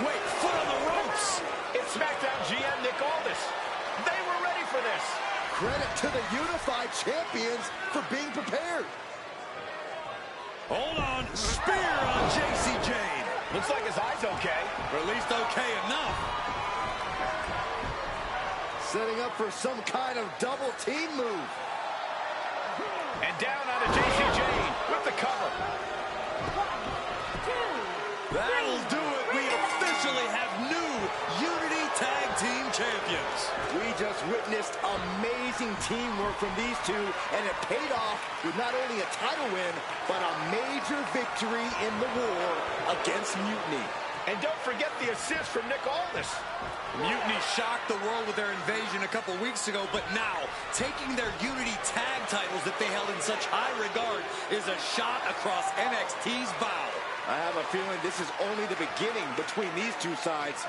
Wait, foot on the ropes. It's SmackDown GM Nick Aldis. They were ready for this. Credit to the unified champions for being prepared. Hold on. Spear on JC Jane. Looks like his eye's okay. Or at least okay enough. Setting up for some kind of double team move. And down onto JC Jane with the cover. 1, 2, That'll do it. We officially have new Unity Tag Team Champions. We just witnessed amazing teamwork from these two, and it paid off with not only a title win, but a major victory in the war against Mutiny. And don't forget the assist from Nick Aldis. Mutiny shocked the world with their invasion a couple weeks ago, but now, taking their Unity tag titles that they held in such high regard is a shot across NXT's bow. I have a feeling this is only the beginning between these two sides.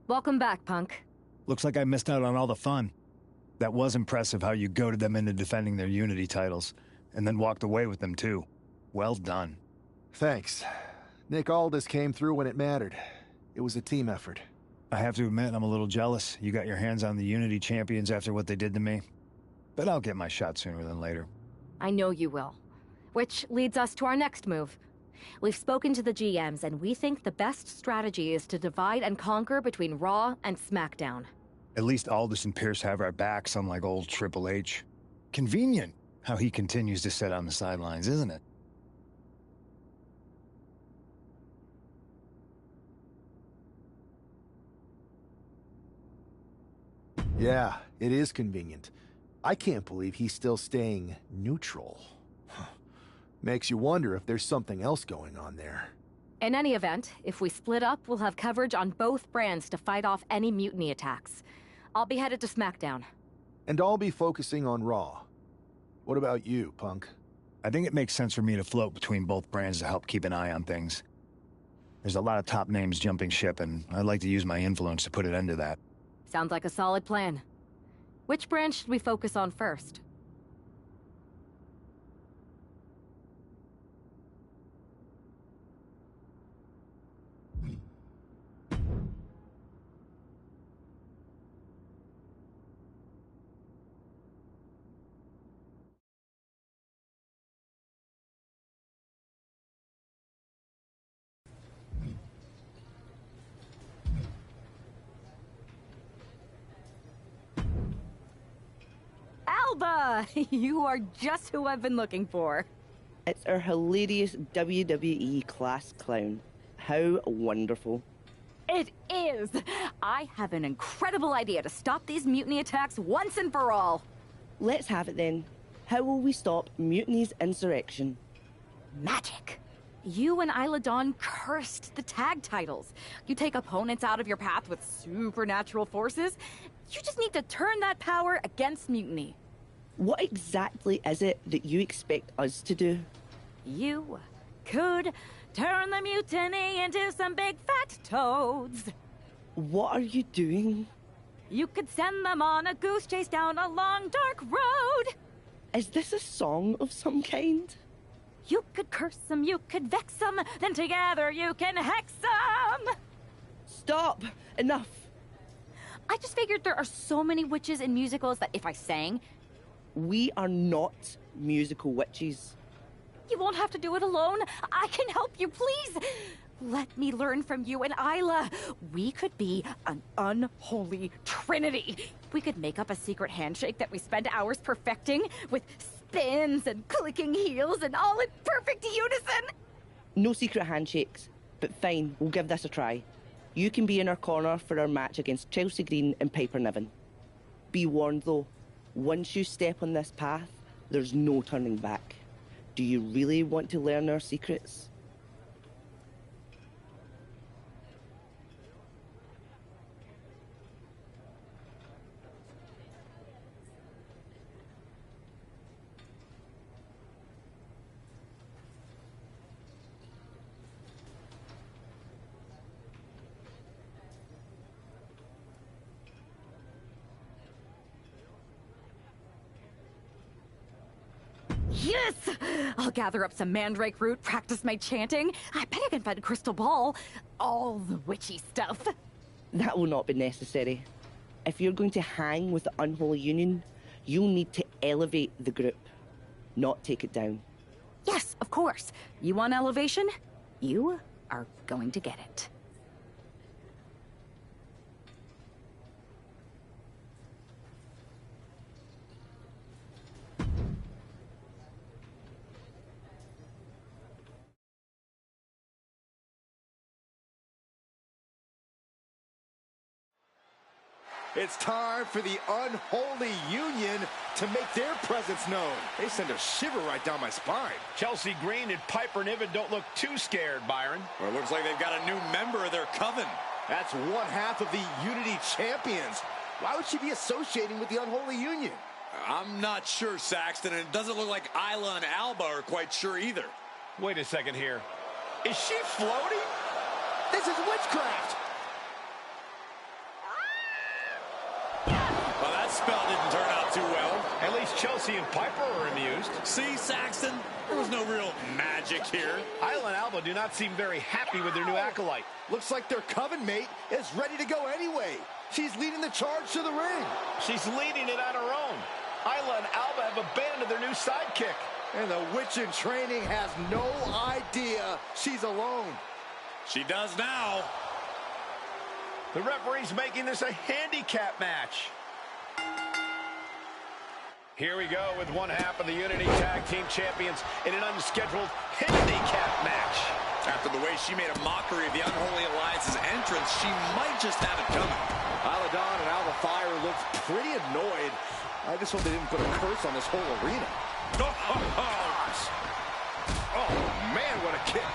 Welcome back, Punk. Looks like I missed out on all the fun. That was impressive how you goaded them into defending their Unity titles, and then walked away with them too. Well done. Thanks. Nick Aldis came through when it mattered. It was a team effort. I have to admit, I'm a little jealous. You got your hands on the Unity champions after what they did to me. But I'll get my shot sooner than later. I know you will. Which leads us to our next move. We've spoken to the GMs, and we think the best strategy is to divide and conquer between Raw and SmackDown. At least Aldis and Pierce have our backs, unlike old Triple H. Convenient how he continues to sit on the sidelines, isn't it? Yeah, it is convenient. I can't believe he's still staying neutral. Makes you wonder if there's something else going on there. In any event, if we split up, we'll have coverage on both brands to fight off any mutiny attacks. I'll be headed to SmackDown. And I'll be focusing on Raw. What about you, Punk? I think it makes sense for me to float between both brands to help keep an eye on things. There's a lot of top names jumping ship, and I'd like to use my influence to put an end to that. Sounds like a solid plan. Which brand should we focus on first? Alba! You are just who I've been looking for. It's our hilarious WWE class clown. How wonderful. It is! I have an incredible idea to stop these mutiny attacks once and for all. Let's have it then. How will we stop Mutiny's insurrection? Magic. You and Isla Dawn cursed the tag titles. You take opponents out of your path with supernatural forces. You just need to turn that power against Mutiny. What exactly is it that you expect us to do? You could turn the mutiny into some big fat toads. What are you doing? You could send them on a goose chase down a long, dark road. Is this a song of some kind? You could curse them, you could vex them, then together you can hex them! Stop! Enough! I just figured there are so many witches in musicals that if I sang... We are not musical witches. You won't have to do it alone. I can help you, please! Let me learn from you and Isla. We could be an unholy trinity. We could make up a secret handshake that we spend hours perfecting with spins and clicking heels and all in perfect unison. No secret handshakes, but fine, we'll give this a try. You can be in our corner for our match against Chelsea Green and Piper Niven. Be warned though, once you step on this path, there's no turning back. Do you really want to learn our secrets? Yes! I'll gather up some mandrake root, practice my chanting. I bet I can find a crystal ball. All the witchy stuff. That will not be necessary. If you're going to hang with the Unholy Union, you'll need to elevate the group, not take it down. Yes, of course. You want elevation? You are going to get it. It's time for the Unholy Union to make their presence known. They send a shiver right down my spine. Chelsea Green and Piper Niven don't look too scared, Byron. Well, it looks like they've got a new member of their coven. That's one half of the Unity Champions. Why would she be associating with the Unholy Union? I'm not sure, Saxton, and it doesn't look like Isla and Alba are quite sure either. Wait a second here. Is she floating? This is witchcraft! Well, that spell didn't turn out too well. At least Chelsea and Piper are amused. See, Saxton? There was no real magic here. Isla and Alba do not seem very happy with their new acolyte. Looks like their coven mate is ready to go anyway. She's leading the charge to the ring. She's leading it on her own. Isla and Alba have abandoned their new sidekick. And the witch in training has no idea she's alone. She does now. The referee's making this a handicap match. Here we go with one half of the Unity Tag Team Champions in an unscheduled handicap match. After the way she made a mockery of the Unholy Alliance's entrance, she might just have it coming. Isla Dawn and Alba Fire looked pretty annoyed. I just hope they didn't put a curse on this whole arena. Oh, man, what a kick.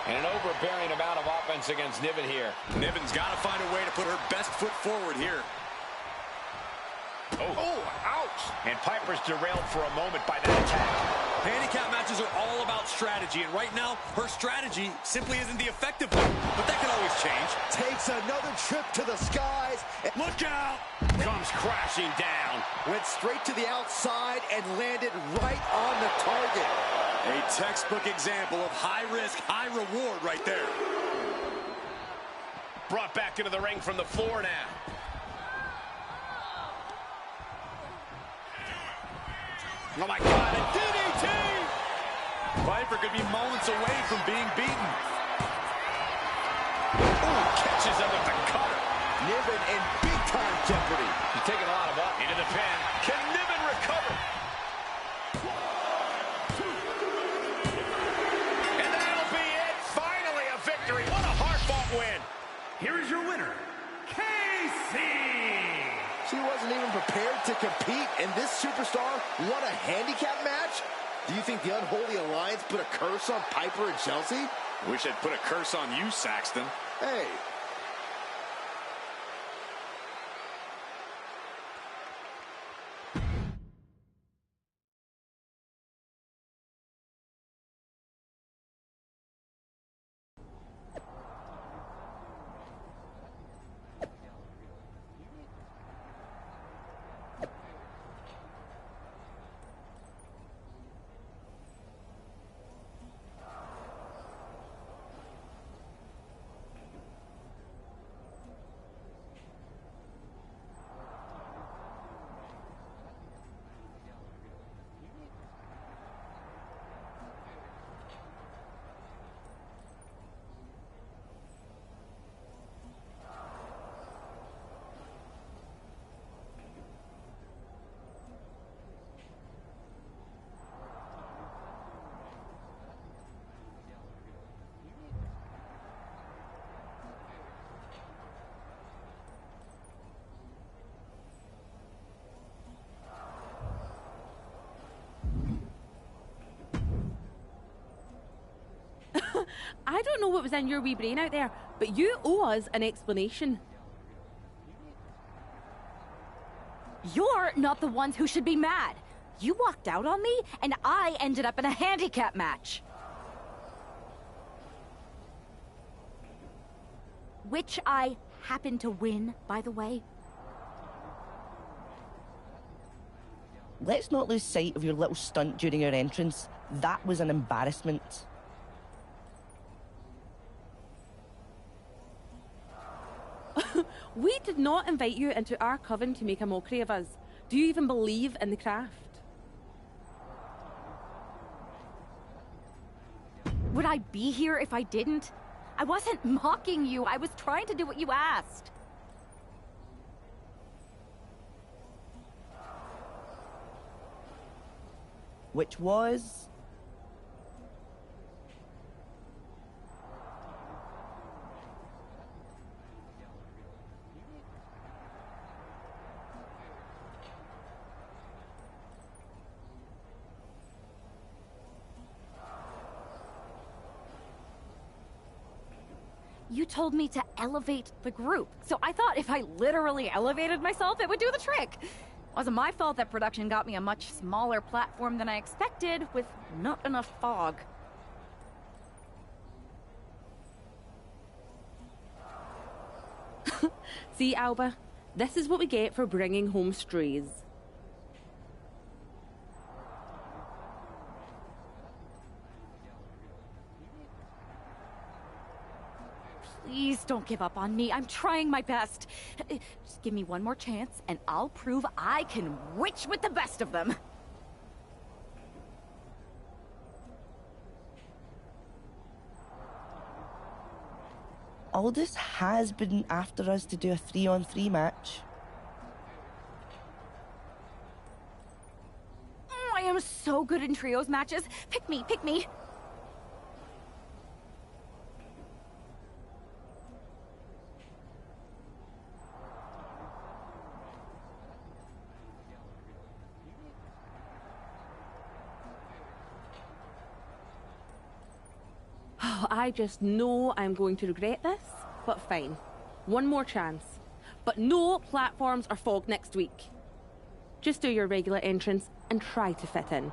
And an overbearing amount of offense against Niven here. Niven's got to find a way to put her best foot forward here. Oh, ouch! And Piper's derailed for a moment by that attack. Handicap matches are all about strategy, and right now, her strategy simply isn't the effective one. But that can always change. Takes another trip to the skies. Look out! Comes crashing down. Went straight to the outside and landed right on the target. A textbook example of high risk, high reward right there. Brought back into the ring from the floor now. Oh my God, a DDT! Piper could be moments away from being beaten. Ooh, catches him with the cutter. Niven in big time jeopardy. He's taking a lot of up. Into the pin. Can Niven recover? And that'll be it. Finally a victory. What a hard-fought win. Here is your winner, KC. She wasn't even prepared to compete, and this superstar won a handicap match? Do you think the Unholy Alliance put a curse on Piper and Chelsea? Wish I'd put a curse on you, Saxton. Hey. I don't know what was in your wee brain out there, but you owe us an explanation. You're not the ones who should be mad. You walked out on me, and I ended up in a handicap match. Which I happened to win, by the way. Let's not lose sight of your little stunt during your entrance. That was an embarrassment. We did not invite you into our coven to make a mockery of us. Do you even believe in the craft? Would I be here if I didn't? I wasn't mocking you. I was trying to do what you asked. Which was... You told me to elevate the group, so I thought if I literally elevated myself, it would do the trick. It wasn't my fault that production got me a much smaller platform than I expected, with not enough fog. See, Alba, this is what we get for bringing home strays. Please don't give up on me. I'm trying my best. Just give me one more chance, and I'll prove I can witch with the best of them. Aldous has been after us to do a 3-on-3 match. I am so good in trios matches. Pick me, pick me. I just know I'm going to regret this, but fine. One more chance. But no platforms or fog next week. Just do your regular entrance and try to fit in.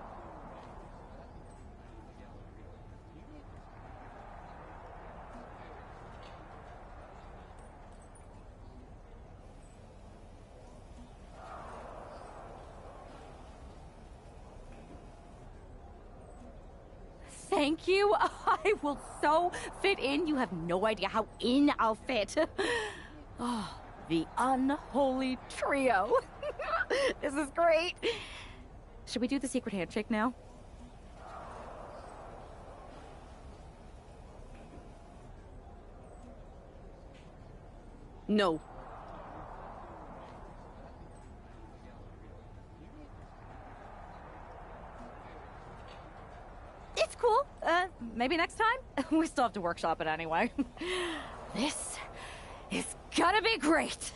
Thank you. I will so fit in. You have no idea how in I'll fit. Oh, the unholy trio. This is great. Should we do the secret handshake now? No. It's cool. Maybe next time? We still have to workshop it anyway. This is gonna be great.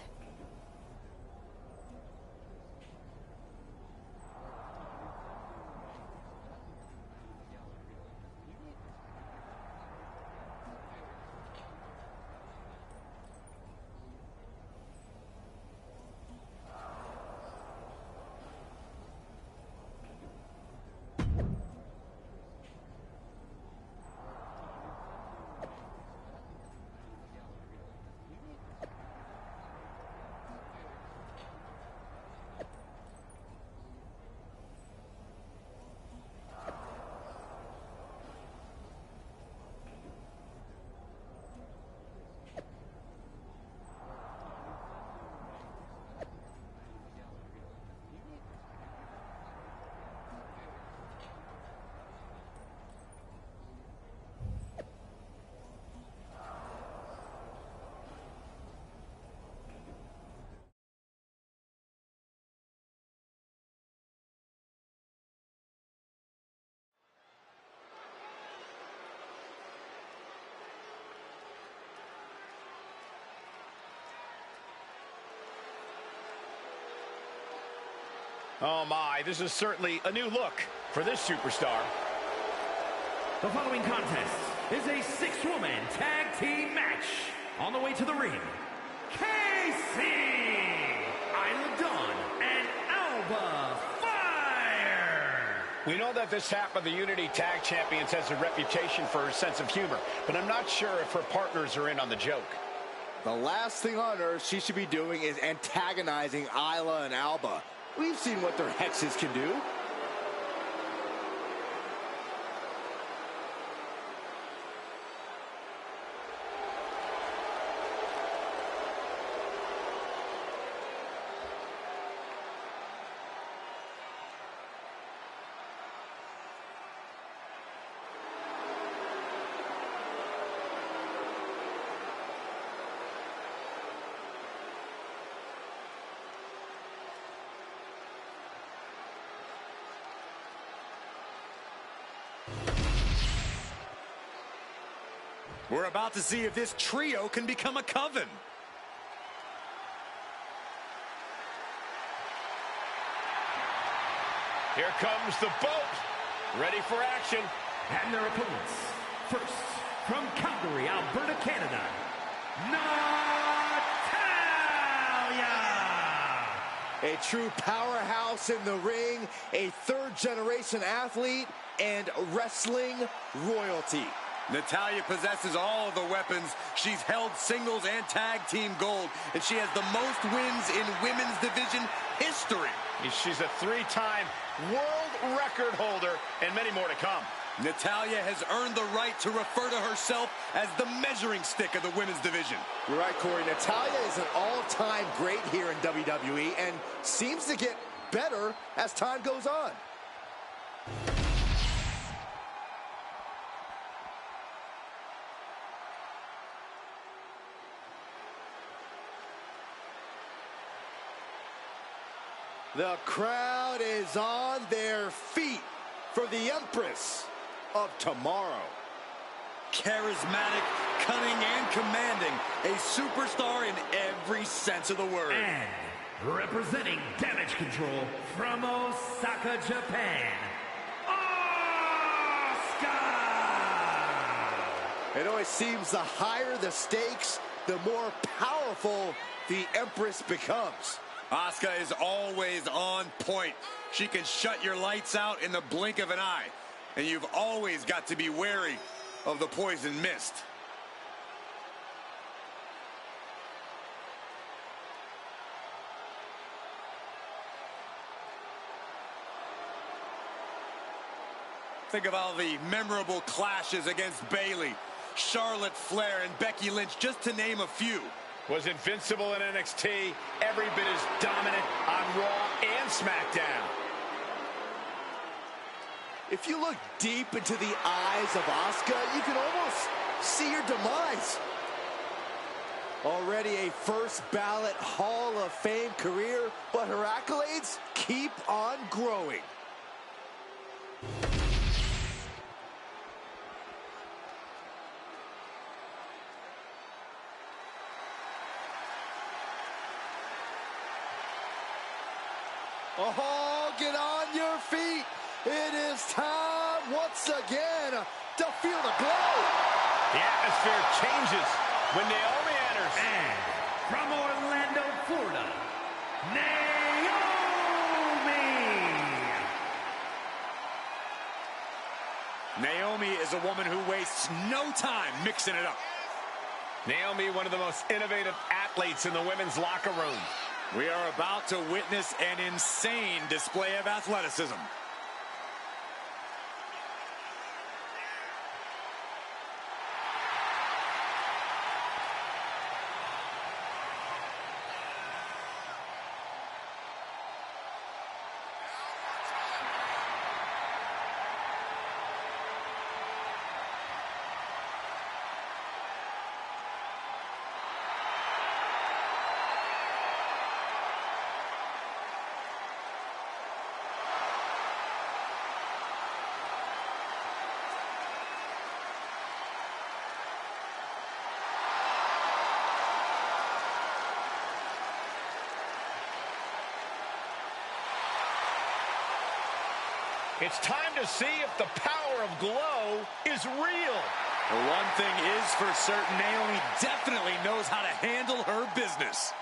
Oh my, this is certainly a new look for this superstar. The following contest is a 6-woman tag team match. On the way to the ring, Casey, Isla Dawn, and Alba Fire. We know that this half of the Unity Tag Champions has a reputation for her sense of humor, but I'm not sure if her partners are in on the joke. The last thing on earth she should be doing is antagonizing Isla and Alba. We've seen what their hexes can do. We're about to see if this trio can become a coven. Here comes the boat, ready for action. And their opponents, first, from Calgary, Alberta, Canada, Natalya! A true powerhouse in the ring, a third-generation athlete, and wrestling royalty. Natalya possesses all of the weapons. She's held singles and tag team gold, and she has the most wins in women's division history. She's a 3-time world record holder and many more to come. Natalya has earned the right to refer to herself as the measuring stick of the women's division. You're right, Corey. Natalya is an all-time great here in WWE and seems to get better as time goes on. The crowd is on their feet for the Empress of Tomorrow. Charismatic, cunning, and commanding. A superstar in every sense of the word. And representing Damage Control from Osaka, Japan, Asuka! It always seems the higher the stakes, the more powerful the Empress becomes. Asuka is always on point. She can shut your lights out in the blink of an eye. And you've always got to be wary of the poison mist. Think of all the memorable clashes against Bayley, Charlotte Flair, and Becky Lynch, just to name a few. Was invincible in NXT, every bit as dominant on Raw and SmackDown. If you look deep into the eyes of Asuka, you can almost see her demise. Already a first ballot Hall of Fame career, but her accolades keep on growing. Oh, get on your feet. It is time once again to feel the glow. The atmosphere changes when Naomi enters. And from Orlando, Florida, Naomi! Naomi is a woman who wastes no time mixing it up. Naomi, one of the most innovative athletes in the women's locker room. We are about to witness an insane display of athleticism. It's time to see if the power of glow is real. Well, one thing is for certain, Naomi definitely knows how to handle her business.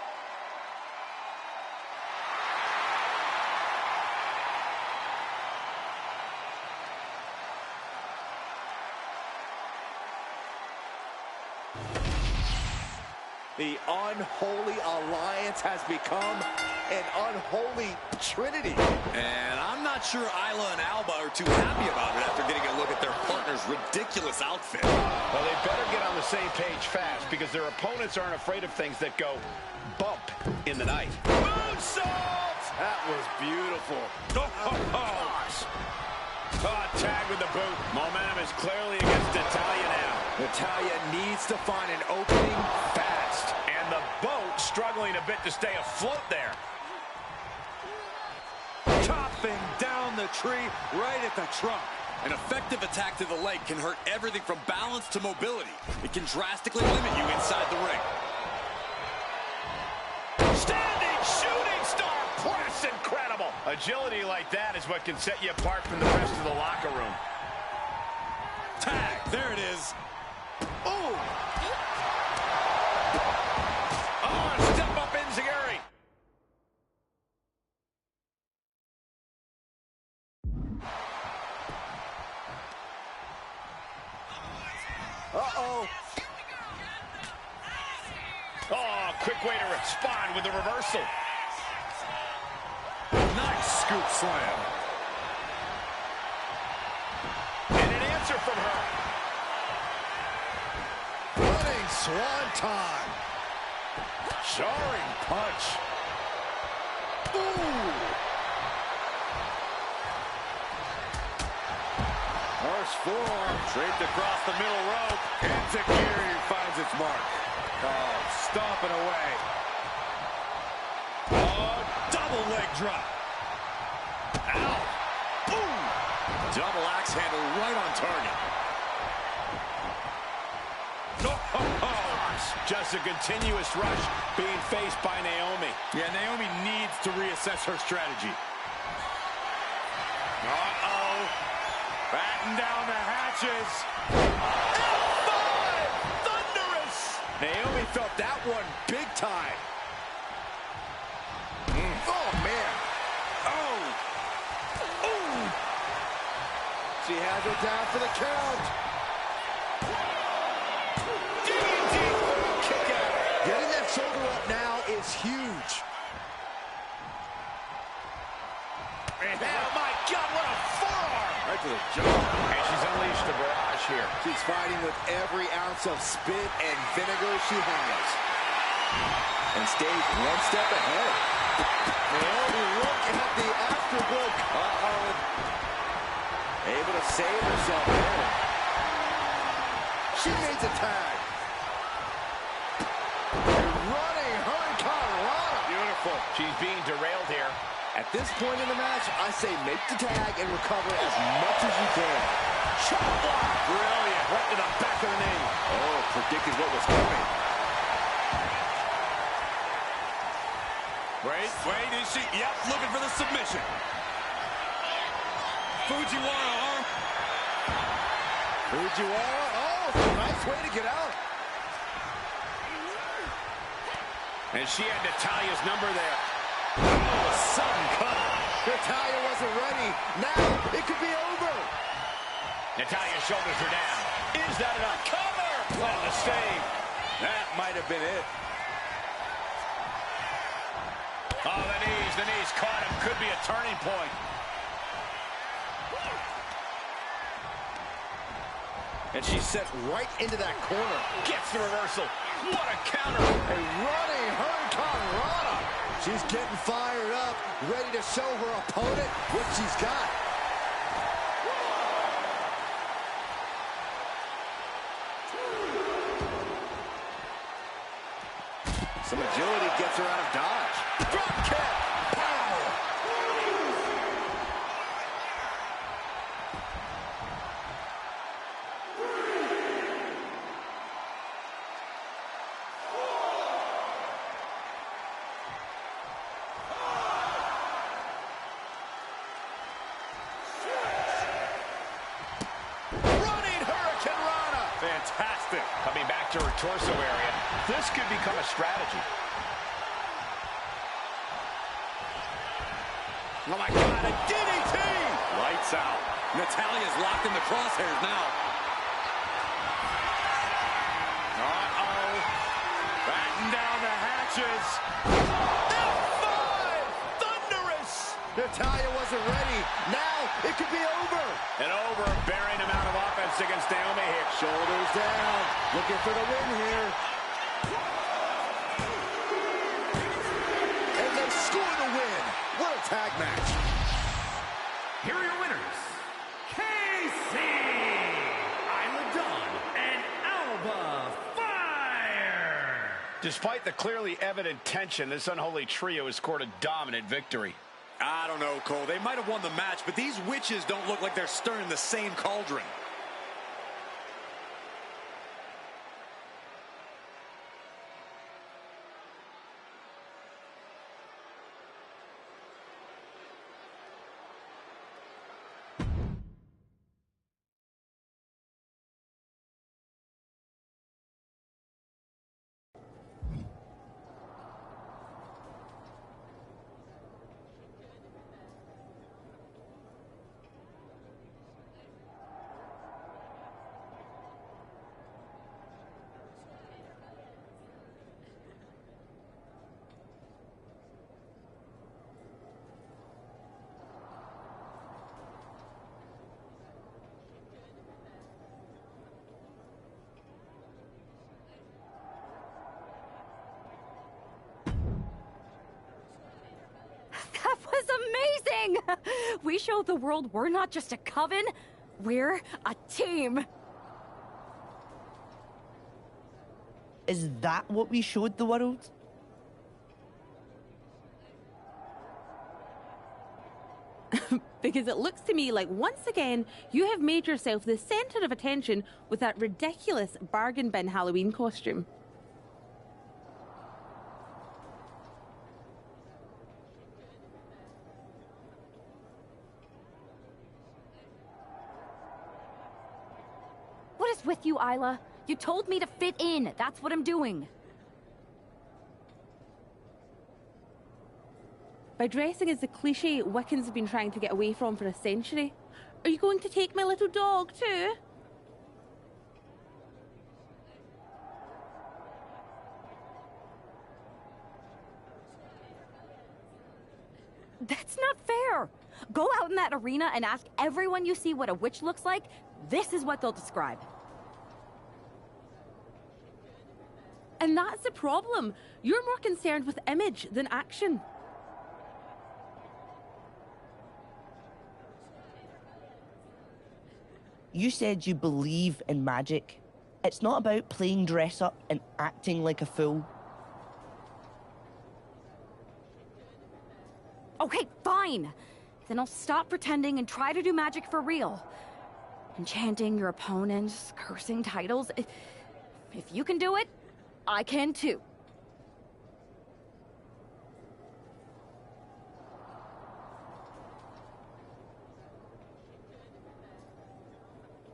The unholy alliance has become an unholy trinity. And I'm not sure Isla and Alba are too happy about it after getting a look at their partner's ridiculous outfit. Well, they better get on the same page fast because their opponents aren't afraid of things that go bump in the night. Moonsault! That was beautiful. Gosh. Oh, tag with the boot. Momentum is clearly against Natalya now. Natalya needs to find an opening fast. And the boat struggling a bit to stay afloat there. Chopping down the tree right at the trunk. An effective attack to the leg can hurt everything from balance to mobility. It can drastically limit you inside the ring. Standing shooting star press, incredible. Agility like that is what can set you apart from the rest of the locker room. Tag, there it is. Ooh. Oh, and step up Enziguri. Uh-oh. Oh, quick way to respond with the reversal. Nice scoop slam. And an answer from her. Running swanton. Jarring punch. Ooh. Harsh forearm. Draped across the middle rope. Enziguri finds its mark. Oh, stomping away. Oh, double leg drop. Ow. Ooh. Double axe handle right on target. Just a continuous rush being faced by Naomi. Yeah, Naomi needs to reassess her strategy. Uh-oh. Batten down the hatches. F5! Thunderous! Naomi felt that one big time. Oh, man. Oh. Ooh. She has it down for the count. Kick out. Getting that shoulder up now is huge. Oh, my God, what a forearm! Right to the jaw. And she's unleashed a barrage here. She's fighting with every ounce of spit and vinegar she has. And stays one step ahead. Naomi, look at the afterblow. Uh-oh. Able to save herself there. She needs a tag. Running hurricanrana. Beautiful. She's being derailed here. At this point in the match, I say make the tag and recover as much as you can. Shot block. Brilliant. Right to the back of the knee. Oh, predicted what was coming. Wait, is she? Yep, looking for the submission. Fujiwara arm. Fujiwara, oh, nice way to get out. And she had Natalya's number there. Oh, sudden cut. Natalya wasn't ready. Now it could be over. Natalya's shoulders are down. Is that enough? Cover! Oh, the save. That might have been it. Oh, the knees caught him. Could be a turning point. And she's set right into that corner. Gets the reversal. What a counter. A running hurricanrana. She's getting fired up, ready to show her opponent what she's got. Some agility gets her out of dodge. Drop kick. Pow. torso area. This could become a strategy. Oh my God, a DDT! Lights out. Natalia's locked in the crosshairs now. Uh-oh. Batten down the hatches. F5! Thunderous! Natalia wasn't ready. Now it could be over. An overbearing amount of offense against Naomi here. Shoulders down. Looking for the win here. And they score the win. What a tag match. Here are your winners, KC, Isla Dawn, and Alba Fire. Despite the clearly evident tension, this unholy trio has scored a dominant victory. I don't know, Cole. They might have won the match, but these witches don't look like they're stirring the same cauldron. That was amazing! We showed the world we're not just a coven, we're a team. Is that what we showed the world? Because it looks to me like once again you have made yourself the center of attention with that ridiculous bargain bin Halloween costume. What is with you, Isla? You told me to fit in. That's what I'm doing. By dressing as the cliche Wiccans have been trying to get away from for a century. Are you going to take my little dog too? That's not fair. Go out in that arena and ask everyone you see what a witch looks like. This is what they'll describe. And that's the problem. You're more concerned with image than action. You said you believe in magic. It's not about playing dress up and acting like a fool. Okay, fine. Then I'll stop pretending and try to do magic for real. Enchanting your opponents, cursing titles. If you can do it, I can too.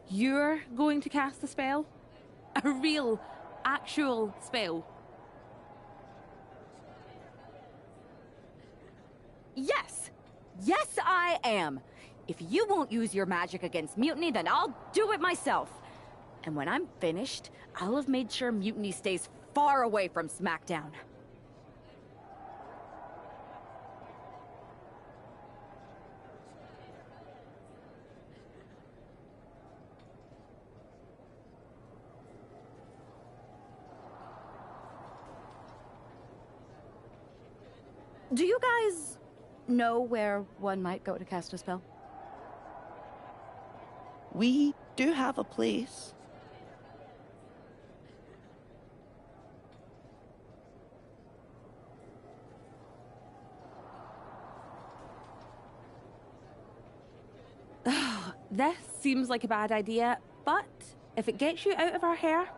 You're going to cast a spell? A real, actual spell? Yes! Yes, I am! If you won't use your magic against Mutiny, then I'll do it myself. And when I'm finished, I'll have made sure Mutiny stays far away from SmackDown. Do you guys know where one might go to cast a spell? We do have a place. This seems like a bad idea, but if it gets you out of our hair,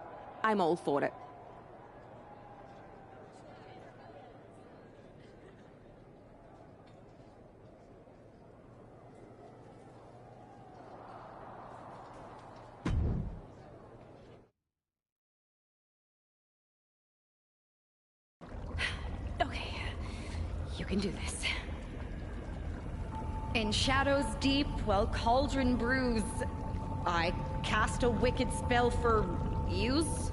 I'm all for it. You can do this. In shadows deep, while cauldron brews, I cast a wicked spell for use.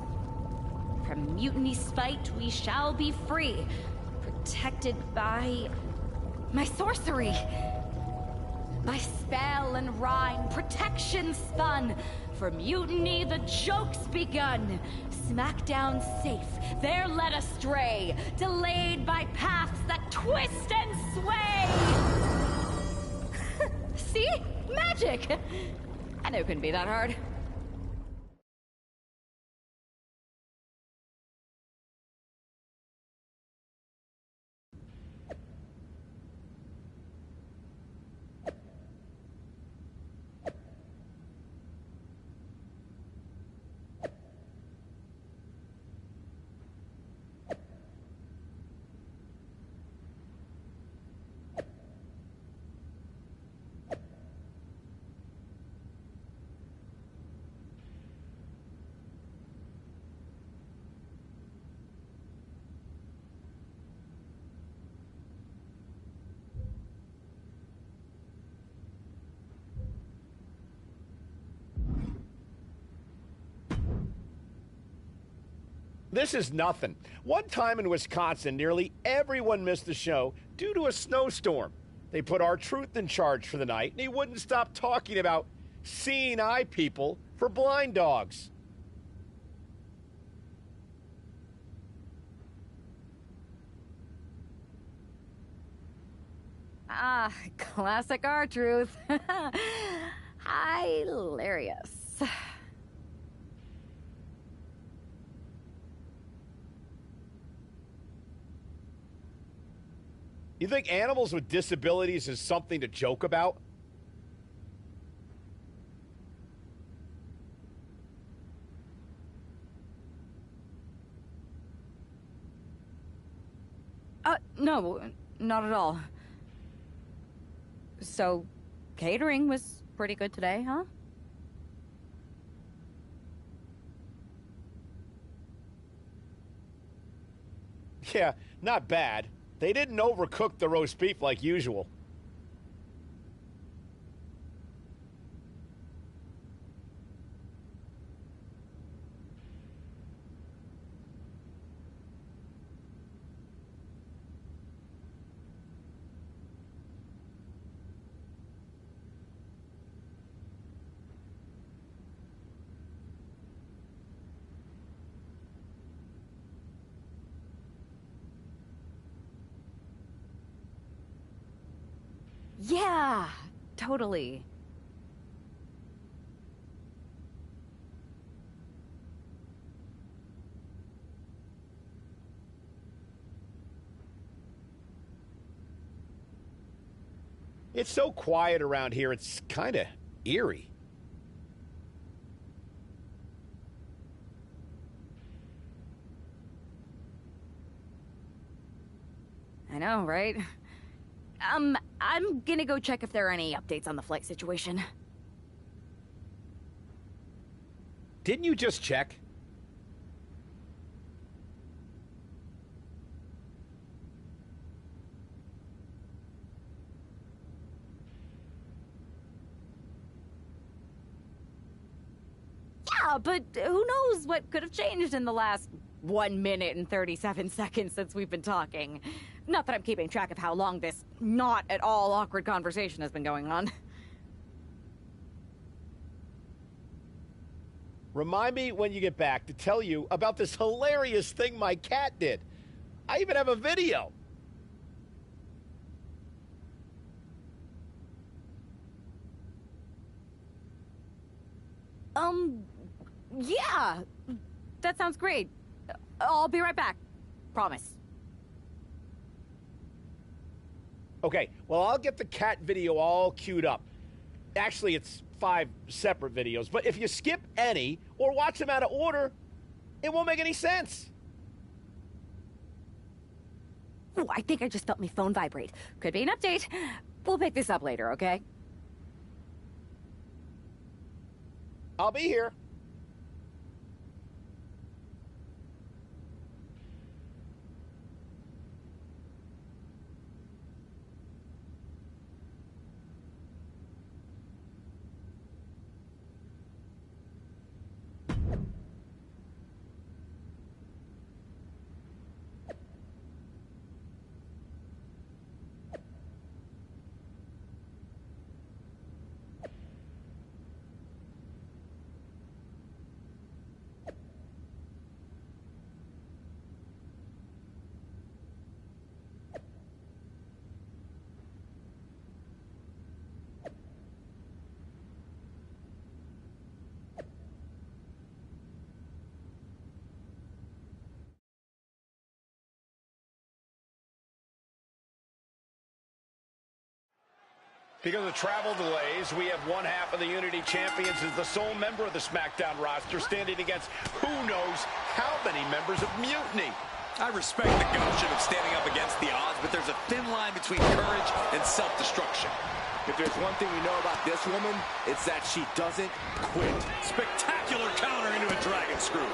From mutiny's spite, we shall be free, protected by my sorcery. By spell and rhyme, protection spun. For mutiny, the joke's begun. Smackdown safe, there led astray, delayed by paths that twist and sway. See? Magic! I knew it couldn't be that hard. This is nothing. One time in Wisconsin, nearly everyone missed the show due to a snowstorm. They put R-Truth in charge for the night, and he wouldn't stop talking about seeing eye people for blind dogs. Ah, classic R-Truth. Hilarious. You think animals with disabilities is something to joke about? No, not at all. So, catering was pretty good today, huh? Yeah, not bad. They didn't overcook the roast beef like usual. Yeah, totally. It's so quiet around here, it's kind of eerie. I know, right? I'm gonna go check if there are any updates on the flight situation. Didn't you just check? Yeah, but who knows what could have changed in the last 1 minute and 37 seconds since we've been talking. Not that I'm keeping track of how long this not at all awkward conversation has been going on. Remind me when you get back to tell you about this hilarious thing my cat did. I even have a video. Yeah, that sounds great. I'll be right back. Promise. Okay, well, I'll get the cat video all queued up. Actually, it's 5 separate videos, but if you skip any or watch them out of order, it won't make any sense. Oh, I think I just felt my phone vibrate. Could be an update. We'll pick this up later, okay? I'll be here. Because of travel delays, we have one half of the Unity Champions as the sole member of the SmackDown roster standing against who knows how many members of Mutiny. I respect the gumption of standing up against the odds, but there's a thin line between courage and self-destruction. If there's one thing we know about this woman, it's that she doesn't quit. Spectacular counter into a dragon screw.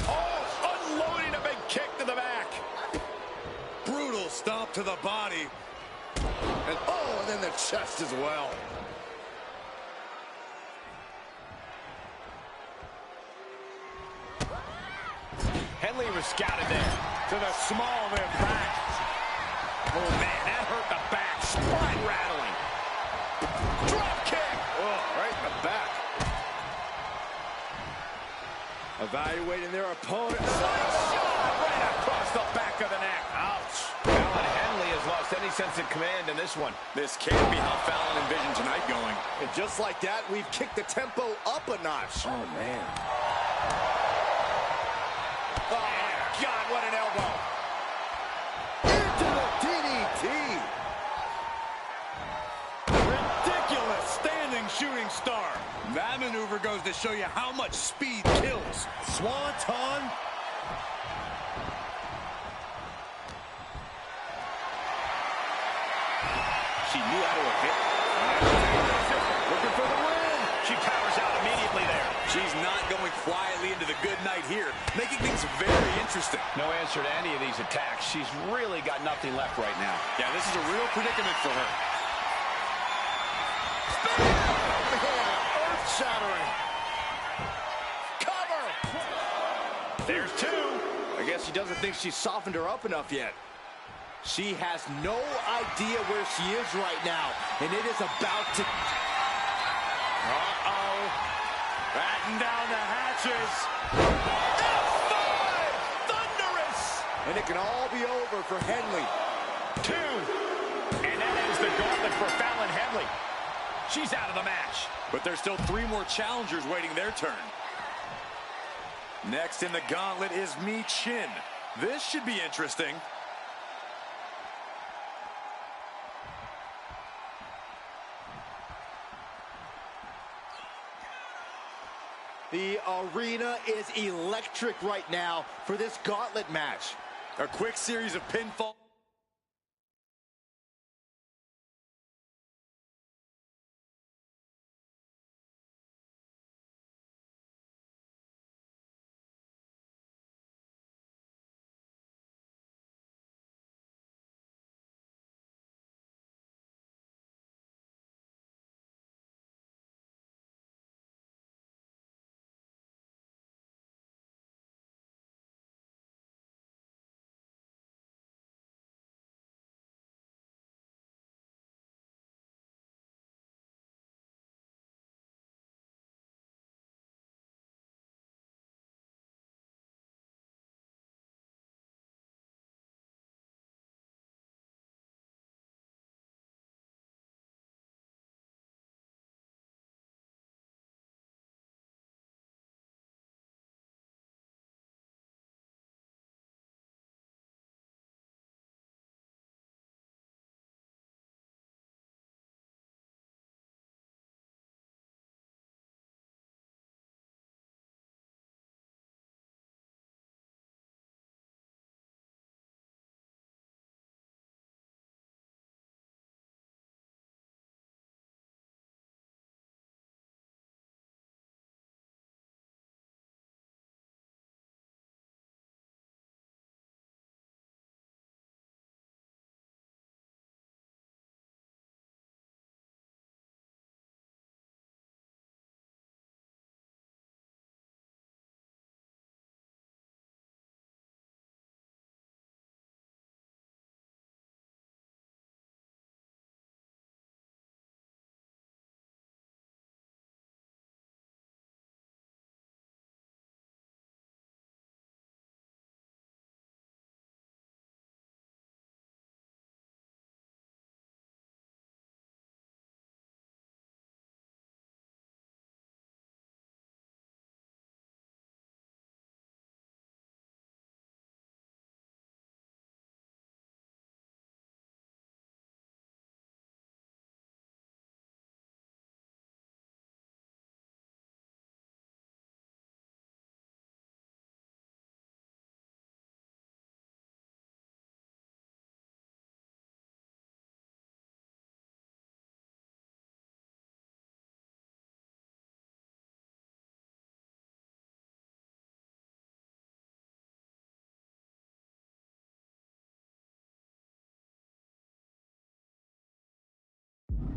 Unloading a big kick to the back. Brutal stomp to the body. And then the chest as well. Henley was scouted there. To the small of their back. Oh, man, that hurt the back. Spine rattling. Drop kick. Oh, right in the back. Evaluating their opponent. Right across the back of the neck. Ouch. Fallon Henley has lost any sense of command in this one. This can't be how Fallon envisioned tonight going. And just like that, we've kicked the tempo up a notch. Oh, man. Oh, God, what an elbow. Into the DDT. Ridiculous standing shooting star. That maneuver goes to show you how much speed kills. Swanton. She knew how to hit. Looking for the win. She powers out immediately there. She's not going quietly into the good night here, making things very interesting. No answer to any of these attacks. She's really got nothing left right now. Yeah, this is a real predicament for her. Earth-shattering. Cover. There's two. I guess she doesn't think she's softened her up enough yet. She has no idea where she is right now, and it is about to... Uh-oh. Batten down the hatches. F5! Thunderous! And it can all be over for Henley. Two. And that ends the gauntlet for Fallon Henley. She's out of the match. But there's still three more challengers waiting their turn. Next in the gauntlet is Mi Chin. This should be interesting. The arena is electric right now for this gauntlet match. A quick series of pinfall.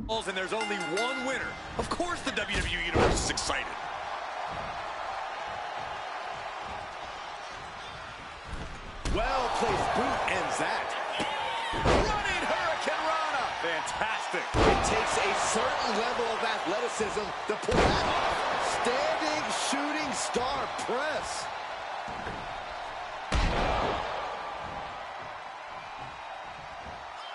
And there's only one winner. Of course the WWE Universe is excited. Well-placed boot ends that. Running Hurricane Rana. Fantastic. It takes a certain level of athleticism to pull that off. Standing shooting star press.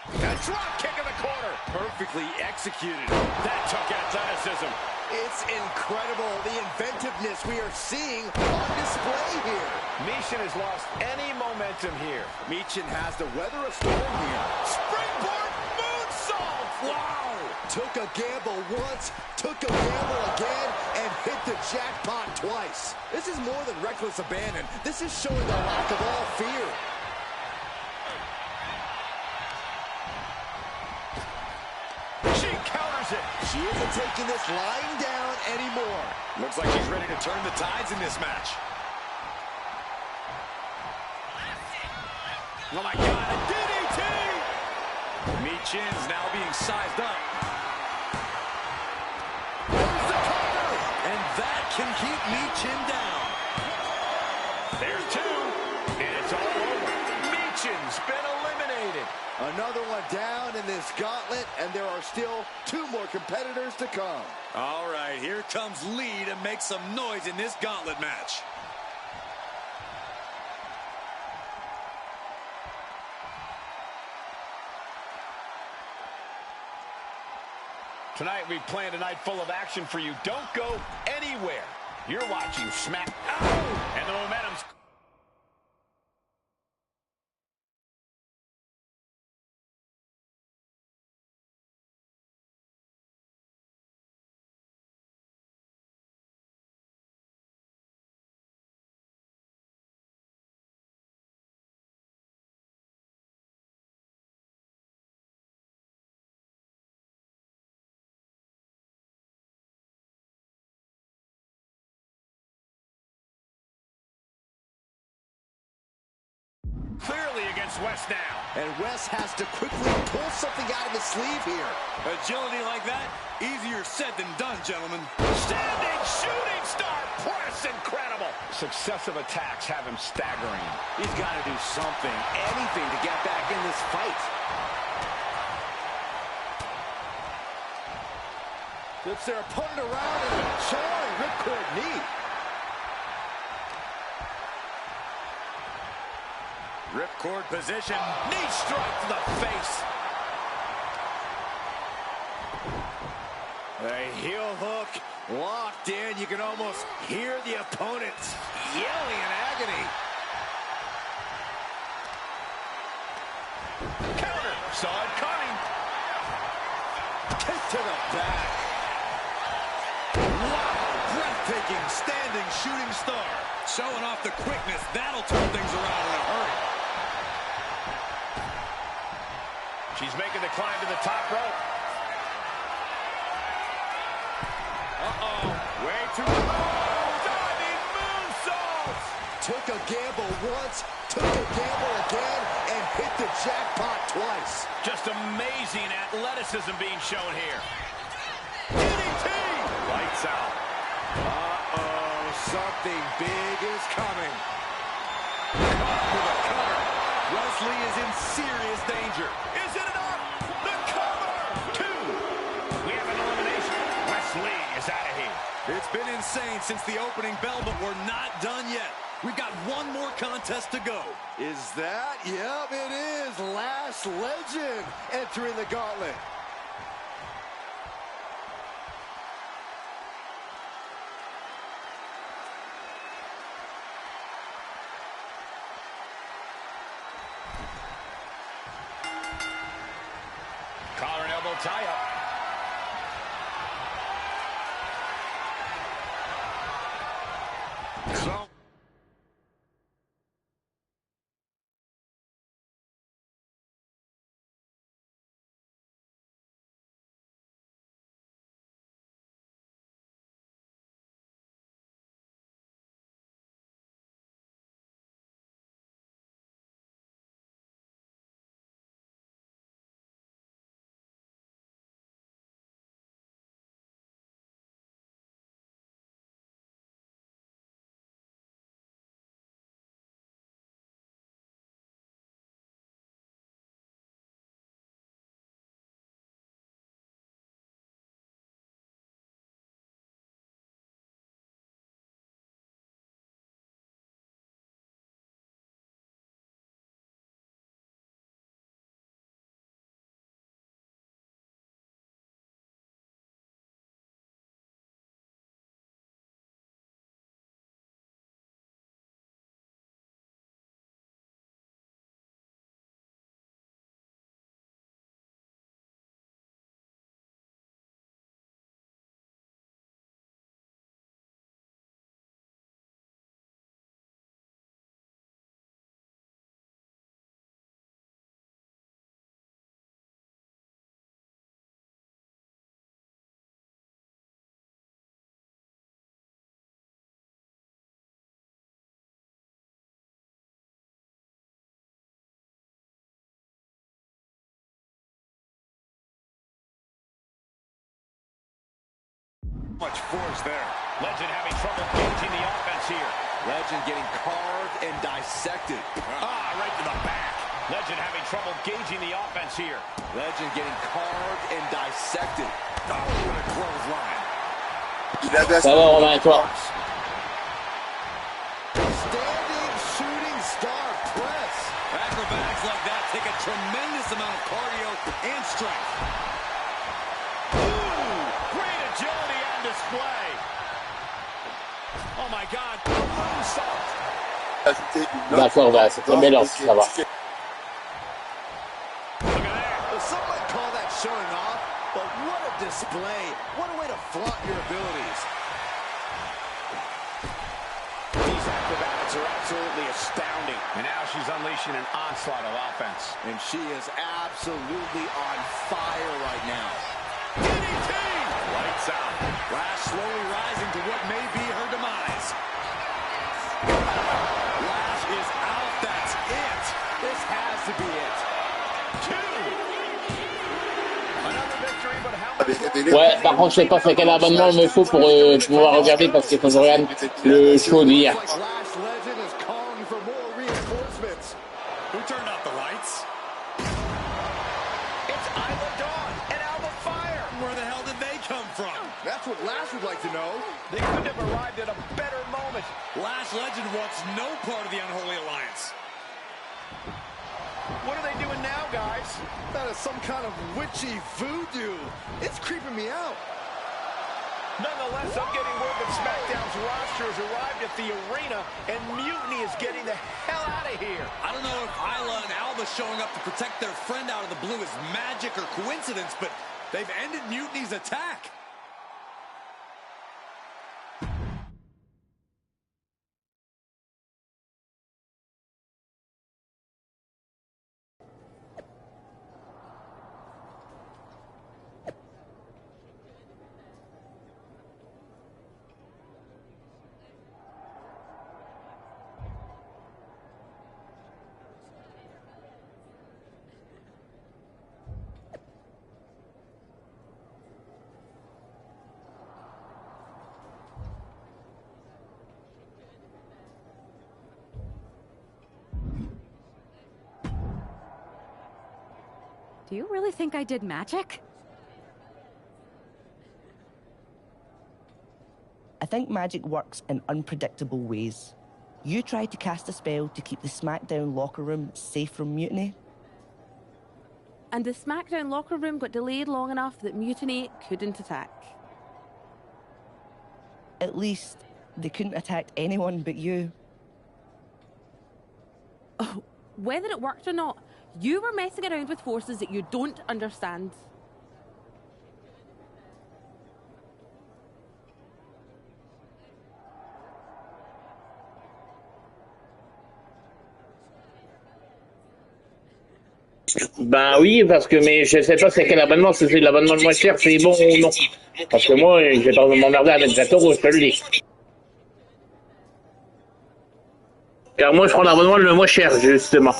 A drop kick in the corner. Perfectly executed. That took athleticism. It's incredible, the inventiveness we are seeing on display here. Michin has lost any momentum here. Michin has to weather a storm here. Springboard moonsault. Wow! Took a gamble once, took a gamble again, and hit the jackpot twice. This is more than reckless abandon. This is showing the lack of all fear. She isn't taking this lying down anymore. Looks like she's ready to turn the tides in this match. Oh my God, a DDT! Michin's now being sized up. There's the cover! And that can keep Michin down. There's two, and it's all over. Michin's been eliminated. Another one down in this gauntlet, and there are still two more competitors to come. All right, here comes Lee to make some noise in this gauntlet match. Tonight we planned a night full of action for you. Don't go anywhere. You're watching Smack. Oh! And the momentum's... clearly against West now. And West has to quickly pull something out of his sleeve here. Agility like that, easier said than done, gentlemen. Standing shooting star press, incredible. Successive attacks have him staggering. He's got to do something, anything to get back in this fight. Flips their opponent around and a jarring ripcord knee. Ripcord position, knee strike to the face. A heel hook locked in. You can almost hear the opponent yelling in agony. Counter, saw it coming. Kick to the back. Wow, breathtaking standing shooting star. Showing off the quickness, that'll turn things around in a hurry. She's making the climb to the top rope. Uh-oh, way too low. Diving moonsault. Took a gamble once, took a gamble again, and hit the jackpot twice. Just amazing athleticism being shown here. DDT! Lights out. Uh-oh, something big is coming. Caught with a cover. Wesley is in serious danger. Is it enough? The cover! Two. We have an elimination. Wesley is out of here. It's been insane since the opening bell, but we're not done yet. We've got one more contest to go. Is that? Yep, it is. Last Legend entering the gauntlet. Collar and elbow tie-up. So Much force there. Legend having trouble gauging the offense here. Legend getting carved and dissected. Right to the back. Legend having trouble gauging the offense here. Legend getting carved and dissected. Oh, what a clothesline. Ça va, Romain, toi? Standing shooting star press. Acrobatics like that take a tremendous amount of cardio and strength. Ooh, great agility on display. Oh my God, moonsault. D'accord, bah, c'est un mélange, ça va. Some might call that showing off, but what a display. What a way to flaunt your abilities. These acrobatics are absolutely astounding. And now she's unleashing an onslaught of offense. And she is absolutely on fire right now. DDT! Lights out. Lash slowly rising to what may be her demise. Lash is out. That's it. This has to be it. Ouais, par contre, je sais pas c'est quel abonnement il me faut pour pouvoir regarder parce qu'il faut que je regarde le show d'hier. Who turned off the lights? It's Isla Dawn and Alba Fire. Where the hell did they come from? That's what Lash would like to know. They couldn't have arrived at a better moment. Lash Legend wants no part of the Unholy Alliance. What are they doing now, guys? That is some kind of witchy voodoo. It's creeping me out. Nonetheless, I'm getting word that SmackDown's roster has arrived at the arena, and Mutiny is getting the hell out of here. I don't know if Isla and Alba showing up to protect their friend out of the blue is magic or coincidence, but they've ended Mutiny's attack. Do you really think I did magic? I think magic works in unpredictable ways. You tried to cast a spell to keep the SmackDown locker room safe from Mutiny. And the SmackDown locker room got delayed long enough that Mutiny couldn't attack. At least, they couldn't attack anyone but you. Oh, whether it worked or not, you were messing around with forces that you don't understand. Ben oui, parce que mais je sais pas c'est quel abonnement, si c'est l'abonnement le moins cher, c'est bon ou non. Parce que moi, je vais pas m'emmerder à mettre 20 €, je te le dis. Car moi, je prends l'abonnement le moins cher, justement.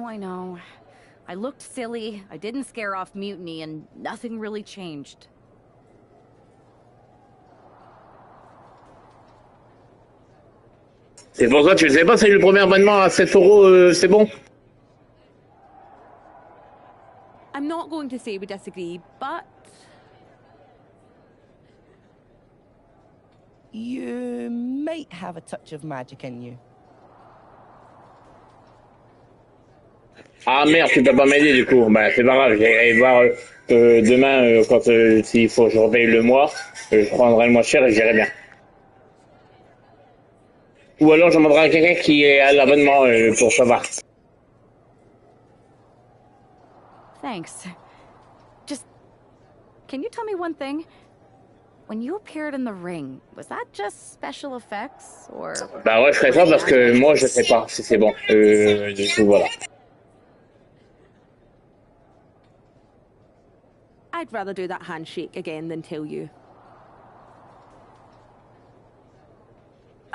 I know. I looked silly, I didn't scare off Mutiny, and nothing really changed. C'est pour ça que tu sais pas, c'est le premier abonnement à 7 €, c'est bon? I'm not going to say we disagree, but... You might have a touch of magic in you. Ah merde, tu peux pas m'aider du coup. Bah c'est pas grave, j'irai voir demain quand s'il faut que je repaye le mois, je prendrai le moins cher et j'irai bien. Ou alors je demanderai à quelqu'un qui est à l'abonnement pour savoir. Thanks. Just, can you tell me one thing? When you appeared in the ring, was that just special effects, or... Bah ouais, je ferai ça parce que moi je sais pas si c'est bon. Du coup voilà. I'd rather do that handshake again than tell you.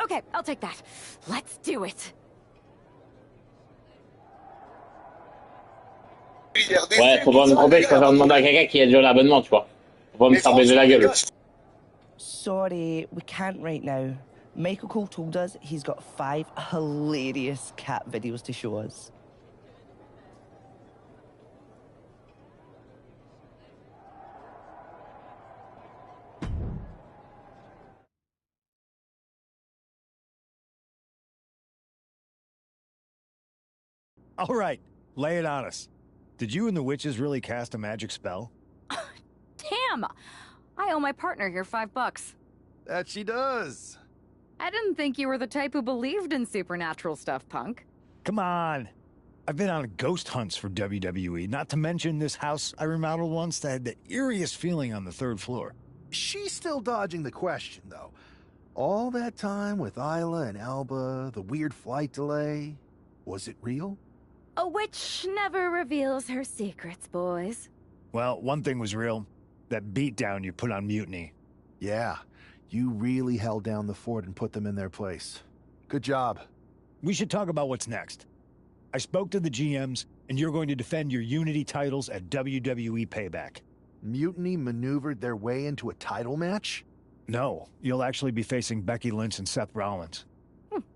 Okay, I'll take that. Let's do it. Ouais, faut pas me tromper, je préfère demander à quelqu'un qui a déjà l'abonnement, tu vois. Faut pas me faire baiser la gueule. Sorry, we can't right now. Michael Cole told us he's got 5 hilarious cat videos to show us. All right, lay it on us. Did you and the witches really cast a magic spell? Damn! I owe my partner here $5. That she does. I didn't think you were the type who believed in supernatural stuff, punk. Come on. I've been on ghost hunts for WWE, not to mention this house I remodeled once that had the eeriest feeling on the 3rd floor. She's still dodging the question, though. All that time with Isla and Alba, the weird flight delay, was it real? A witch never reveals her secrets, boys. Well, one thing was real. That beatdown you put on Mutiny. Yeah, you really held down the fort and put them in their place. Good job. We should talk about what's next. I spoke to the GMs, and you're going to defend your Unity titles at WWE Payback. Mutiny maneuvered their way into a title match? No, you'll actually be facing Becky Lynch and Seth Rollins.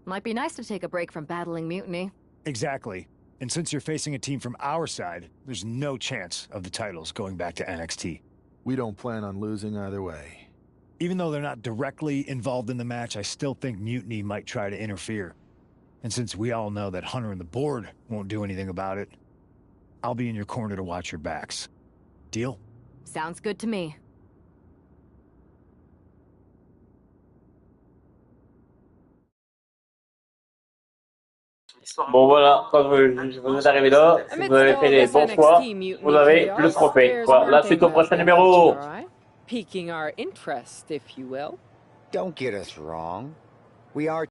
Might be nice to take a break from battling Mutiny. Exactly. And since you're facing a team from our side, there's no chance of the titles going back to NXT. We don't plan on losing either way. Even though they're not directly involved in the match, I still think Mutiny might try to interfere. And since we all know that Hunter and the board won't do anything about it, I'll be in your corner to watch your backs. Deal? Sounds good to me. Bon voilà, quand vous êtes arrivé là, si vous avez fait les bons choix, vous avez le trophée. Voilà, la suite au prochain numéro. Piquing our interest, if you will. Don't get us wrong. We are